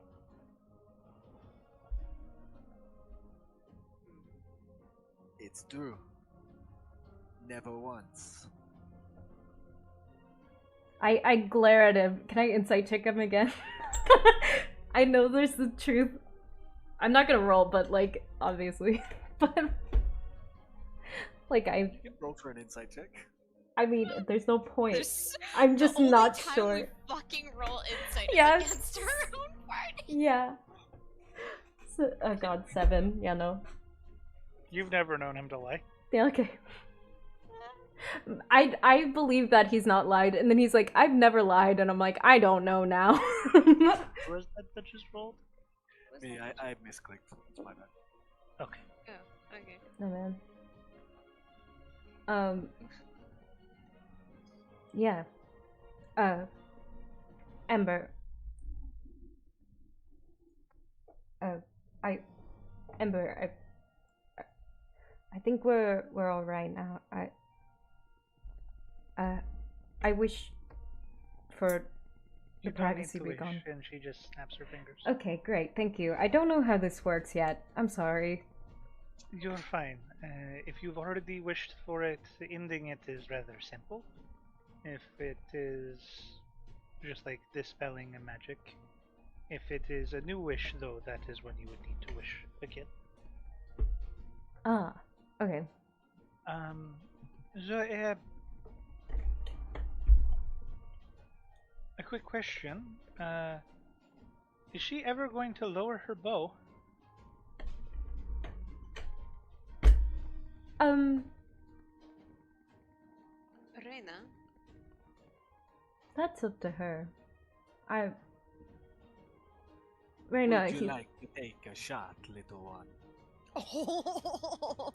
It's true. Never once. I glare at him. Can I insight check him again? I know there's the truth. I'm not gonna roll, but like, obviously. But like You can roll for an insight check. I mean, there's no point. There's I'm just the only not time sure. We fucking roll insight Yes. against our own party. Yeah. So, oh god, 7. Yeah, no. You've never known him to lie. Yeah, okay. I believe that he's not lied, and then he's like, I've never lied, and I'm like, I don't know now. Who was that just rolled? Me, I misclicked. It's my bad. Okay. Oh, okay. Oh man. Yeah. Ember. Ember, I think we're all right now. I wish for the You don't need privacy to be wish, gone. and she just snaps her fingers. Okay, great, thank you. I don't know how this works yet. I'm sorry. You're fine. If you've already wished for it, ending it is rather simple. If it is just like dispelling a magic. If it is a new wish, though, that is when you would need to wish again. Ah, okay. So, a quick question. Is she ever going to lower her bow? Reina, That's up to her. Reina, Would you like to take a shot, little one? Oh.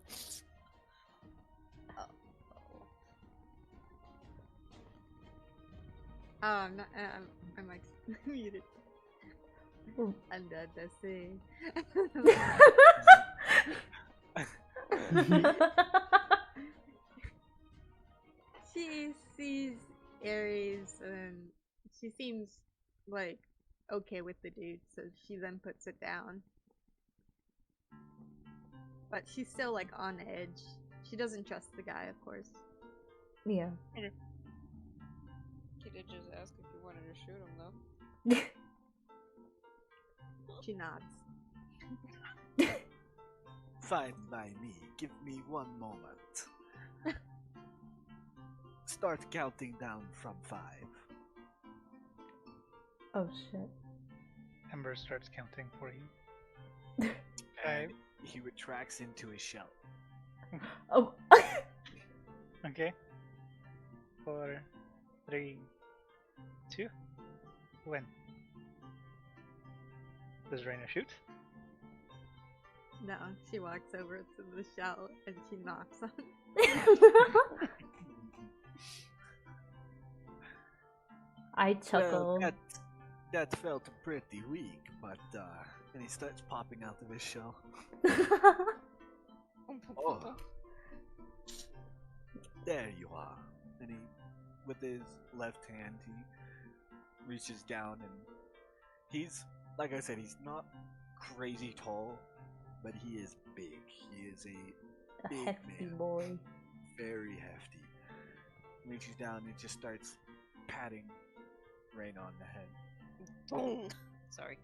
I'm not. I'm like muted. Undead, let's see. She sees Ares and she seems like okay with the dude, so she then puts it down. But she's still like on edge. She doesn't trust the guy, of course. Yeah. She did just ask if you wanted to shoot him, though. She nods. Fine by me. Give me one moment. Start counting down from 5. Oh shit. Ember starts counting for you. And he retracts into his shell. Oh. Okay. 4, 3, 2. When? Does Raina shoot? No, she walks over to the shell and she knocks on it. I chuckle. Well, that felt pretty weak, but and he starts popping out of his shell. Oh, there you are. And he, with his left hand, he reaches down and he's, like I said, he's not crazy tall, but he is big. He is a big hefty man, boy. very hefty. Reaches down and just starts patting Rain on the head. Sorry.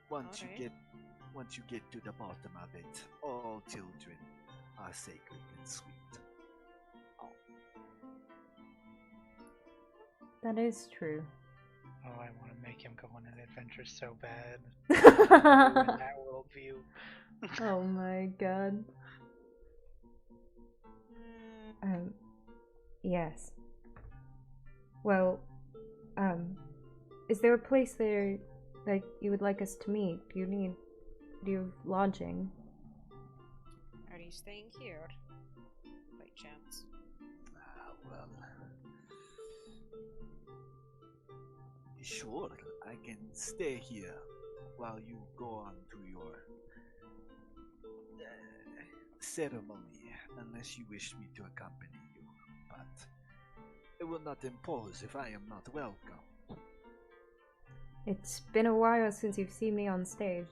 Once you get to the bottom of it, all children are sacred and sweet. That is true. Oh, I want to make him go on an adventure so bad. Ruin that worldview. Oh my god. Yes. Well, is there a place there that you would like us to meet? Do you have lodging? Are you staying here? By chance? Well, sure, I can stay here while you go on to your ceremony, unless you wish me to accompany you, but I will not impose if I am not welcome. It's been a while since you've seen me on stage.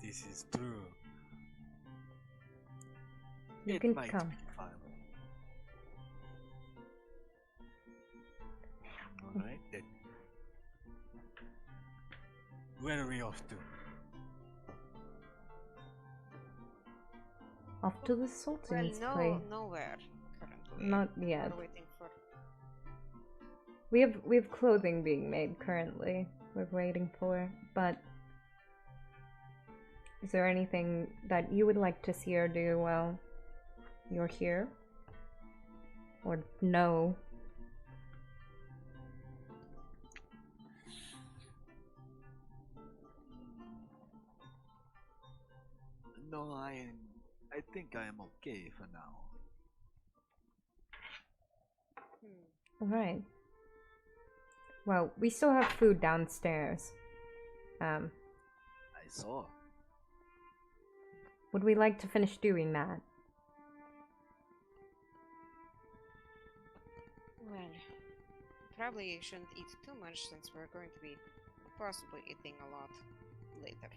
This is true. You It can might come. be fun. Alright then. Where are we off to? Off to the Well, Sultan's place. nowhere currently. Not yet. We're waiting for. We have clothing being made currently. We're waiting for, but is there anything that you would like to see or do while you're here? Or no? No, I think I am okay for now. Alright. Well, we still have food downstairs. I saw. Would we like to finish doing that? Well, probably shouldn't eat too much since we're going to be possibly eating a lot later.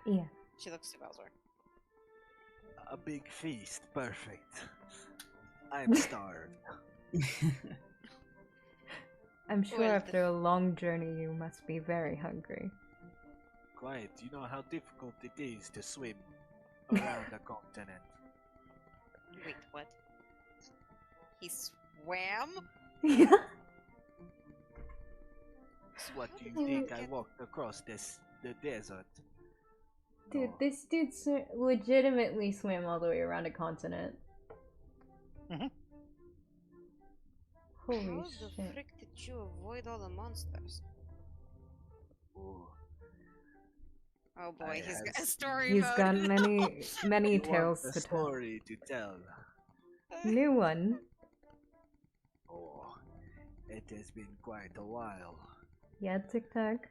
Yeah. She looks to Bowser. A big feast, perfect. I'm starved. I'm sure Well, after a long journey you must be very hungry. Quite. You know how difficult it is to swim around a continent. Wait, what? He swam? Yeah. What do you think? I walked across the desert. Dude, No. this dude legitimately swam all the way around a continent. Mhm. Holy How the shit. frick did you avoid all the monsters? Ooh. Oh boy, I he's got have- a story He's mode. got many You tales want to a tell. story to tell. New one. Oh, it has been quite a while. Yeah, Tic Tac.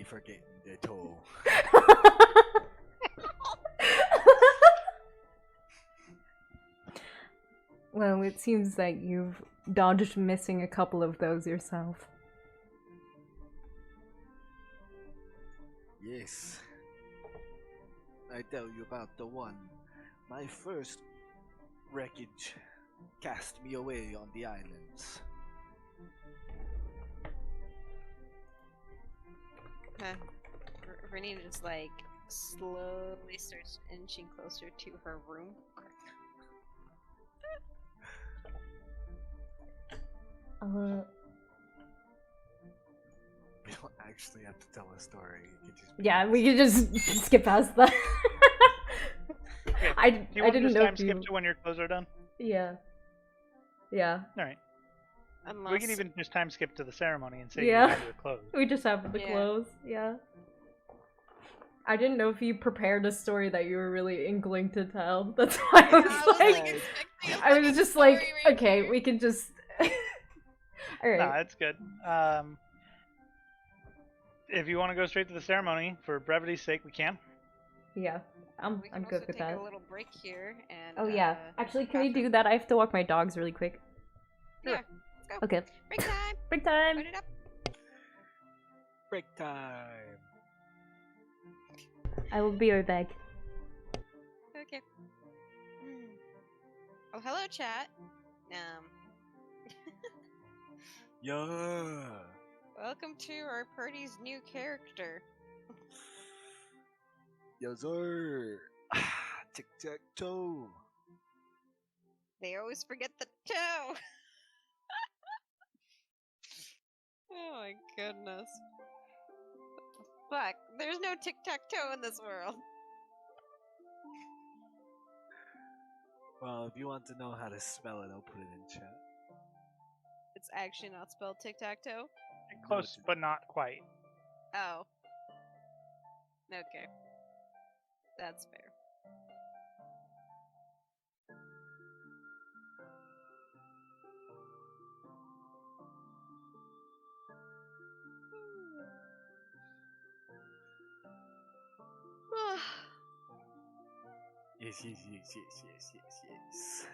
forgetting the toe. Well, it seems that you've dodged missing a couple of those yourself. Yes. I tell you about the one. My first wreckage cast me away on the islands. Rennie just like slowly starts inching closer to her room. We don't actually have to tell a story. You can just Yeah, we could just skip past that. Okay. I Do you want to didn't just know time if you... skip to when your clothes are done? Yeah. Yeah. Alright. Unless We can even just time skip to the ceremony and say Yeah. you have your clothes. We just have the Yeah. clothes, yeah. I didn't know if you prepared a story that you were really inkling to tell. That's why I was like... I was just like, okay, we can just... Alright. Nah, it's good. If you want to go straight to the ceremony, for brevity's sake, we can. Yeah, I'm we can good also with take that. a little break here and Oh yeah, actually, can we do that? I have to walk my dogs really quick. Yeah, let's go. Okay. Break time. Break time! Put it up. break time. I will be right back. Okay. Oh, hello, chat. Yeah. Welcome to our party's new character. Yes, sir. Tic tac toe. They always forget the toe. Oh my goodness. Fuck, there's no tic-tac-toe in this world. Well, if you want to know how to spell it, I'll put it in chat. It's actually not spelled tic-tac-toe? Close, but not quite. Oh. Okay. That's fair. Yes, yes, yes, yes, yes, yes, yes.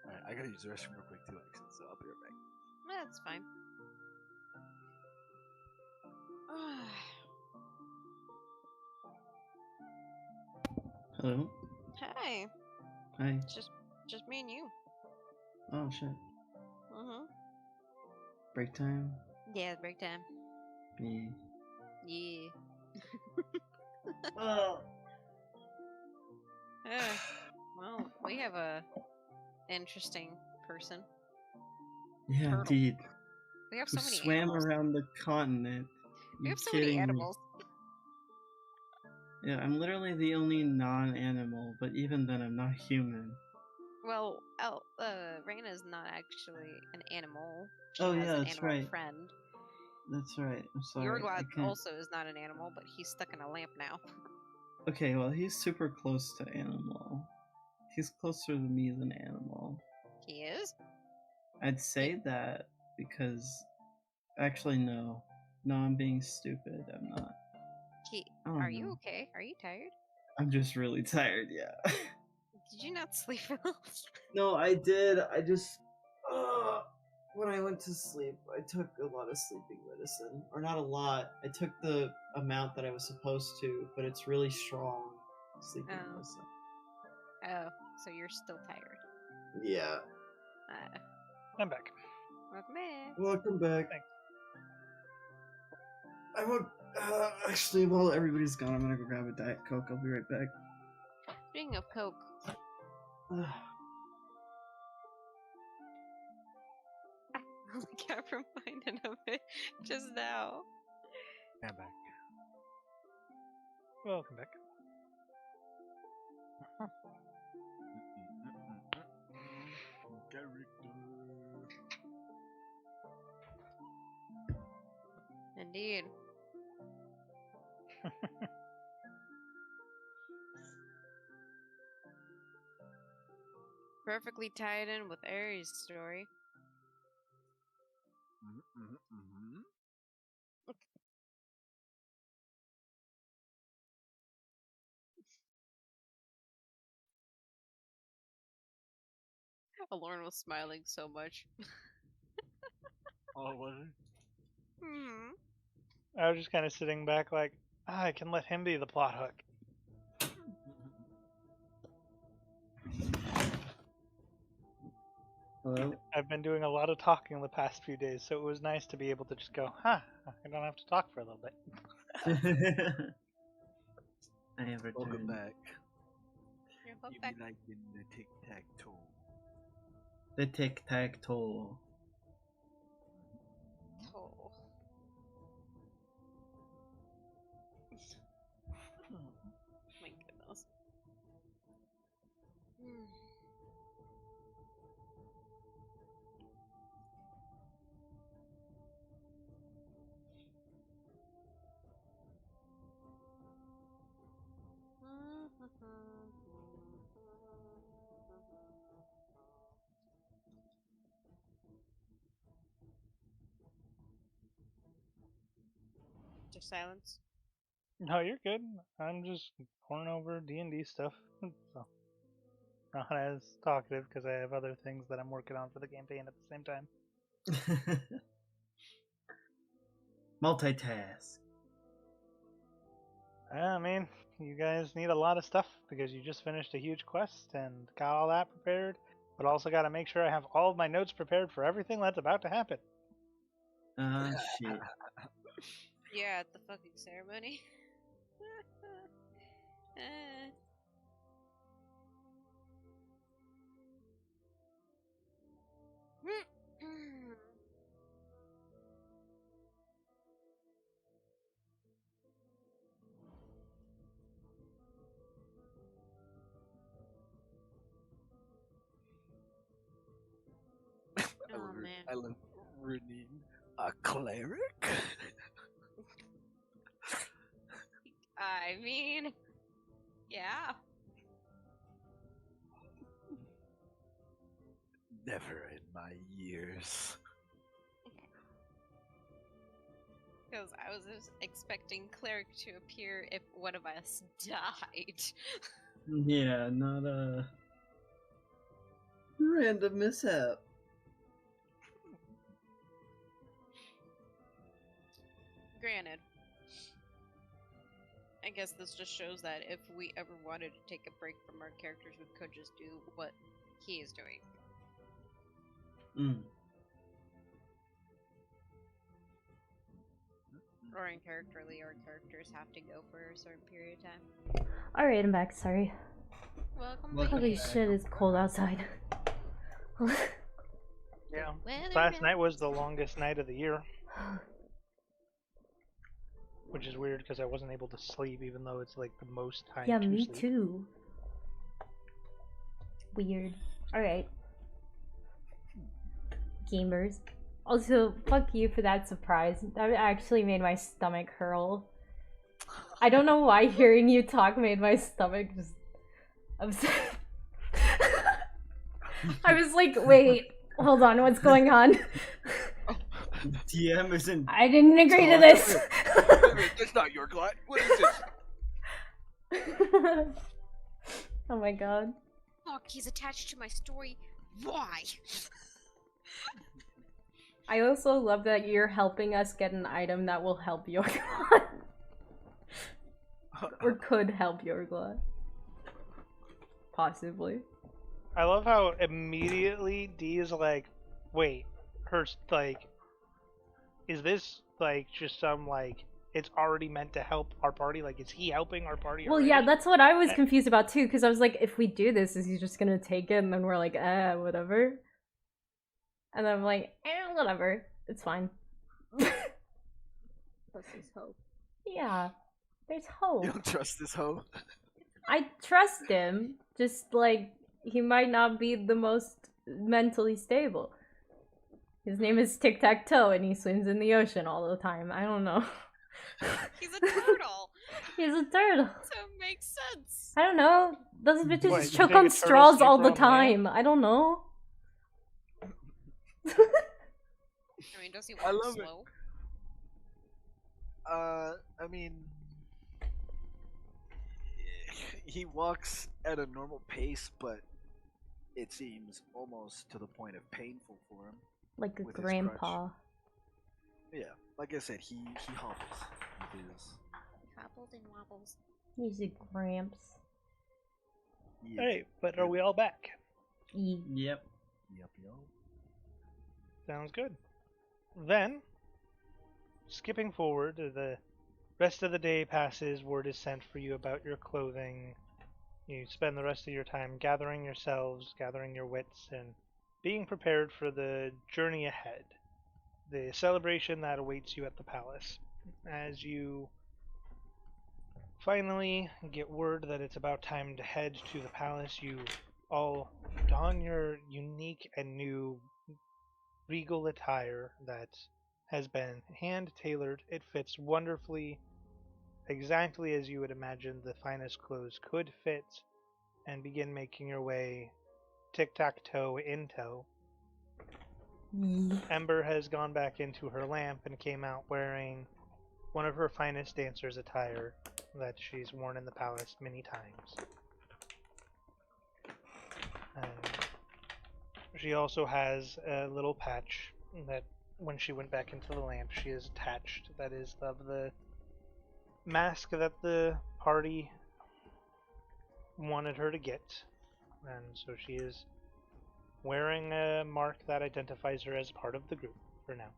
Alright, I gotta use the restroom real quick too, actually, so I'll be right back. That's fine. Hello? Hey, Hi. just me and you. Oh shit. Break time? Yeah, break time. Me. Yeah. Oh. Well, we have a interesting person. Yeah, Turtle. indeed. We have Who so many swam animals. around the continent. We You have so many kidding me? animals. Yeah, I'm literally the only non-animal, but even then I'm not human. Well, Raina's not actually an animal. She Oh, has yeah, an that's animal right. friend. That's right. I'm sorry. Yorglot I can't... also is not an animal, but he's stuck in a lamp now. Okay, well, he's super close to animal. He's closer to me than animal. He is? I'd say that because... Actually, no. No, I'm being stupid. I'm not. I don't Are you know. okay? Are you tired? I'm just really tired, yeah. Did you not sleep well? No, I did. I just... when I went to sleep, I took a lot of sleeping medicine. Or not a lot. I took the amount that I was supposed to, but it's really strong sleeping medicine. Oh, so you're still tired. Yeah. I'm back. Welcome back. Welcome back. Thanks. I won't... actually, while everybody's gone, I'm gonna go grab a Diet Coke. I'll be right back. Speaking of Coke, I only got reminded of it just now. I'm back. Welcome back. Character. Indeed. perfectly tied in with Aries' story. Alorn was smiling so much. Oh, was it? Hmm. I was just kind of sitting back like, I can let him be the plot hook. Hello? I've been doing a lot of talking the past few days, so it was nice to be able to just go, I don't have to talk for a little bit. I have returned. Welcome back. Yeah, You be like in the tic-tac-toe. The tic-tac-toe. Oh. My goodness. Just silence. No, you're good. I'm just going over D&D stuff. So, not as talkative because I have other things that I'm working on for the campaign at the same time. Multitask. I mean, you guys need a lot of stuff because you just finished a huge quest and got all that prepared, but also got to make sure I have all of my notes prepared for everything that's about to happen. Shit. Yeah, at the fucking ceremony. Oh man. I love Renine. A cleric? I mean, yeah. Never in my years. Because I was just expecting cleric to appear if one of us died. Yeah, not a random mishap. Granted, I guess this just shows that if we ever wanted to take a break from our characters, we could just do what he is doing. Or in characterly, our characters have to go for a certain period of time. Alright, I'm back, sorry. Welcome Holy back. shit, it's cold outside. Yeah. Weather Last night was the longest night of the year. Which is weird because I wasn't able to sleep even though it's like the most time Yeah, to me sleep. too. Weird. Alright. Gamers. Also, fuck you for that surprise. That actually made my stomach hurl. I don't know why hearing you talk made my stomach just upset. I was like, wait, hold on, what's going on? DM isn't. I didn't agree to this. Wait, that's not Yorglot. What is this? Oh my god. Fuck, he's attached to my story. Why? I also love that you're helping us get an item that will help Yorglot. Or could help Yorglot. Possibly. I love how immediately D is like, wait, her, like, is this, like, just some, like, it's already meant to help our party? Like, is he helping our party Well, already? yeah, that's what I was confused about too, because I was like, if we do this, is he just gonna take it? And then we're like, whatever. And then I'm like, whatever. It's fine. Plus there's hope. Yeah, there's hope. You don't trust this hoe? I trust him, just like, he might not be the most mentally stable. His name is Tic-Tac-Toe and he swims in the ocean all the time. I don't know. He's a turtle. He's a turtle. So it makes sense. I don't know. Those bitches What, just you choke think a on turtle's straws all safer the on land? time. I don't know. I mean, does he I walk love it. slow? I mean, he walks at a normal pace, but it seems almost to the point of painful for him. Like a With his grandpa. Yeah, like I said, he hobbles with his. Hobbled and wobbles. He's a gramps. Yeah. Alright, but are we all back? Yep. Yup. Sounds good. Then, skipping forward, the rest of the day passes, word is sent for you about your clothing. You spend the rest of your time gathering yourselves, gathering your wits, and being prepared for the journey ahead. The celebration that awaits you at the palace. As you finally get word that it's about time to head to the palace, you all don your unique and new regal attire that has been hand-tailored. It fits wonderfully, exactly as you would imagine the finest clothes could fit, and begin making your way tic-tac-toe in tow. Ember has gone back into her lamp and came out wearing one of her finest dancer's attire that she's worn in the palace many times. And she also has a little patch that when she went back into the lamp she is attached, that is of the mask that the party wanted her to get. And so she is wearing a mark that identifies her as part of the group for now.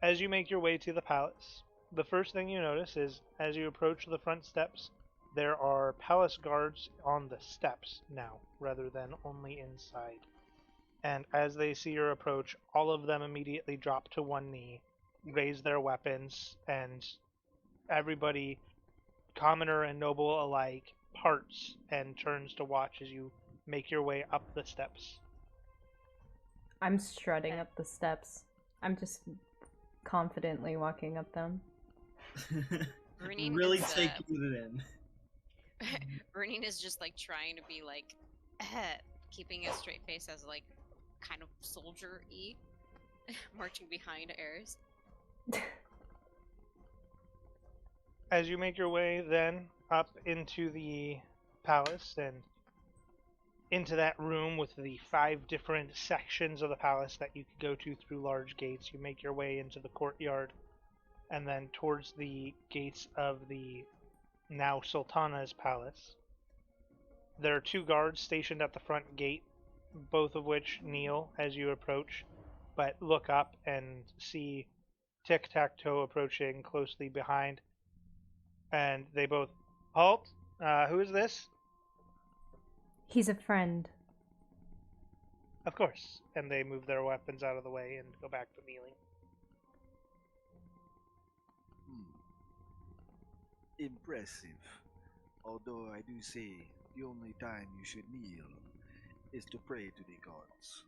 As you make your way to the palace, the first thing you notice is as you approach the front steps, there are palace guards on the steps now, rather than only inside. And as they see your approach, all of them immediately drop to one knee, raise their weapons, and everybody, commoner and noble alike, parts and turns to watch as you make your way up the steps. I'm strutting up the steps. I'm just confidently walking up them. Brunine Really is, taking it in. Brunine is just like trying to be like keeping a straight face as like kind of soldier-y, marching behind Ares. As you make your way then up into the palace and into that room with the 5 different sections of the palace that you could go to through large gates, you make your way into the courtyard and then towards the gates of the now Sultana's palace. There are 2 guards stationed at the front gate, both of which kneel as you approach, but look up and see Tic-Tac-Toe approaching closely behind. And they both halt. Who is this? He's a friend. Of course. And they move their weapons out of the way and go back to kneeling. Impressive. Although I do say the only time you should kneel is to pray to the gods.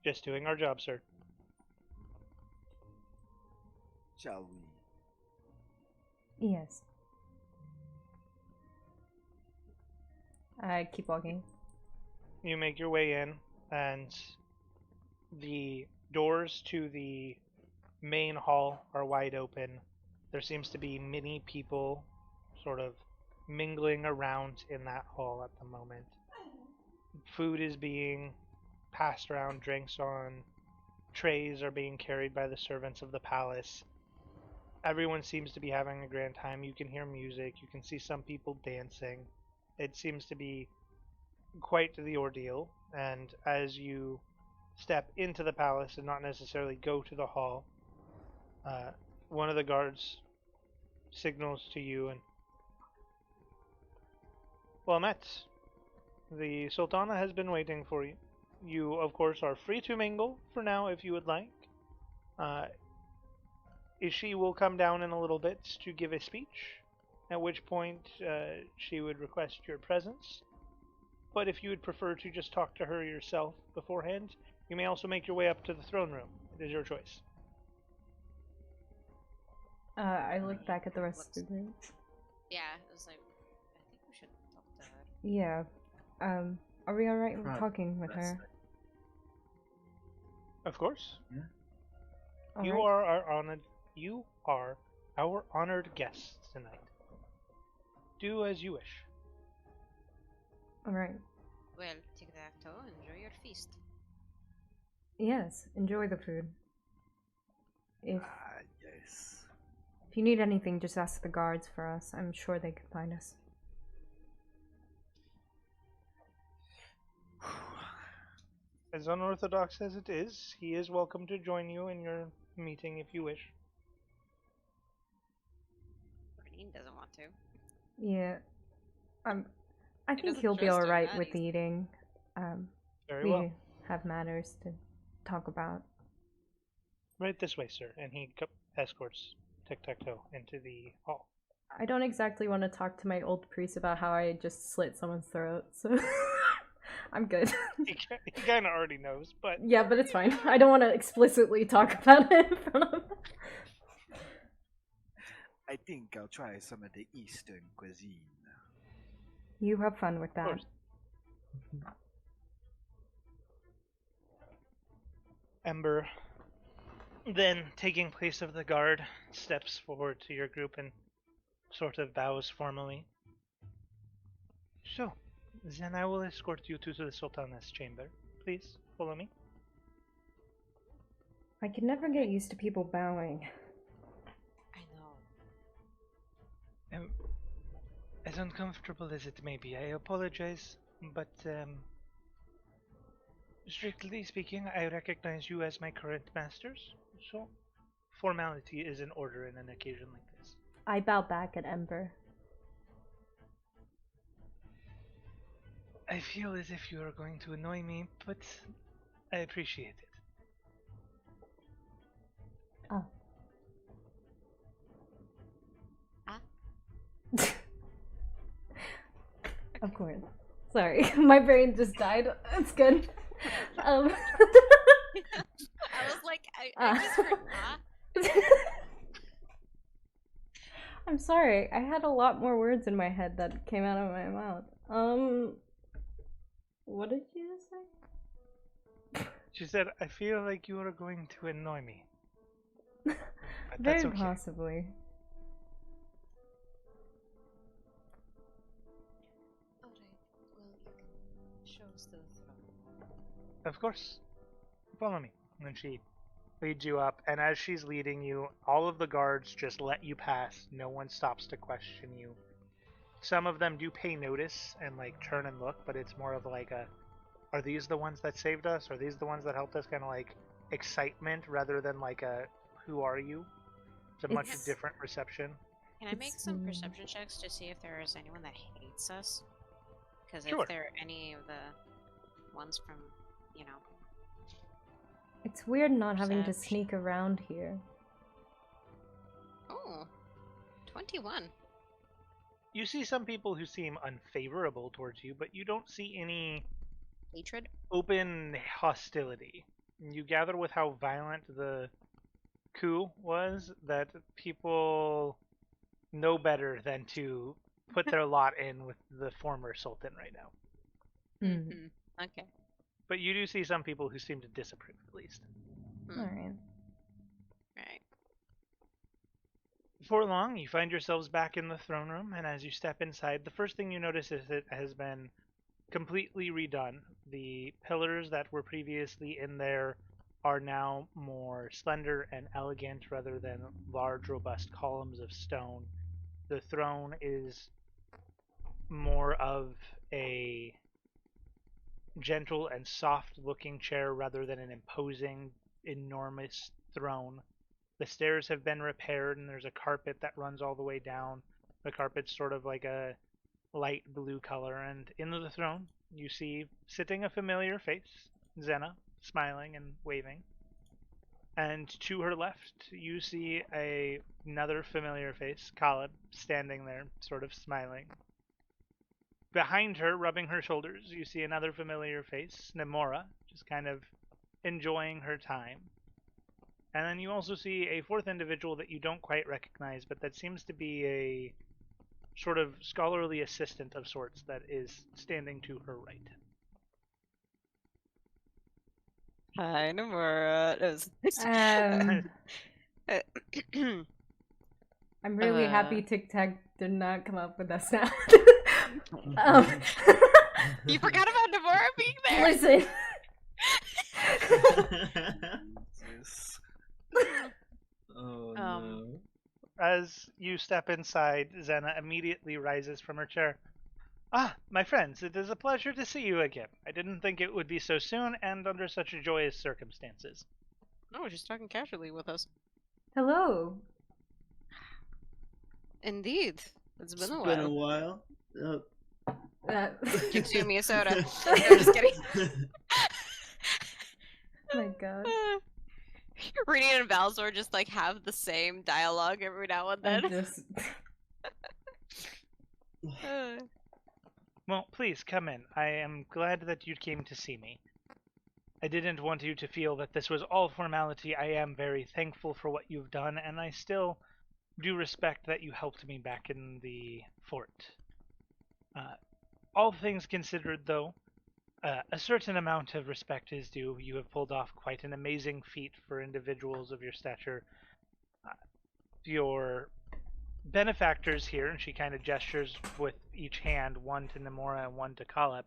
Just doing our job, sir. Shall we? Yes. I keep walking. You make your way in, and the doors to the main hall are wide open. There seems to be many people sort of mingling around in that hall at the moment. Food is being passed around, drinks on trays are being carried by the servants of the palace. Everyone seems to be having a grand time. You can hear music, you can see some people dancing. It seems to be quite the ordeal, and as you step into the palace and not necessarily go to the hall, one of the guards signals to you and, well met. The Sultana has been waiting for you. You, of course, are free to mingle for now if you would like. She will come down in a little bit to give a speech, at which point she would request your presence. But if you would prefer to just talk to her yourself beforehand, you may also make your way up to the throne room. It is your choice. I look back at the rest of the group. Yeah, it was like, I think we should talk to her. Yeah. Are we alright with Probably talking with best her? Of course. All You right. are our honored. You are our honored guests tonight. Do as you wish. Alright. Well, tic-tac-toe, enjoy your feast. Yes, enjoy the food. If Yes. you need anything, just ask the guards for us. I'm sure they can find us. As unorthodox as it is, he is welcome to join you in your meeting if you wish. Green doesn't want to. Yeah. I think doesn't he'll be trust her, alright that with is- eating. Very We well. have matters to talk about. Right this way, sir. And he escorts Tic-Tac-Toe into the hall. I don't exactly want to talk to my old priest about how I just slit someone's throat, so I'm good. He kind of already knows, but Yeah, but it's fine. I don't want to explicitly talk about it in front of him. I think I'll try some of the Eastern cuisine. You have fun with that. course. Ember, then taking place of the guard, steps forward to your group and sort of bows formally. So, then I will escort you to the Sultan's chamber. Please, follow me. I can never get used to people bowing. I know. As uncomfortable as it may be, I apologize, but strictly speaking, I recognize you as my current masters, so formality is in order in an occasion like this. I bow back at Ember. I feel as if you are going to annoy me, but I appreciate it. Oh. Of course. Sorry, my brain just died. It's good. I was like, I just heard, I'm sorry. I had a lot more words in my head that came out of my mouth. What did you just say? She said, I feel like you are going to annoy me. But Very that's okay. possibly. Alright, well, you can show us to the throne. Of course. Follow me. And then she leads you up, and as she's leading you, all of the guards just let you pass. No one stops to question you. Some of them do pay notice and like turn and look, but it's more of like a, are these the ones that saved us? Are these the ones that helped us? Kind of like excitement rather than like a, who are you? It's a much It's- different reception. Can I make some It's- perception checks to see if there is anyone that hates us? Because Sure. if there are any of the ones from, you know, It's weird not having to Perception. sneak around here. oh, 21. You see some people who seem unfavorable towards you, but you don't see any Hatred? open hostility. You gather with how violent the coup was that people know better than to put their lot in with the former sultan right now. Mm. Okay. But you do see some people who seem to disapprove, at least. Alright. Alright. Before long, you find yourselves back in the throne room, and as you step inside, the first thing you notice is it has been completely redone. The pillars that were previously in there are now more slender and elegant rather than large, robust columns of stone. The throne is more of a gentle and soft looking chair rather than an imposing, enormous throne. The stairs have been repaired and there's a carpet that runs all the way down. The carpet's sort of like a light blue color, and in the throne you see sitting a familiar face, Zena, smiling and waving. And to her left you see another familiar face, Caleb, standing there, sort of smiling. Behind her, rubbing her shoulders, you see another familiar face, Nemora, just kind of enjoying her time. And then you also see a fourth individual that you don't quite recognize, but that seems to be a sort of scholarly assistant of sorts that is standing to her right. Hi, Nomura. I'm really happy Tic Tac did not come up with that sound. You forgot about Nomura being there. Listen. Jesus. Oh no. As you step inside, Zena immediately rises from her chair. Ah, my friends, it is a pleasure to see you again. I didn't think it would be so soon and under such joyous circumstances. No, just talking casually with us. Hello. Indeed. It's been a Been a while. while. Give me a soda. No, just kidding. Oh my god. Reading and Valzor just like have the same dialogue every now and then. I just... Well, please come in. I am glad that you came to see me. I didn't want you to feel that this was all formality. I am very thankful for what you've done, and I still do respect that you helped me back in the fort. All things considered, though, a certain amount of respect is due. You have pulled off quite an amazing feat for individuals of your stature. Your benefactors here, and she kind of gestures with each hand, one to Namora and one to Kaleb,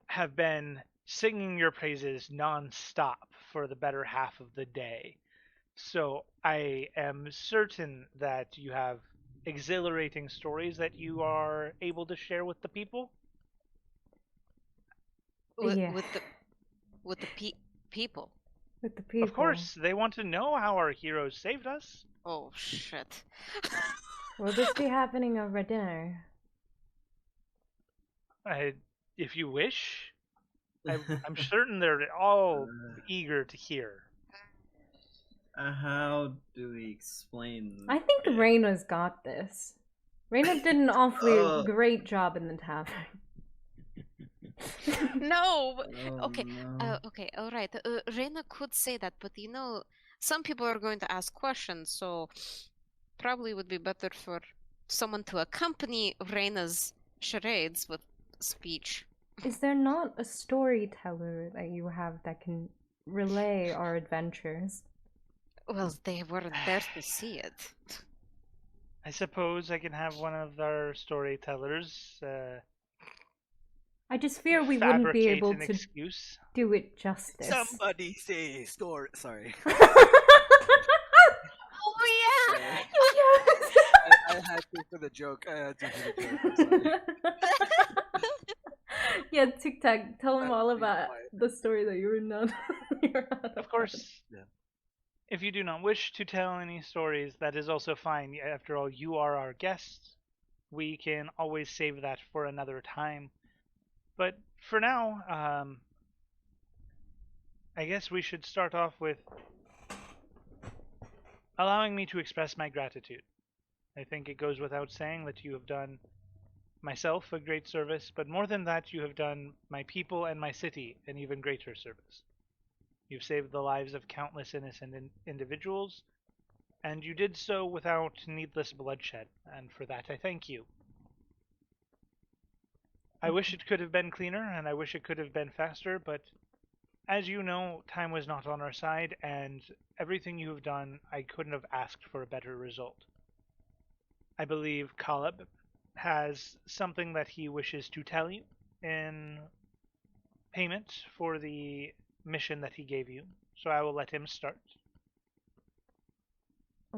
have been singing your praises non-stop for the better half of the day. So I am certain that you have exhilarating stories that you are able to share with the people. Yeah. With the people. With the people. Of course, they want to know how our heroes saved us. Oh shit. Will this be happening over dinner? If you wish, I'm certain they're all eager to hear. How do we explain? I think Reyna's got this. Reyna did an awfully great job in the tavern. No. Oh, Okay. no. Okay. All right. Reyna could say that, but you know, some people are going to ask questions, so probably would be better for someone to accompany Reyna's charades with speech. Is there not a storyteller that you have that can relay our adventures? Well, they weren't there to see it. I suppose I can have one of our storytellers I just fear we wouldn't be fabricate able an to excuse. do it justice. Somebody say story. Sorry. Oh yeah. I had to for the joke. I'm sorry. Yeah, Tic Tac, tell them all Be about quiet. the story that you were not. Of course. Yeah. If you do not wish to tell any stories, that is also fine. After all, you are our guests. We can always save that for another time. But for now, I guess we should start off with allowing me to express my gratitude. I think it goes without saying that you have done myself a great service, but more than that, you have done my people and my city an even greater service. You've saved the lives of countless innocent individuals, and you did so without needless bloodshed, and for that I thank you. I wish it could have been cleaner, and I wish it could have been faster, but as you know, time was not on our side, and everything you have done, I couldn't have asked for a better result. I believe Kaleb has something that he wishes to tell you in payment for the mission that he gave you, so I will let him start.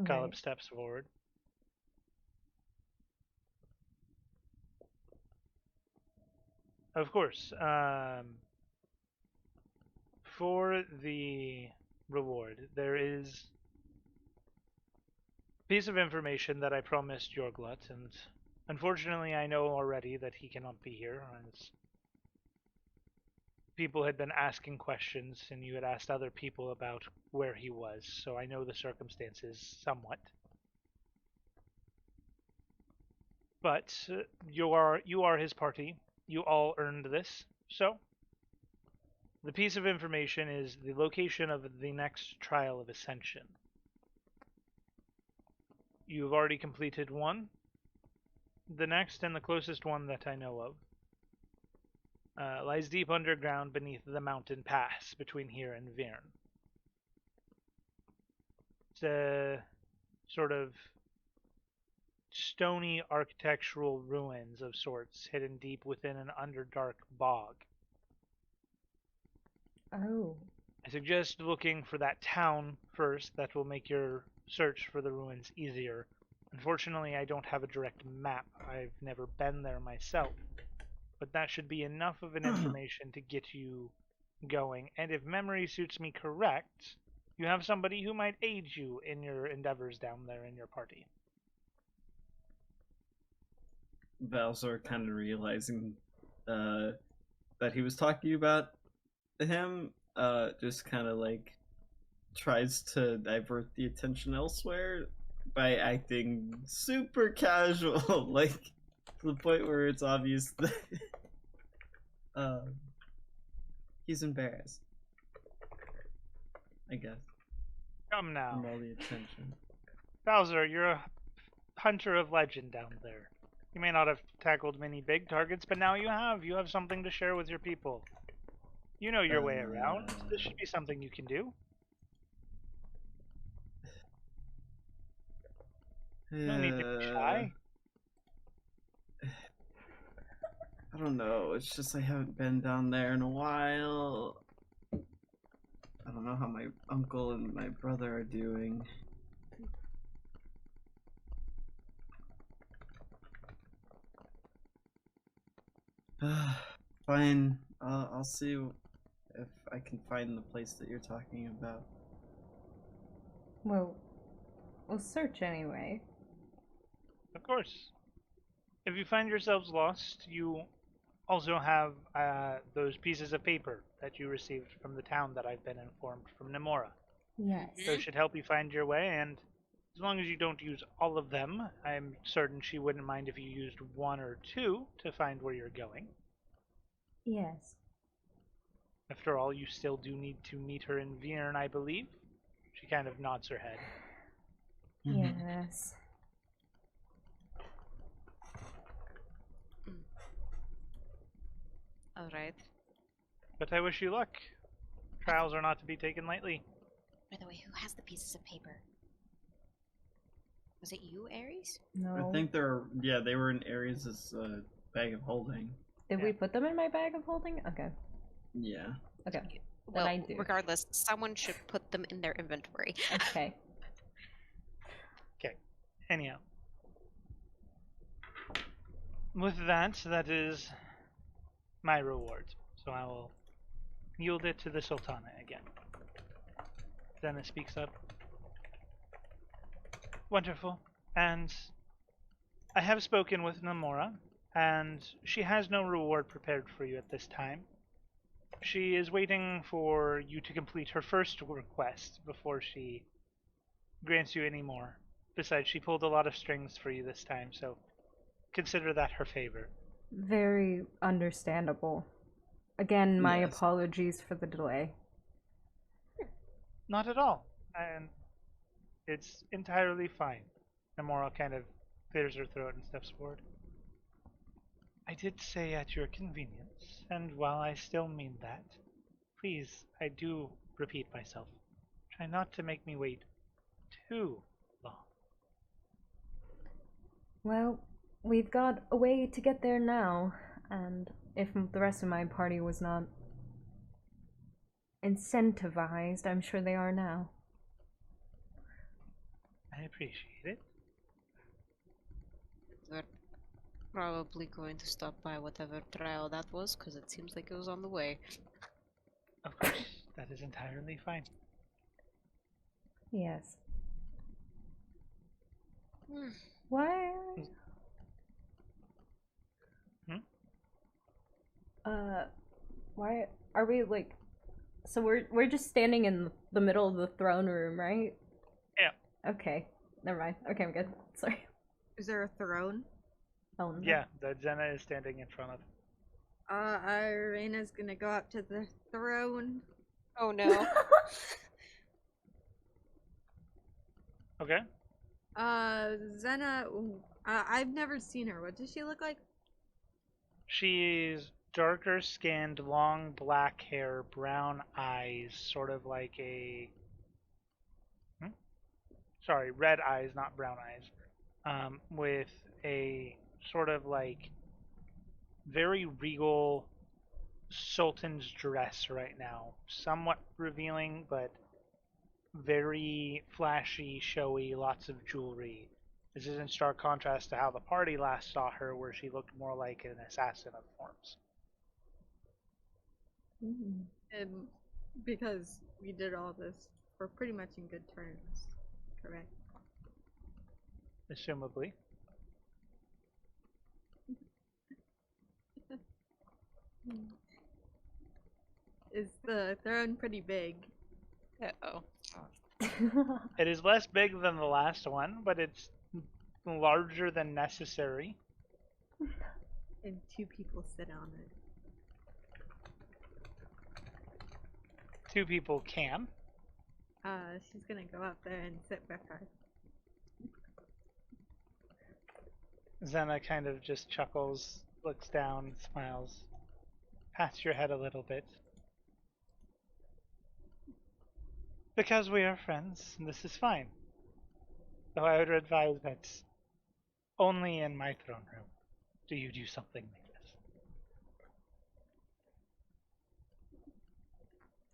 Kaleb steps forward. Of course, for the reward, there is a piece of information that I promised Yorglot, and unfortunately I know already that he cannot be here, as people had been asking questions, and you had asked other people about where he was, so I know the circumstances somewhat. But you are his party. You all earned this, so The piece of information is the location of the next trial of Ascension. You've already completed one. The next and the closest one that I know of lies deep underground beneath the mountain pass between here and Vierne. It's a sort of stony architectural ruins of sorts hidden deep within an underdark bog. Oh. I suggest looking for that town first. That will make your search for the ruins easier. Unfortunately, I don't have a direct map. I've never been there myself. But that should be enough of an information to get you going. And if memory suits me correct, you have somebody who might aid you in your endeavors down there in your party. Valzor kind of realizing that he was talking about him, just kind of like tries to divert the attention elsewhere by acting super casual, like to the point where it's obvious that he's embarrassed, I guess, Come now. from all the attention. Bowser, you're a hunter of legend down there. You may not have tackled many big targets, but now you have. You have something to share with your people. You know your way around. This should be something you can do. No need to be shy. I don't know. It's just I haven't been down there in a while. I don't know how my uncle and my brother are doing. Fine. I'll see if I can find the place that you're talking about. Well, we'll search anyway. Of course. If you find yourselves lost, you also have those pieces of paper that you received from the town that I've been informed from Nemora. Yes. Those should help you find your way, and as long as you don't use all of them, I'm certain she wouldn't mind if you used one or two to find where you're going. Yes. After all, you still do need to meet her in Vierne, I believe. She kind of nods her head. Yes. Alright. But I wish you luck. Trials are not to be taken lightly. By the way, who has the pieces of paper? Was it you, Ares? No. I think they were in Ares' bag of holding. Did we put them in my bag of holding? Okay. Yeah. Okay. Well, I do. regardless, someone should put them in their inventory. Okay. Okay. Anyhow. With that is my reward. So I will yield it to the Sultana again. Zena speaks up. Wonderful. And I have spoken with Nemora, and she has no reward prepared for you at this time. She is waiting for you to complete her first request before she grants you any more. Besides, she pulled a lot of strings for you this time, so consider that her favor. Very understandable. Again, my Yes. apologies for the delay. Not at all. And it's entirely fine. Nemora kind of clears her throat and steps forward. I did say at your convenience, and while I still mean that, please, I do repeat myself. Try not to make me wait too long. Well, we've got a way to get there now, and if the rest of my party was not incentivized, I'm sure they are now. I appreciate it. We're probably going to stop by whatever trial that was, because it seems like it was on the way. Of course, that is entirely fine. Yes. Why? Why are we like? So we're just standing in the middle of the throne room, right? Yeah. Okay. Never mind. Okay, I'm good. Sorry. Is there a throne? Oh no. Yeah, that Zena is standing in front of. Irena's gonna go up to the throne. Oh no. Okay. Zena, I've never seen her. What does she look like? She's darker skinned, long black hair, brown eyes, sort of like a. Sorry, red eyes, not brown eyes. With a sort of like very regal sultan's dress right now. Somewhat revealing, but very flashy, showy, lots of jewelry. This is in stark contrast to how the party last saw her, where she looked more like an assassin of forms. And because we did all this, we're pretty much in good terms, correct? Assumably. Is the throne pretty big? Uh-oh. It is less big than the last one, but it's larger than necessary. And 2 people sit on it. 2 people can. She's gonna go up there and sit with her. Zena kind of just chuckles, looks down, smiles, pats your head a little bit. Because we are friends, this is fine. Though I would advise that only in my throne room do you do something like this.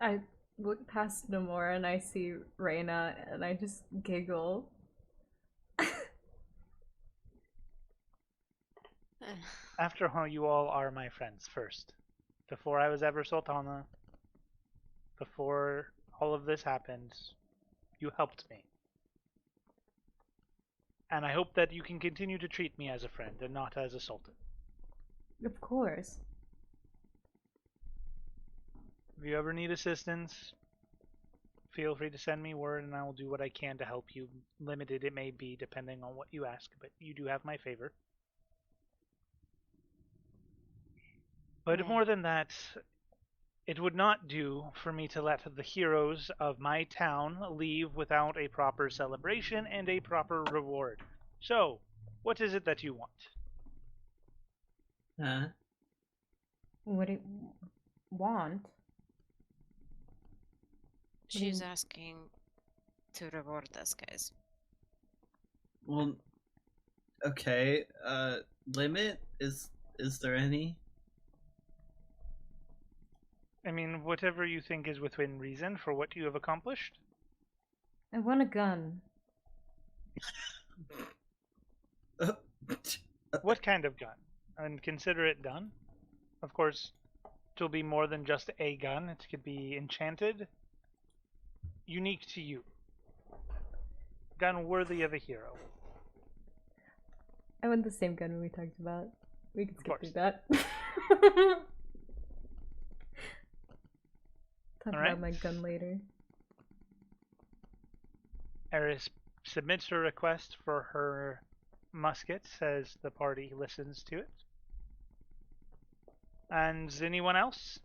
I look past Namora and I see Reyna and I just giggle. After all, you all are my friends first. Before I was ever Sultana, before all of this happened, you helped me. And I hope that you can continue to treat me as a friend and not as a sultan. Of course. If you ever need assistance, feel free to send me word and I will do what I can to help you. Limited it may be depending on what you ask, but you do have my favor. But more than that, it would not do for me to let the heroes of my town leave without a proper celebration and a proper reward. So, what is it that you want? Huh? What do you want? She's asking to reward us, guys. Well, okay. Limit is there any? I mean, whatever you think is within reason for what you have accomplished. I want a gun. What kind of gun? And consider it done. Of course, it will be more than just a gun. It could be enchanted, unique to you. Gun worthy of a hero. I want the same gun we talked about. We can skip through that. Talk about my gun later. Eris submits her request for her musket as the party listens to it. And anyone else?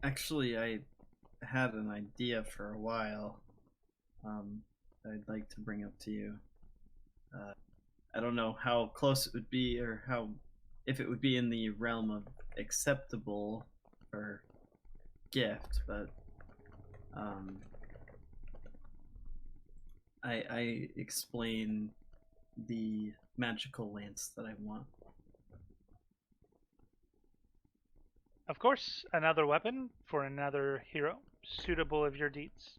Actually, I had an idea for a while. I'd like to bring up to you. I don't know how close it would be, or if it would be in the realm of acceptable for gift, but I explain the magical lance that I want. Of course, another weapon for another hero, suitable of your deeds.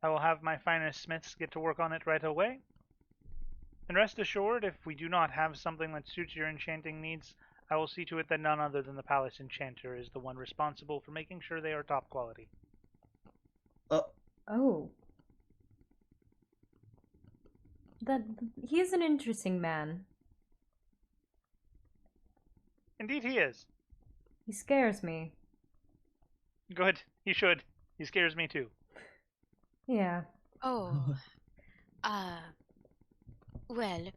I will have my finest smiths get to work on it right away. And rest assured, if we do not have something that suits your enchanting needs, I will see to it that none other than the Palace Enchanter is the one responsible for making sure they are top quality. Oh. He's an interesting man. Indeed he is. He scares me. Good. He should. He scares me too. Yeah. Oh. Well,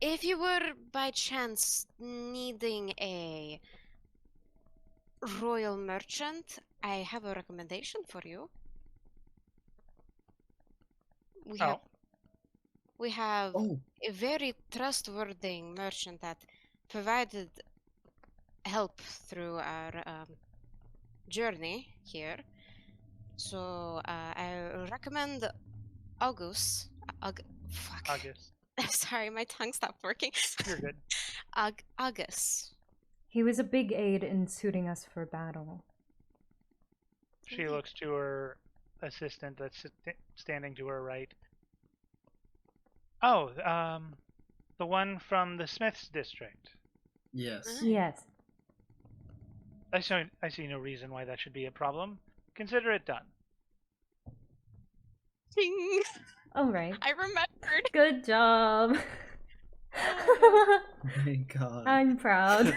if you were by chance needing a royal merchant, I have a recommendation for you. Oh, We have Oh, a very trustworthy merchant that provided help through our journey here. So I recommend August. Fuck. August. Sorry, my tongue stopped working. You're good. August. He was a big aid in suiting us for battle. She looks to her assistant that's standing to her right. Oh, the one from the Smiths district. yes. Yes. I see no reason why that should be a problem. Consider it done. Ding. All right. I remembered. Good job. Thank God. I'm proud.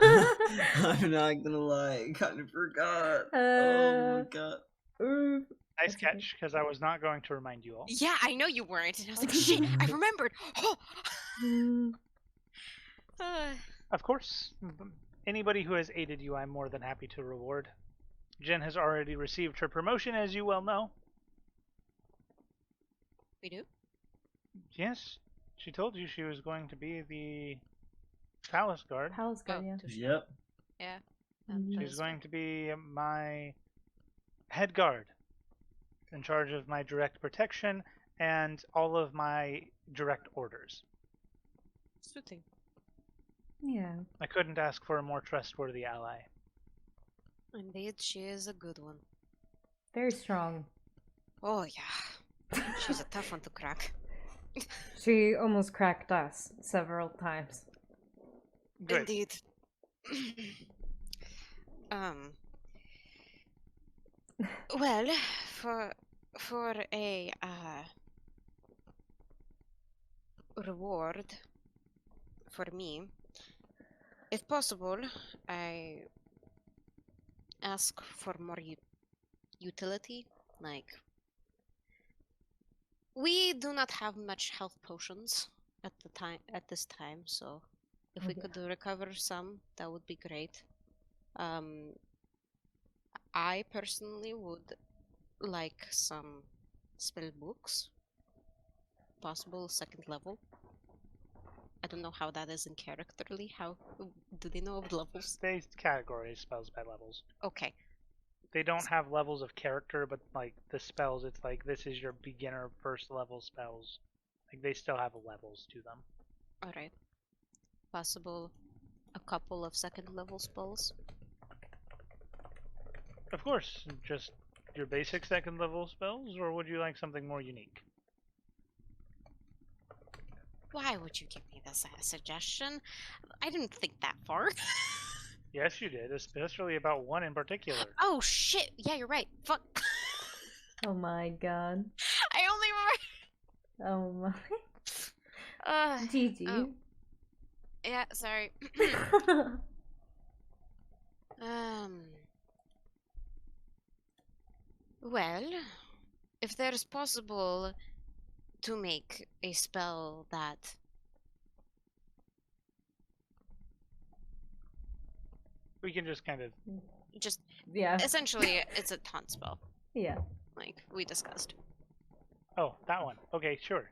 I'm not gonna lie, I kind of forgot. Oh my god. Oof. Nice That's okay. catch, because I was not going to remind you all. Yeah, I know you weren't. And I was like, shit, I remembered. Oh. Mm, Of course. Anybody who has aided you, I'm more than happy to reward. Jen has already received her promotion, as you well know. We do? Yes, she told you she was going to be the palace guard. Palace guard, yeah. touche. Yep. Yeah. Mhm. that She's is going to be my head guard, in charge of my direct protection and all of my direct orders. suiting. Yeah. I couldn't ask for a more trustworthy ally. Indeed, she is a good one. Very strong. Oh, yeah. She's a tough one to crack. She almost cracked us several times. Good. Indeed. um. Well, for a reward for me, if possible, I ask for more utility. Like, we do not have much health potions at this time, so if we Okay. could recover some, that would be great. I personally would like some spell books, possible second level. I don't know how that is in characterly. How do they know of levels? They categorize spells by levels. Okay, They don't have levels of character, but like the spells, it's like this is your beginner first level spells. Like they still have levels to them. all right. Possible a couple of second level spells. Of course, just your basic second level spells, or would you like something more unique? Why would you give me this suggestion? I didn't think that far. Yes, you did, especially about one in particular. Oh shit! Yeah, you're right. Fuck. Oh my god. I only Oh my. remember. GG. oh. Yeah, sorry. Well, if there's possible to make a spell that We can just kind of. just Yeah. essentially it's a taunt spell, Yeah. like we discussed. Oh, that one. Okay, sure.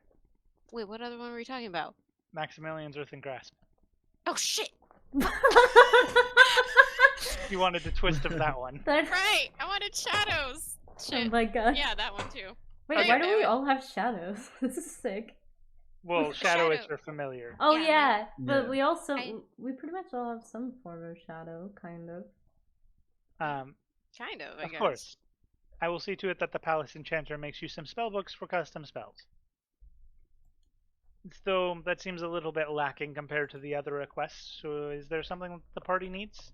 Wait, what other one were we talking about? Maximilian's Earthen Grasp. Oh shit! You wanted the twist of that one. That's... Right, I wanted shadows. Oh Shit. my god. Yeah, that one too. Wait, Okay. why do we all have shadows? This is sick. Well, Shadow is Shadow. your familiar. Oh Yeah, yeah, but Yeah. we also I- we pretty much all have some form of shadow, kind of. Kind of, I Of guess. course. I will see to it that the Palace Enchanter makes you some spell books for custom spells. Though that seems a little bit lacking compared to the other requests, so is there something the party needs?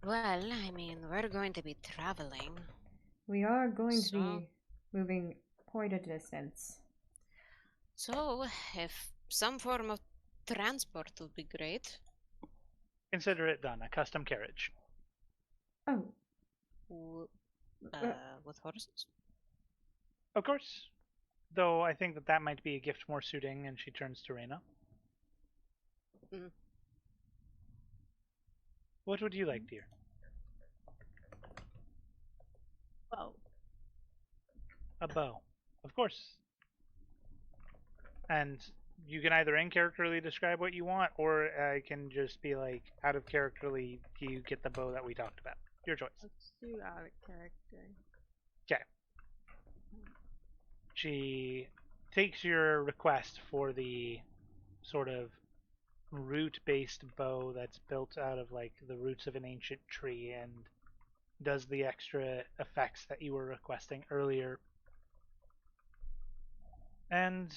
Well, I mean, we're going to be traveling. We are going to So- be moving quite a distance. So, if some form of transport would be great. Consider it done, a custom carriage. Oh, W- with horses? Of course. Though I think that might be a gift more suiting, and she turns to Reyna. Mm. What would you like, dear? Well, A bow. Of course. And you can either in-characterly describe what you want, or I can just be like, out of characterly, you get the bow that we talked about. Your choice. let's do out of character. Okay. She takes your request for the sort of root-based bow that's built out of like the roots of an ancient tree and does the extra effects that you were requesting earlier. And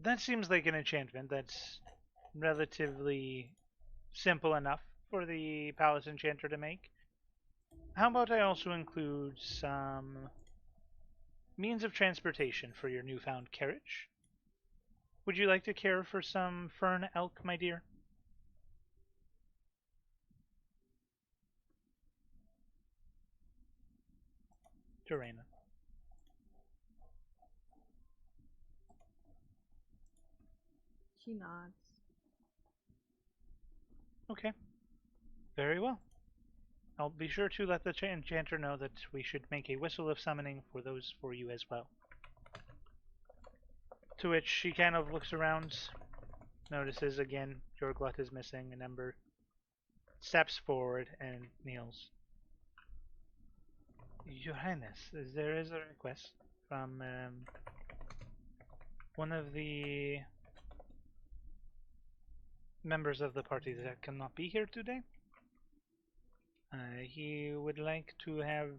that seems like an enchantment that's relatively simple enough for the palace enchanter to make. How about I also include some means of transportation for your newfound carriage? Would you like to care for some fern elk, my dear? Dorena. She nods. Okay. Very well. I'll be sure to let the enchanter know that we should make a whistle of summoning for those for you as well. To which she kind of looks around, notices again Yorglot is missing, and Ember steps forward and kneels. Your Highness, there is a request from one of the members of the party that cannot be here today. He would like to have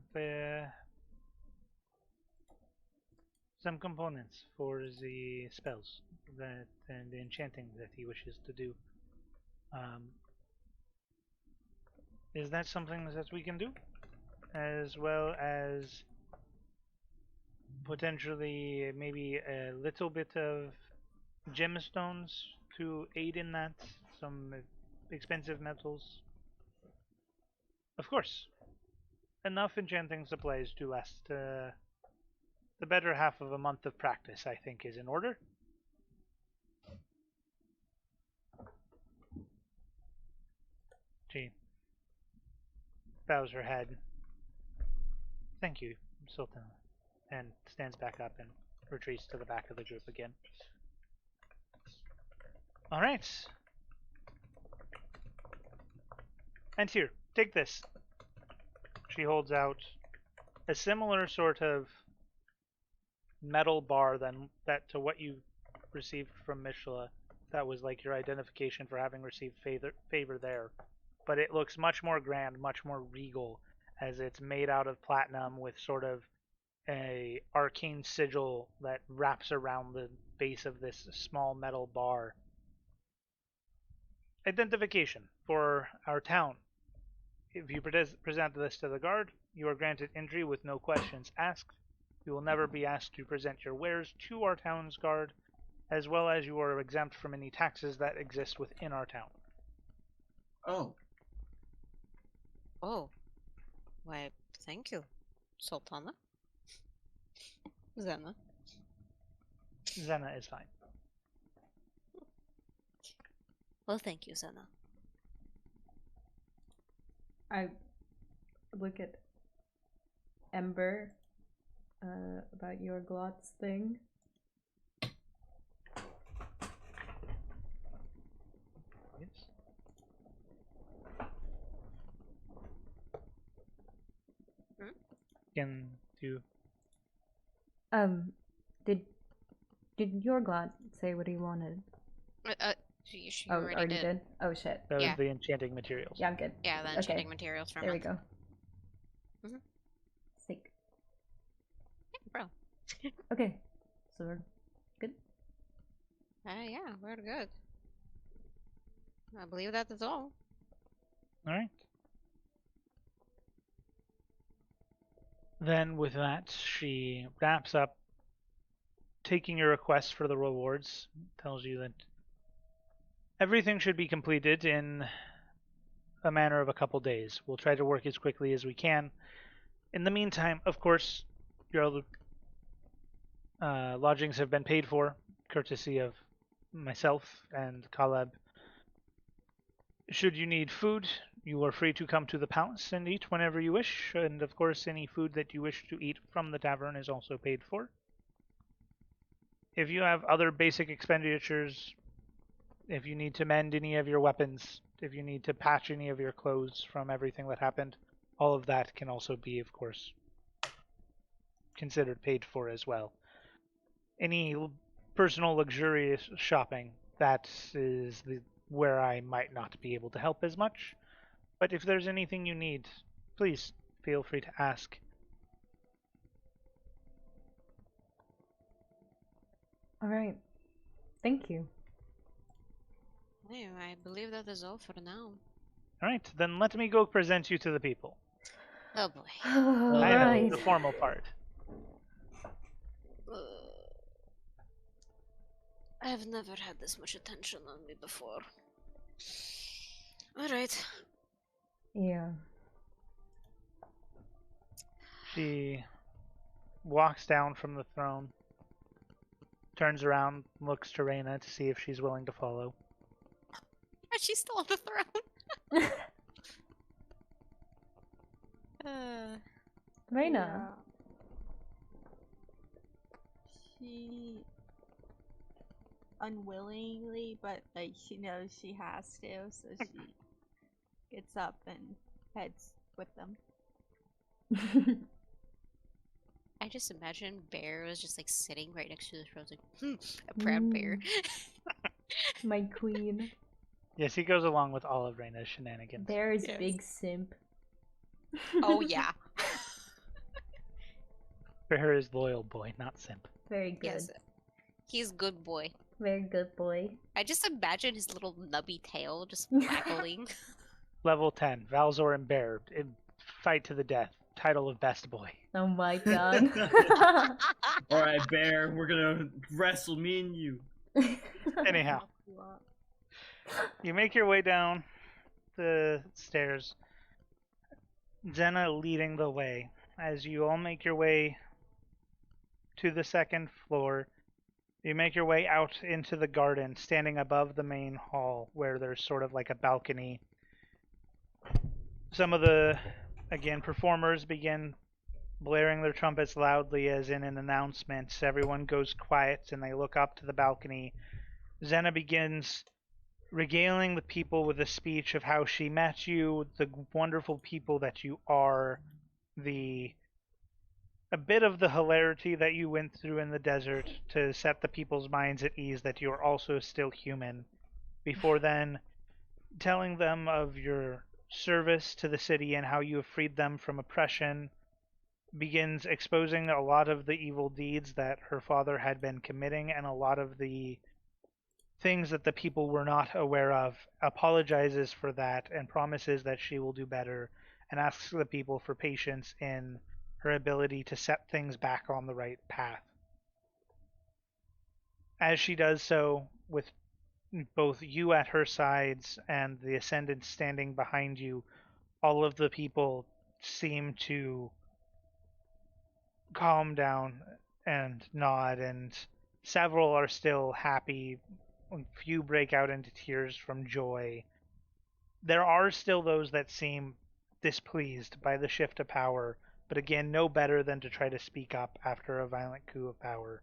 some components for the spells that and the enchanting that he wishes to do. Is that something that we can do? As well as potentially maybe a little bit of gemstones to aid in that, some expensive metals. Of course, enough enchanting supplies to last the better half of a month of practice, I think, is in order. She bows her head. Thank you, Sultan, and stands back up and retreats to the back of the group again. All right. And here, take this. She holds out a similar sort of metal bar than that to what you received from Mishla. That was like your identification for having received favor there. But it looks much more grand, much more regal, as it's made out of platinum with sort of a arcane sigil that wraps around the base of this small metal bar. Identification for our town. If you present this to the guard, you are granted entry with no questions asked. You will never be asked to present your wares to our town's guard, as well as you are exempt from any taxes that exist within our town. Oh. Oh. Why, thank you, Sultana. Zena. Zena is fine. Well, thank you, Zena. I look at Ember about Yorglot's thing. Yes. Can do. Did Yorglot say what he wanted? She Oh, already did. Oh shit. That was Yeah. the enchanting materials. Yeah, I'm good. Yeah, the enchanting materials from There we it. go. Mhm. Sick. Bro. Okay, so we're good. Yeah, we're good. I believe that is all. All right. Then with that, she wraps up taking your request for the rewards, tells you that everything should be completed in a matter of a couple days. We'll try to work as quickly as we can. In the meantime, of course, Lodgings have been paid for, courtesy of myself and Caleb. Should you need food, you are free to come to the palace and eat whenever you wish, and of course any food that you wish to eat from the tavern is also paid for. If you have other basic expenditures, if you need to mend any of your weapons, if you need to patch any of your clothes from everything that happened, all of that can also be, of course, considered paid for as well. Any personal luxurious shopping, that is where I might not be able to help as much. But if there's anything you need, please feel free to ask. All right. Thank you. Yeah, I believe that is all for now. All right, then let me go present you to the people. Oh boy. All I know, right. the formal part. I've never had this much attention on me before. Alright. Yeah. She walks down from the throne, turns around, looks to Reyna to see if she's willing to follow. Is she still on the throne? Reyna. She unwillingly, but like she knows she has to, so she gets up and heads with them. I just imagine Bear was just like sitting right next to the throne, like, a proud bear. My queen. Yes, he goes along with all of Reyna's shenanigans. Bear is Yes. big simp. Oh yeah. For her is loyal boy, not simp. Very good. Yes. He's good boy. Very good boy. I just imagine his little nubby tail just waggling. Level 10, Valzor and Bear, fight to the death. Title of best boy. Oh my god. Alright, Bear, we're gonna wrestle me and you. Anyhow, you make your way down the stairs, Jenna leading the way. As you all make your way to the second floor, you make your way out into the garden, standing above the main hall, where there's sort of like a balcony. Some of the, again, performers begin blaring their trumpets loudly as in an announcement. Everyone goes quiet and they look up to the balcony. Zena begins regaling the people with a speech of how she met you, the wonderful people that you are, a bit of the hilarity that you went through in the desert to set the people's minds at ease that you are also still human, before then telling them of your service to the city and how you have freed them from oppression, begins exposing a lot of the evil deeds that her father had been committing and a lot of the things that the people were not aware of, apologizes for that and promises that she will do better, and asks the people for patience in her ability to set things back on the right path. As she does so, with both you at her sides and the Ascendant standing behind you, all of the people seem to calm down and nod, and several are still happy. Few break out into tears from joy. There are still those that seem displeased by the shift of power, but again, no better than to try to speak up after a violent coup of power.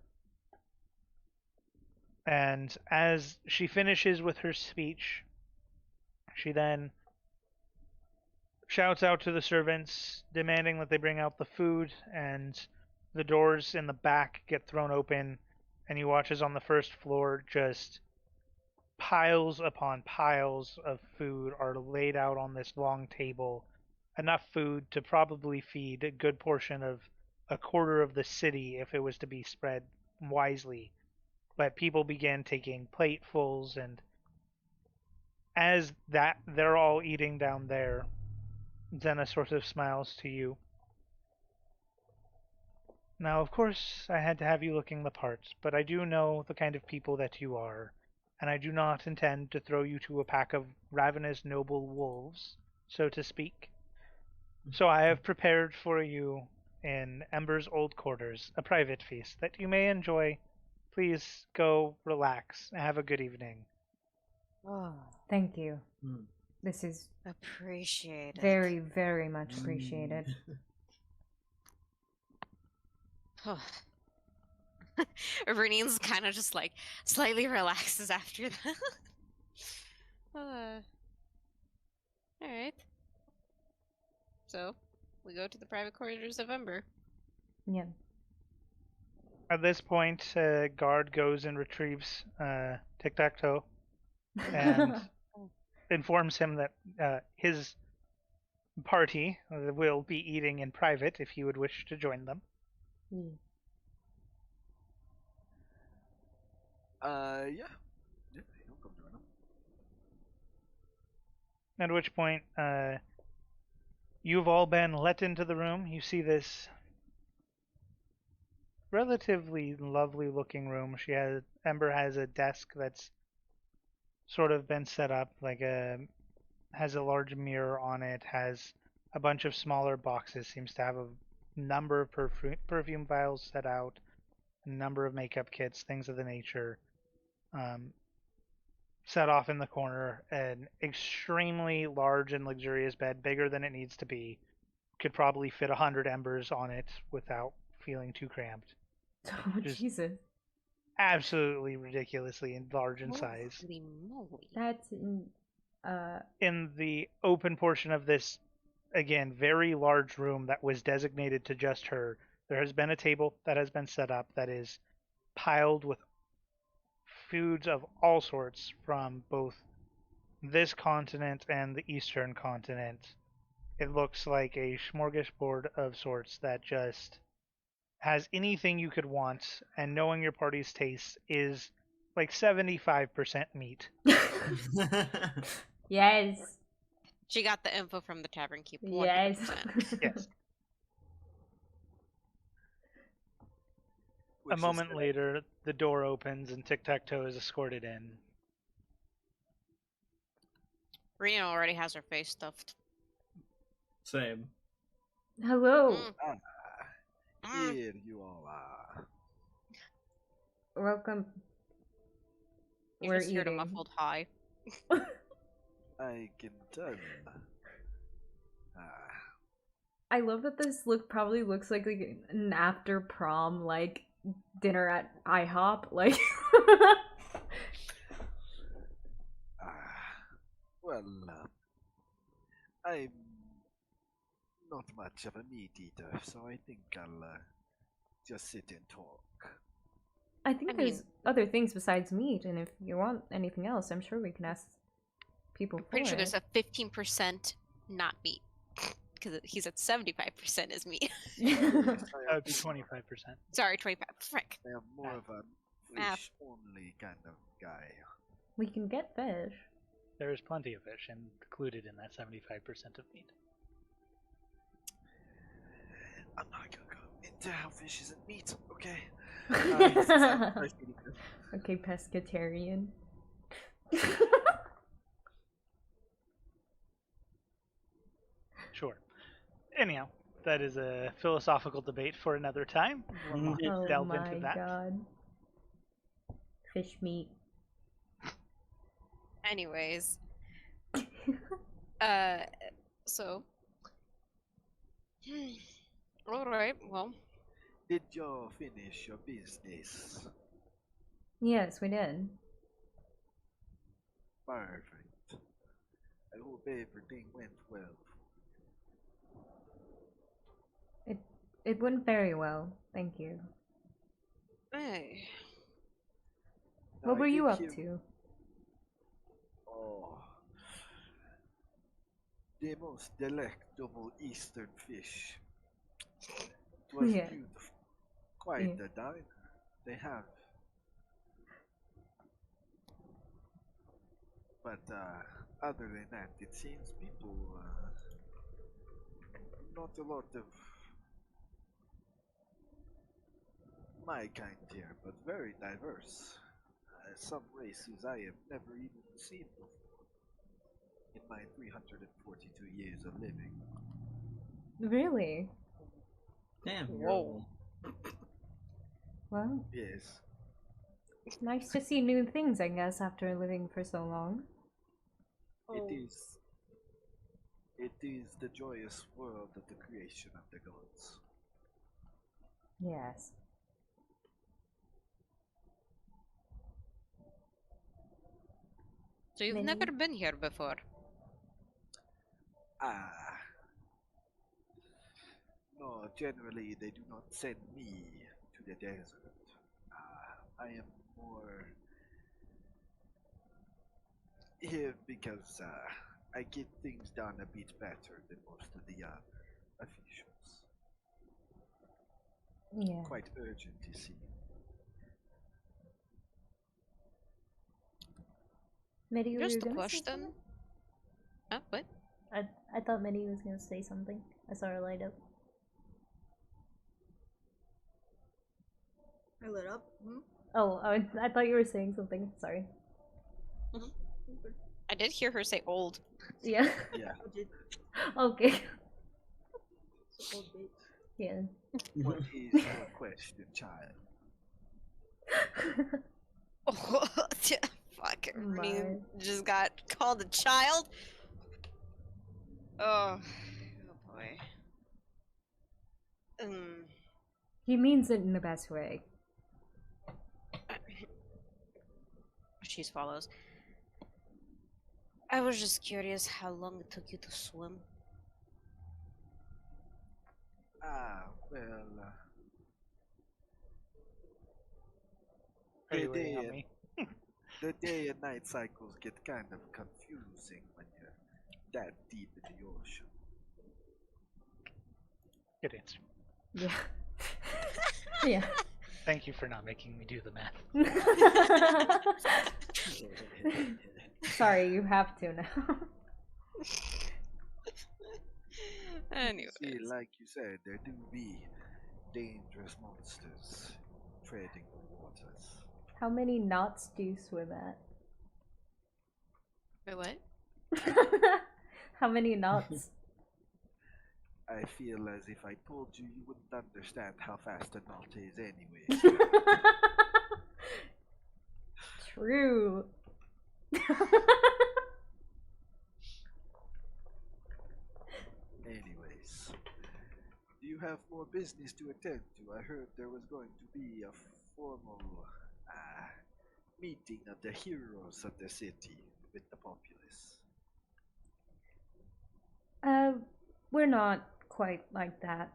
And as she finishes with her speech, she then shouts out to the servants, demanding that they bring out the food, and the doors in the back get thrown open, and you watch as on the first floor just piles upon piles of food are laid out on this long table. Enough food to probably feed a good portion of a quarter of the city if it was to be spread wisely. But people began taking platefuls, and as that they're all eating down there, Zena sort of smiles to you. Now, of course, I had to have you looking the part, but I do know the kind of people that you are, and I do not intend to throw you to a pack of ravenous noble wolves, so to speak. So I have prepared for you in Ember's old quarters, a private feast that you may enjoy. Please go relax and have a good evening. Oh, Thank you. Hmm. This is appreciate it. very, very much appreciated. Verneen's kind of just like slightly relaxes after that. Alright. So, we go to the private quarters of Ember. Yeah. At this point, guard goes and retrieves Tic-Tac-Toe and informs him that his party will be eating in private if he would wish to join them. Yeah. Yeah, he'll come join him. At which point, you've all been let into the room. You see this relatively lovely looking room. Ember has a desk that's sort of been set up, has a large mirror on it, has a bunch of smaller boxes, seems to have a number of perfume vials set out, a number of makeup kits, things of the nature. Set off in the corner, an extremely large and luxurious bed, bigger than it needs to be. Could probably fit 100 embers on it without feeling too cramped. Oh, Just Jesus. Absolutely ridiculously large in size. Holy moly. That's In the open portion of this, again, very large room that was designated to just her, there has been a table that has been set up that is piled with foods of all sorts from both this continent and the eastern continent. It looks like a smorgasbord of sorts that just has anything you could want, and knowing your party's taste is like 75% meat. Yes. She got the info from the tavern keep. 100%. Yes. Yes. A Which is moment good. later, the door opens and Tic-Tac-Toe is escorted in. Rena already has her face stuffed. Same. Hello. Here you all are. Welcome. You We're just heard a eating. muffled hi. I can tell. I love that this probably looks like an after prom dinner at IHOP. Well, I'm not much of a meat eater, so I think I'll just sit and talk. I think I there's mean- other things besides meat, and if you want anything else, I'm sure we can ask people Pretty for sure it. there's a 15% not meat. Because he's at 75% is meat. That would be 25%. Sorry, 25. Frick. I am more of a Math. fish-only kind of guy. We can get fish. There is plenty of fish included in that 75% of meat. I'm not gonna go into how fish isn't meat, okay? Okay, pescatarian. Sure. Anyhow, that is a philosophical debate for another time. We'll not Oh delve my into that. god. Fish meat. Anyways. So. Alright, well. Did you finish your business? Yes, we did. Perfect. I hope everything went well. It went very well, thank you. Hey. Now, What I were you did up hear- to? Oh, the most delectable Eastern fish. It was Yeah. beautiful. Quite Yeah. a diner they have. But other than that, it seems people not a lot of my kind here, but very diverse. Some races I have never even seen before in my 342 years of living. Really? Damn, you're Whoa. old. Well, Yes. it's nice to see new things, I guess, after living for so long. It is. It is the joyous world of the creation of the gods. Yes. So you've Many- never been here before? Ah. No, generally they do not send me to the desert. I am more here because I get things done a bit better than most of the other officials. Yeah. Quite urgent, you see. Medi, you were Just a gonna say question. something? What? I thought Medi was gonna say something. I saw her light up. I lit up. Oh, I thought you were saying something. Sorry. I did hear her say old. Yeah. Yeah. Okay. Old bitch. Yeah. What is your question, child? Oh, fuck. My. Me just got called a child. Oh boy. He means it in the best way. She swallows. I was just curious how long it took you to swim. Well, Are you the waiting on day, me? the day and night cycles get kind of confusing when you're that deep in the ocean. Good answer. Yeah. Yeah. Thank you for not making me do the math. Sorry, you have to now. Anyways. See, like you said, there do be dangerous monsters treading the waters. How many knots do you swim at? Wait, what? How many knots? I feel as if I told you, you wouldn't understand how fast a knot is anyway. True. Anyways, do you have more business to attend to? I heard there was going to be a formal meeting of the heroes of the city with the populace. We're not quite like that.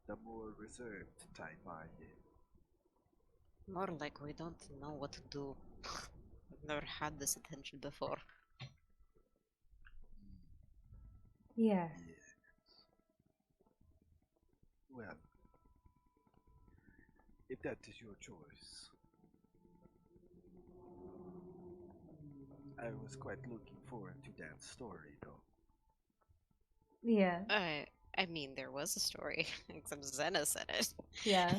The more reserved type, are you? More like we don't know what to do. I've never had this attention before. Yeah. Yes. Well, if that is your choice. I was quite looking forward to that story, though. Yeah. I mean, there was a story, except Zena said it. Yeah.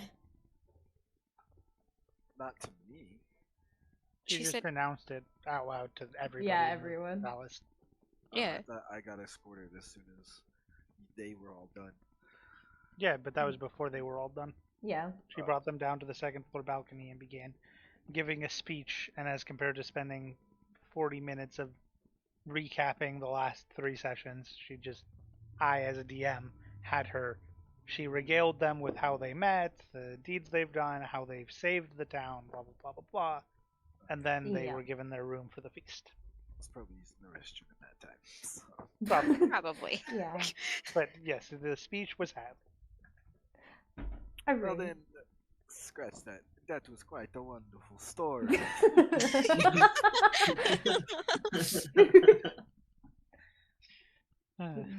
Not to me. She She just said, announced it out loud to everybody. Yeah, in the everyone. palace. yeah. I got escorted as soon as they were all done. Yeah, but that was before they were all done. Yeah. She brought them down to the second floor balcony and began giving a speech. And as compared to spending 40 minutes of recapping the last 3 sessions, I, as a DM, had her. She regaled them with how they met, the deeds they've done, how they've saved the town, blah, blah, blah, blah, blah. And then they Yeah. were given their room for the feast. I was probably using the restroom at that time. So. Probably. Probably. Yeah. But yes, the speech was had. I Well really. then, scratch that. That was quite a wonderful story.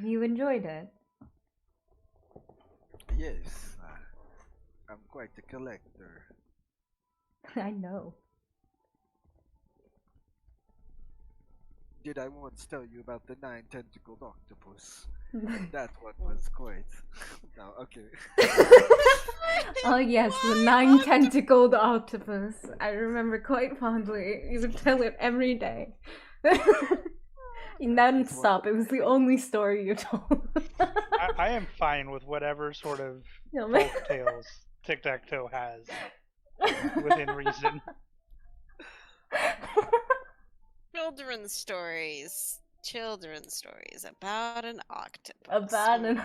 You enjoyed it. Yes, I'm quite a collector. I know. Did I once tell you about the 9-tentacled octopus? That one was quite. No, okay. Oh yes, the 9-tentacled octopus. I remember quite fondly. You would tell it every day. Then It's stop. It was the only story you told. I am fine with whatever sort of No, man. folk tales tic-tac-toe has within reason. Children's stories. Children's stories about an octopus. About an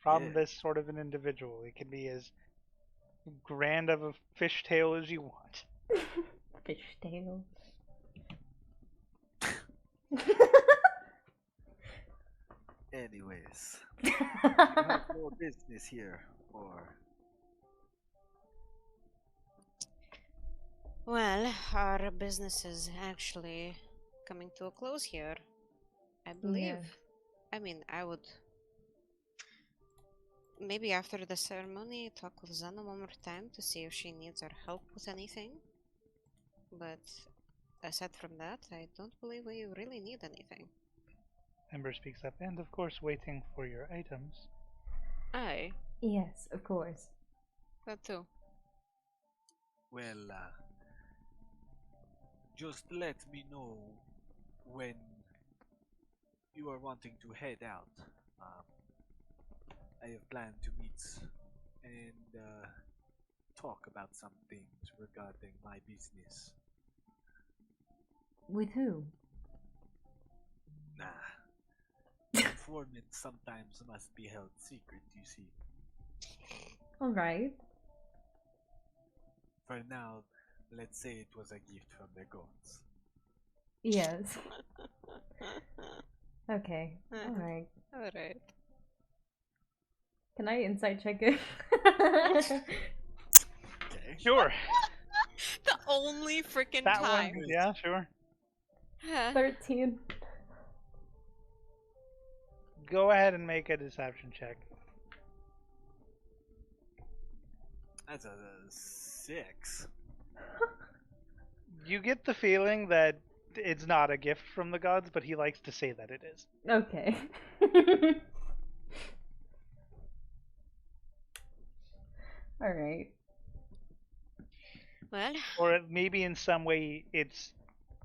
From Yeah. this sort of an individual. It can be as grand of a fish tale as you want. fish tail. Anyways, you have no business here, or Well, our business is actually coming to a close here. I believe. I mean, I would. Maybe after the ceremony, talk with Zana one more time to see if she needs our help with anything. But aside from that, I don't believe we really need anything. Ember speaks up, and of course waiting for your items. Aye, Yes, of course. that too. well, just let me know when you are wanting to head out. I have planned to meet and talk about some things regarding my business. With who? Nah. Informant sometimes must be held secret, you see. Alright. For now, let's say it was a gift from the gods. Yes. Okay. Alright. Alright. Can I insight check it? Okay. Sure. The only freaking That time. one, yeah, sure. 13. Go ahead and make a deception check. That's a 6. You get the feeling that it's not a gift from the gods, but he likes to say that it is. Okay. Alright. Well, Or maybe in some way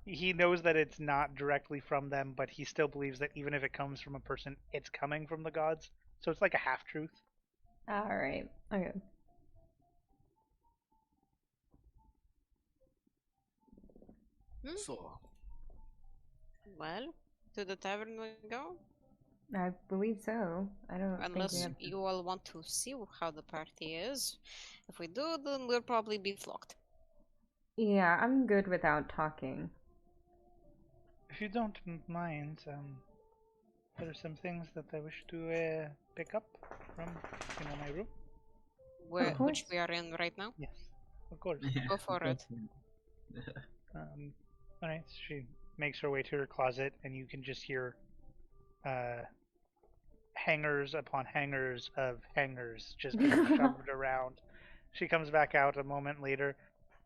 he knows that it's not directly from them, but he still believes that even if it comes from a person, it's coming from the gods. So it's like a half truth. Alright. Okay. So, well, to the tavern we go. I believe so. I don't think we Unless have... you all want to see how the party is. If we do, then we'll probably be flogged. Yeah, I'm good without talking. If you don't mind, there are some things that I wish to pick up from my room. Where, course. which we are in right now. Yes, of course. Go for it. Alright, she makes her way to her closet, and you can just hear hangers upon hangers of hangers just being shoved around. She comes back out a moment later.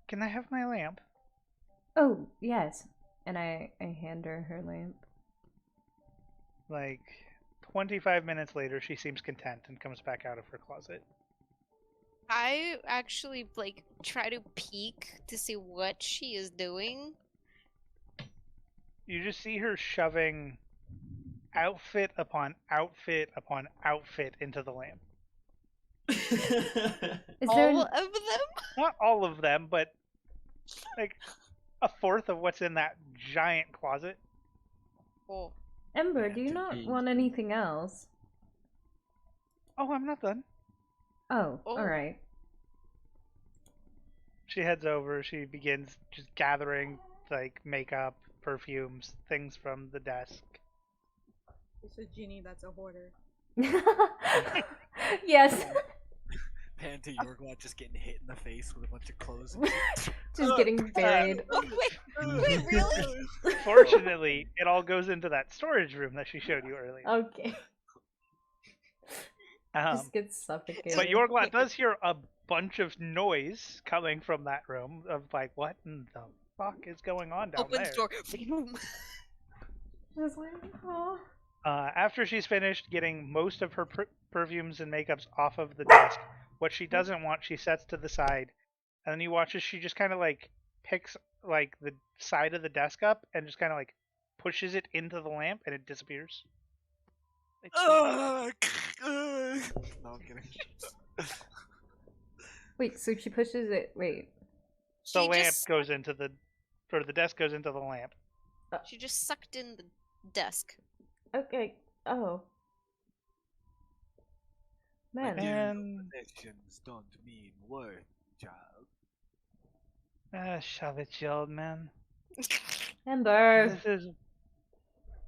Can I have my lamp? Oh, yes. And I hand her her lamp. Like 25 minutes later, she seems content and comes back out of her closet. I actually try to peek to see what she is doing. You just see her shoving outfit upon outfit upon outfit into the lamp. Is All there of them? Not all of them, but like a fourth of what's in that giant closet. Oh, Ember, Yeah, do you to not be- want anything else? Oh, I'm not done. Oh, Oh. alright. She heads over. She begins just gathering like makeup, perfumes, things from the desk. It's a genie that's a hoarder. Yes. pan to Yorglot just getting hit in the face with a bunch of clothes. Just getting buried. oh wait, really? Fortunately, it all goes into that storage room that she showed you earlier. Okay. Um, Just gets suffocated. but Yorglot does hear a bunch of noise coming from that room of like, what in the fuck is going on down Opens there? door. I was like, oh. After she's finished getting most of her perfumes and makeups off of the desk, what she doesn't want, she sets to the side, and then you watch as she just kind of like picks like the side of the desk up and just kind of like pushes it into the lamp and it disappears. No, I'm kidding. Wait, so she pushes it. Wait. The She lamp just goes into the, or the desk goes into the lamp. she just sucked in the desk. Okay. Oh. Man. And Possessions don't mean worth, child. shove it, you old man. Ember. This is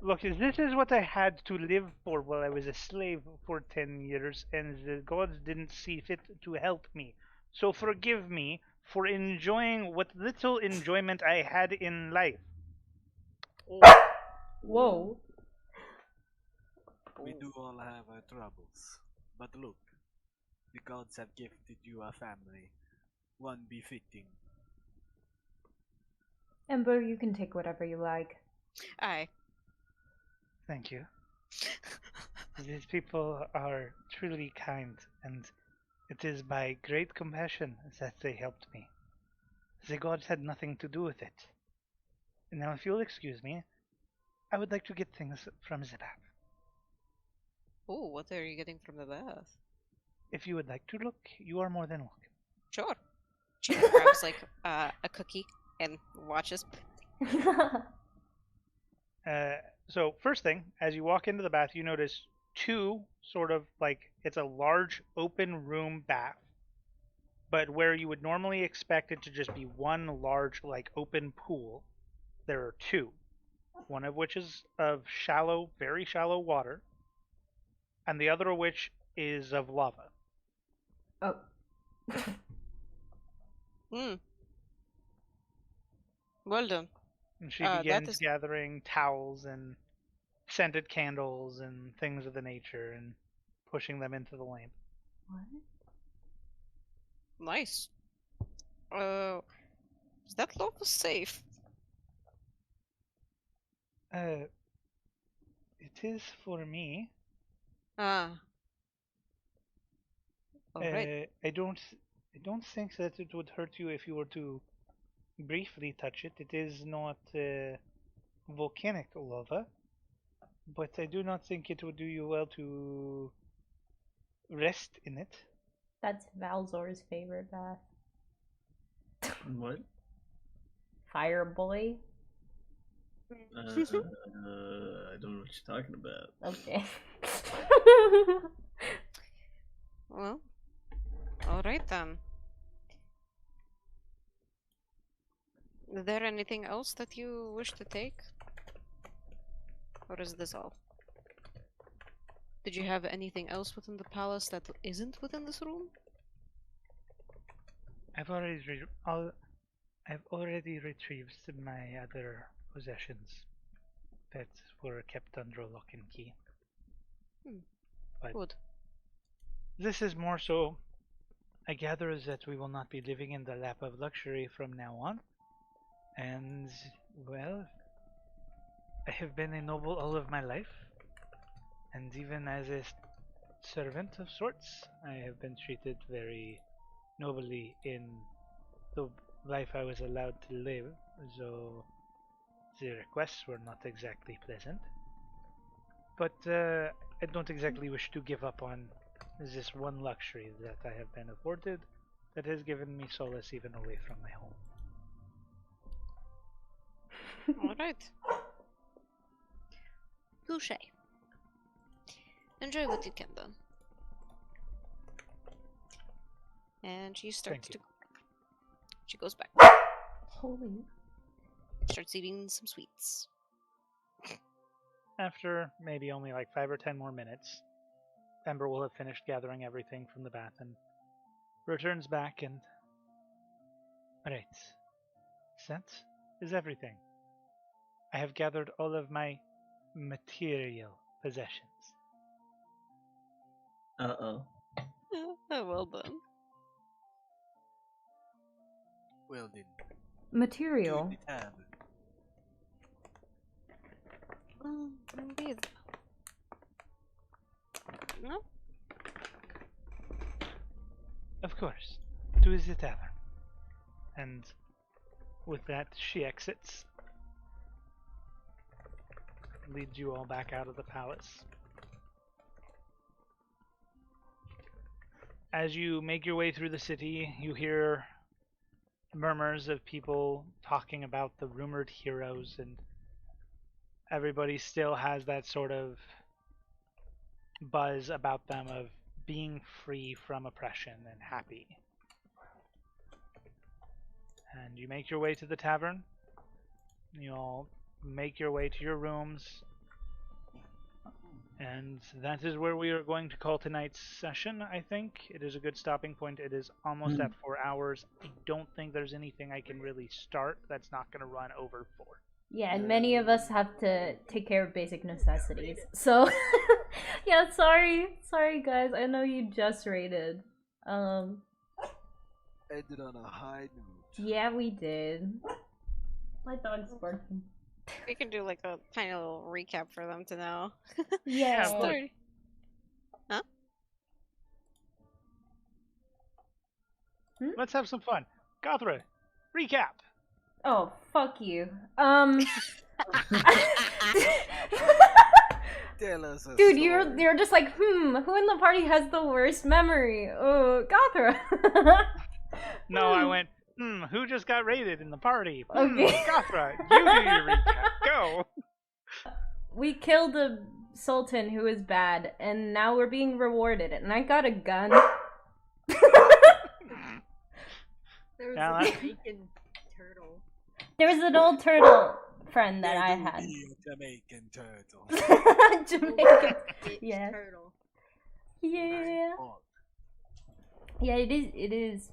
look. This is what I had to live for while I was a slave for 10 years, and the gods didn't see fit to help me. So forgive me for enjoying what little enjoyment I had in life. Whoa. We do all have our troubles. But look, the gods have gifted you a family, one befitting. Ember, you can take whatever you like. Aye. Thank you. These people are truly kind, and it is by great compassion that they helped me. The gods had nothing to do with it. Now, if you'll excuse me, I would like to get things from the bath. Oh, what are you getting from the bath? If you would like to look, you are more than welcome. Sure. She grabs like a cookie and watches. So first thing, as you walk into the bath, you notice two sort of like it's a large open room bath, but where you would normally expect it to just be one large like open pool, there are two. One of which is of shallow, very shallow water, and the other of which is of lava. Oh. Hmm. Well done. And she That begins is- gathering towels and scented candles and things of the nature and pushing them into the lamp. What? Nice. Is that lava safe? It is for me. Ah. Alright. I don't think that it would hurt you if you were to briefly touch it. It is not volcanic lava, but I do not think it would do you well to rest in it. That's Valzor's favorite bath. What? Fire boy? I don't know what you're talking about. Okay. Well, alright then. Is there anything else that you wish to take? Or is this all? Did you have anything else within the palace that isn't within this room? I've already retrieved my other possessions that were kept under lock and key. But Good. this is more so. I gather that we will not be living in the lap of luxury from now on. And, well, I have been a noble all of my life. And even as a servant of sorts, I have been treated very nobly in the life I was allowed to live, though the requests were not exactly pleasant. But I don't exactly wish to give up on this one luxury that I have been afforded that has given me solace even away from my home. Alright. Touche. Enjoy what you can then. And she starts Thank to you. She goes back. Holy. Starts eating some sweets. After maybe only like 5 or 10 more minutes, Ember will have finished gathering everything from the bath and returns back and... Right. That is everything. I have gathered all of my material possessions. Uh-oh. Well done. Well then, Material. to the tab. Indeed. No? Of course, to the tavern. And with that, she exits. leads you all back out of the palace. As you make your way through the city, you hear murmurs of people talking about the rumored heroes, and everybody still has that sort of buzz about them of being free from oppression and happy. And you make your way to the tavern. You all make your way to your rooms. And that is where we are going to call tonight's session, I think. It is a good stopping point. It is almost at 4 hours. I don't think there's anything I can really start that's not going to run over 4. Yeah, and many of us have to take care of basic necessities. So, yeah, sorry guys. I know you just raided. Ended on a high note. Yeah, we did. My dog's barking. We can do like a tiny little recap for them to know. Yeah. look. Huh? Let's have some fun. Gothra, recap. Oh, fuck you. Tell us a Dude, story. you're just like, who in the party has the worst memory? Oh, Gothra. No, I went, who just got raided in the party? Okay. Gothra, you do your recap. Go. We killed a sultan who was bad, and now we're being rewarded, and I got a gun. There was Now a that- Jamaican turtle. There was an old turtle friend that I had. Jamaican turtle. Jamaican. Bitch Yeah. turtle. Yeah. Oh, Yeah, it is.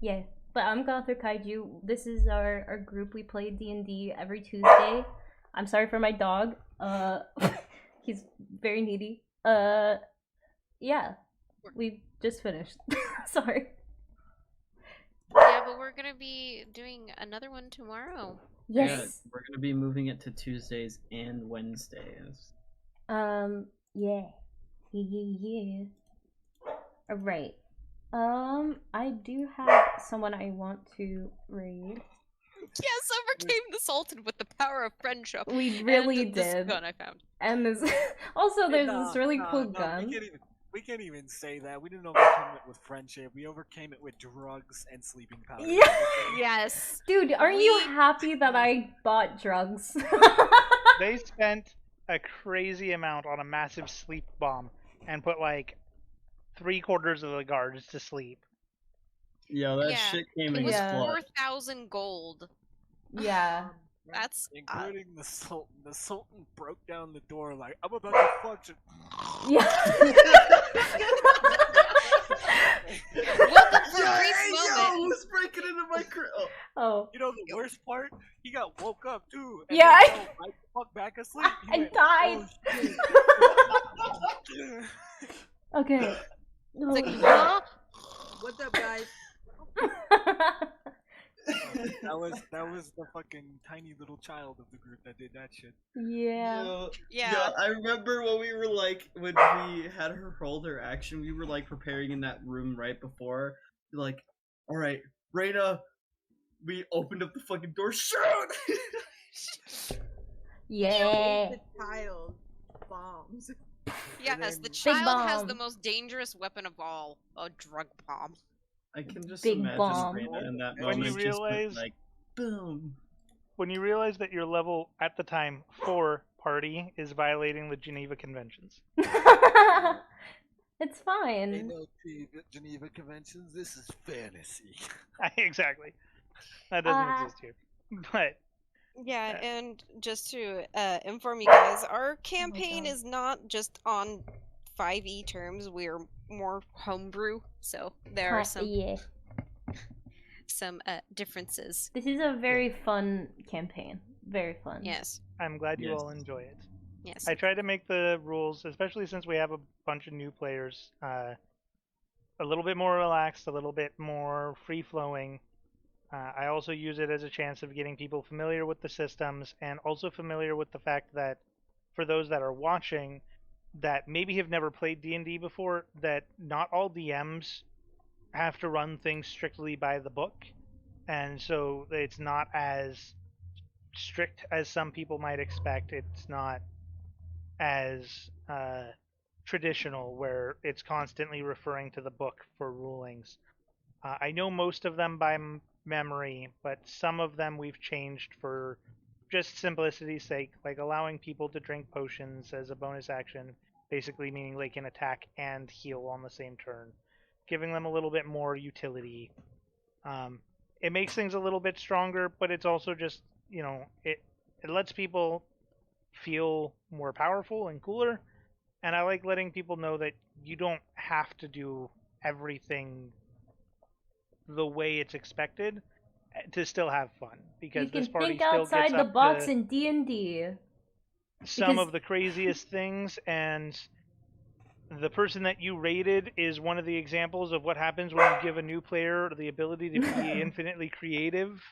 Yeah. But I'm Gothra Kaiju. This is our group. We play D&D every Tuesday. I'm sorry for my dog. He's very needy. Yeah. We just finished. Sorry. Yeah, but we're gonna be doing another one tomorrow. Yes. Yeah, we're gonna be moving it to Tuesdays and Wednesdays. Yeah. Yeah. Alright. I do have someone I want to raid. Yes, overcame the Sultan with the power of friendship. We really and this did. gun I found. And this also there's nah, this really nah, cool nah, gun. We can't even say that. We didn't overcome it with friendship. We overcame it with drugs and sleeping powder. Yeah. Yes. Dude, aren't you happy that I bought drugs? They spent a crazy amount on a massive sleep bomb and put like 3/4 of the guards to sleep. Yeah, that Yeah, shit came It in was Yeah. clutch. 4,000 gold. Yeah. That's Including the Sultan. The Sultan broke down the door like, I'm about to fuck you. Yeah. Welcome for a brief moment. who's breaking into my crib? Oh. You know the worst part? He got woke up too. And Yeah, then fell right the fuck back asleep. He I went, died. "Oh, shit." Okay. It's like, huh? What's up, guys? That was the fucking tiny little child of the group that did that shit. Yeah. Yeah. I remember when we were like, when we had her hold her action, we were like preparing in that room right before. Like, alright, Reyna, we opened up the fucking door, shoot! Yeah. The child bombs. Yes, the Big child has bomb. the most dangerous weapon of all, a drug bomb. I can just Big imagine bomb. Reyna in that When moment you just went realize- like, boom. When you realize that your level at the time 4 party is violating the Geneva Conventions. It's fine. Ain't no Geneva Conventions. This is fantasy. Exactly. That doesn't exist here. But Yeah, Yeah. and just to inform you guys, our campaign God. is not just on 5e terms, we're more homebrew, so there are Yeah. some differences. This is a very fun campaign. Very fun. Yes, I'm glad you Yes. all enjoy it. yes. I try to make the rules, especially since we have a bunch of new players, a little bit more relaxed, a little bit more free-flowing. I also use it as a chance of getting people familiar with the systems and also familiar with the fact that for those that are watching that maybe have never played D&D before, that not all DMs have to run things strictly by the book. And so it's not as strict as some people might expect. It's not as traditional, where it's constantly referring to the book for rulings. I know most of them by memory, but some of them we've changed for just simplicity's sake, like allowing people to drink potions as a bonus action, basically meaning they can attack and heal on the same turn, giving them a little bit more utility. It makes things a little bit stronger, but it's also just, it lets people feel more powerful and cooler, and I like letting people know that you don't have to do everything the way it's expected to still have fun, because You can this party think still outside gets the up box to in D&D. some because- of the craziest things, and the person that you rated is one of the examples of what happens when you give a new player the ability to be infinitely creative.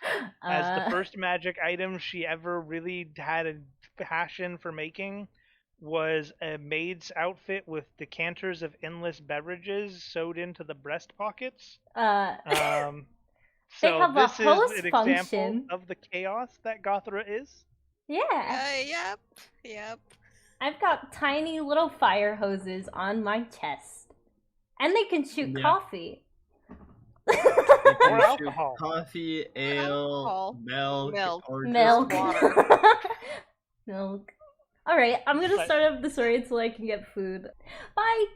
As the first magic item she ever really had a passion for making was a maid's outfit with decanters of endless beverages sewed into the breast pockets. They So have a this is host an example function. of the chaos that Gothra is. Yeah. Yep. I've got tiny little fire hoses on my chest. And they can shoot Yeah. coffee. They Or can shoot alcohol. coffee, ale, Alcohol. milk, or just Milk. water. Milk. Alright, I'm gonna But- start up the story until I can get food. Bye!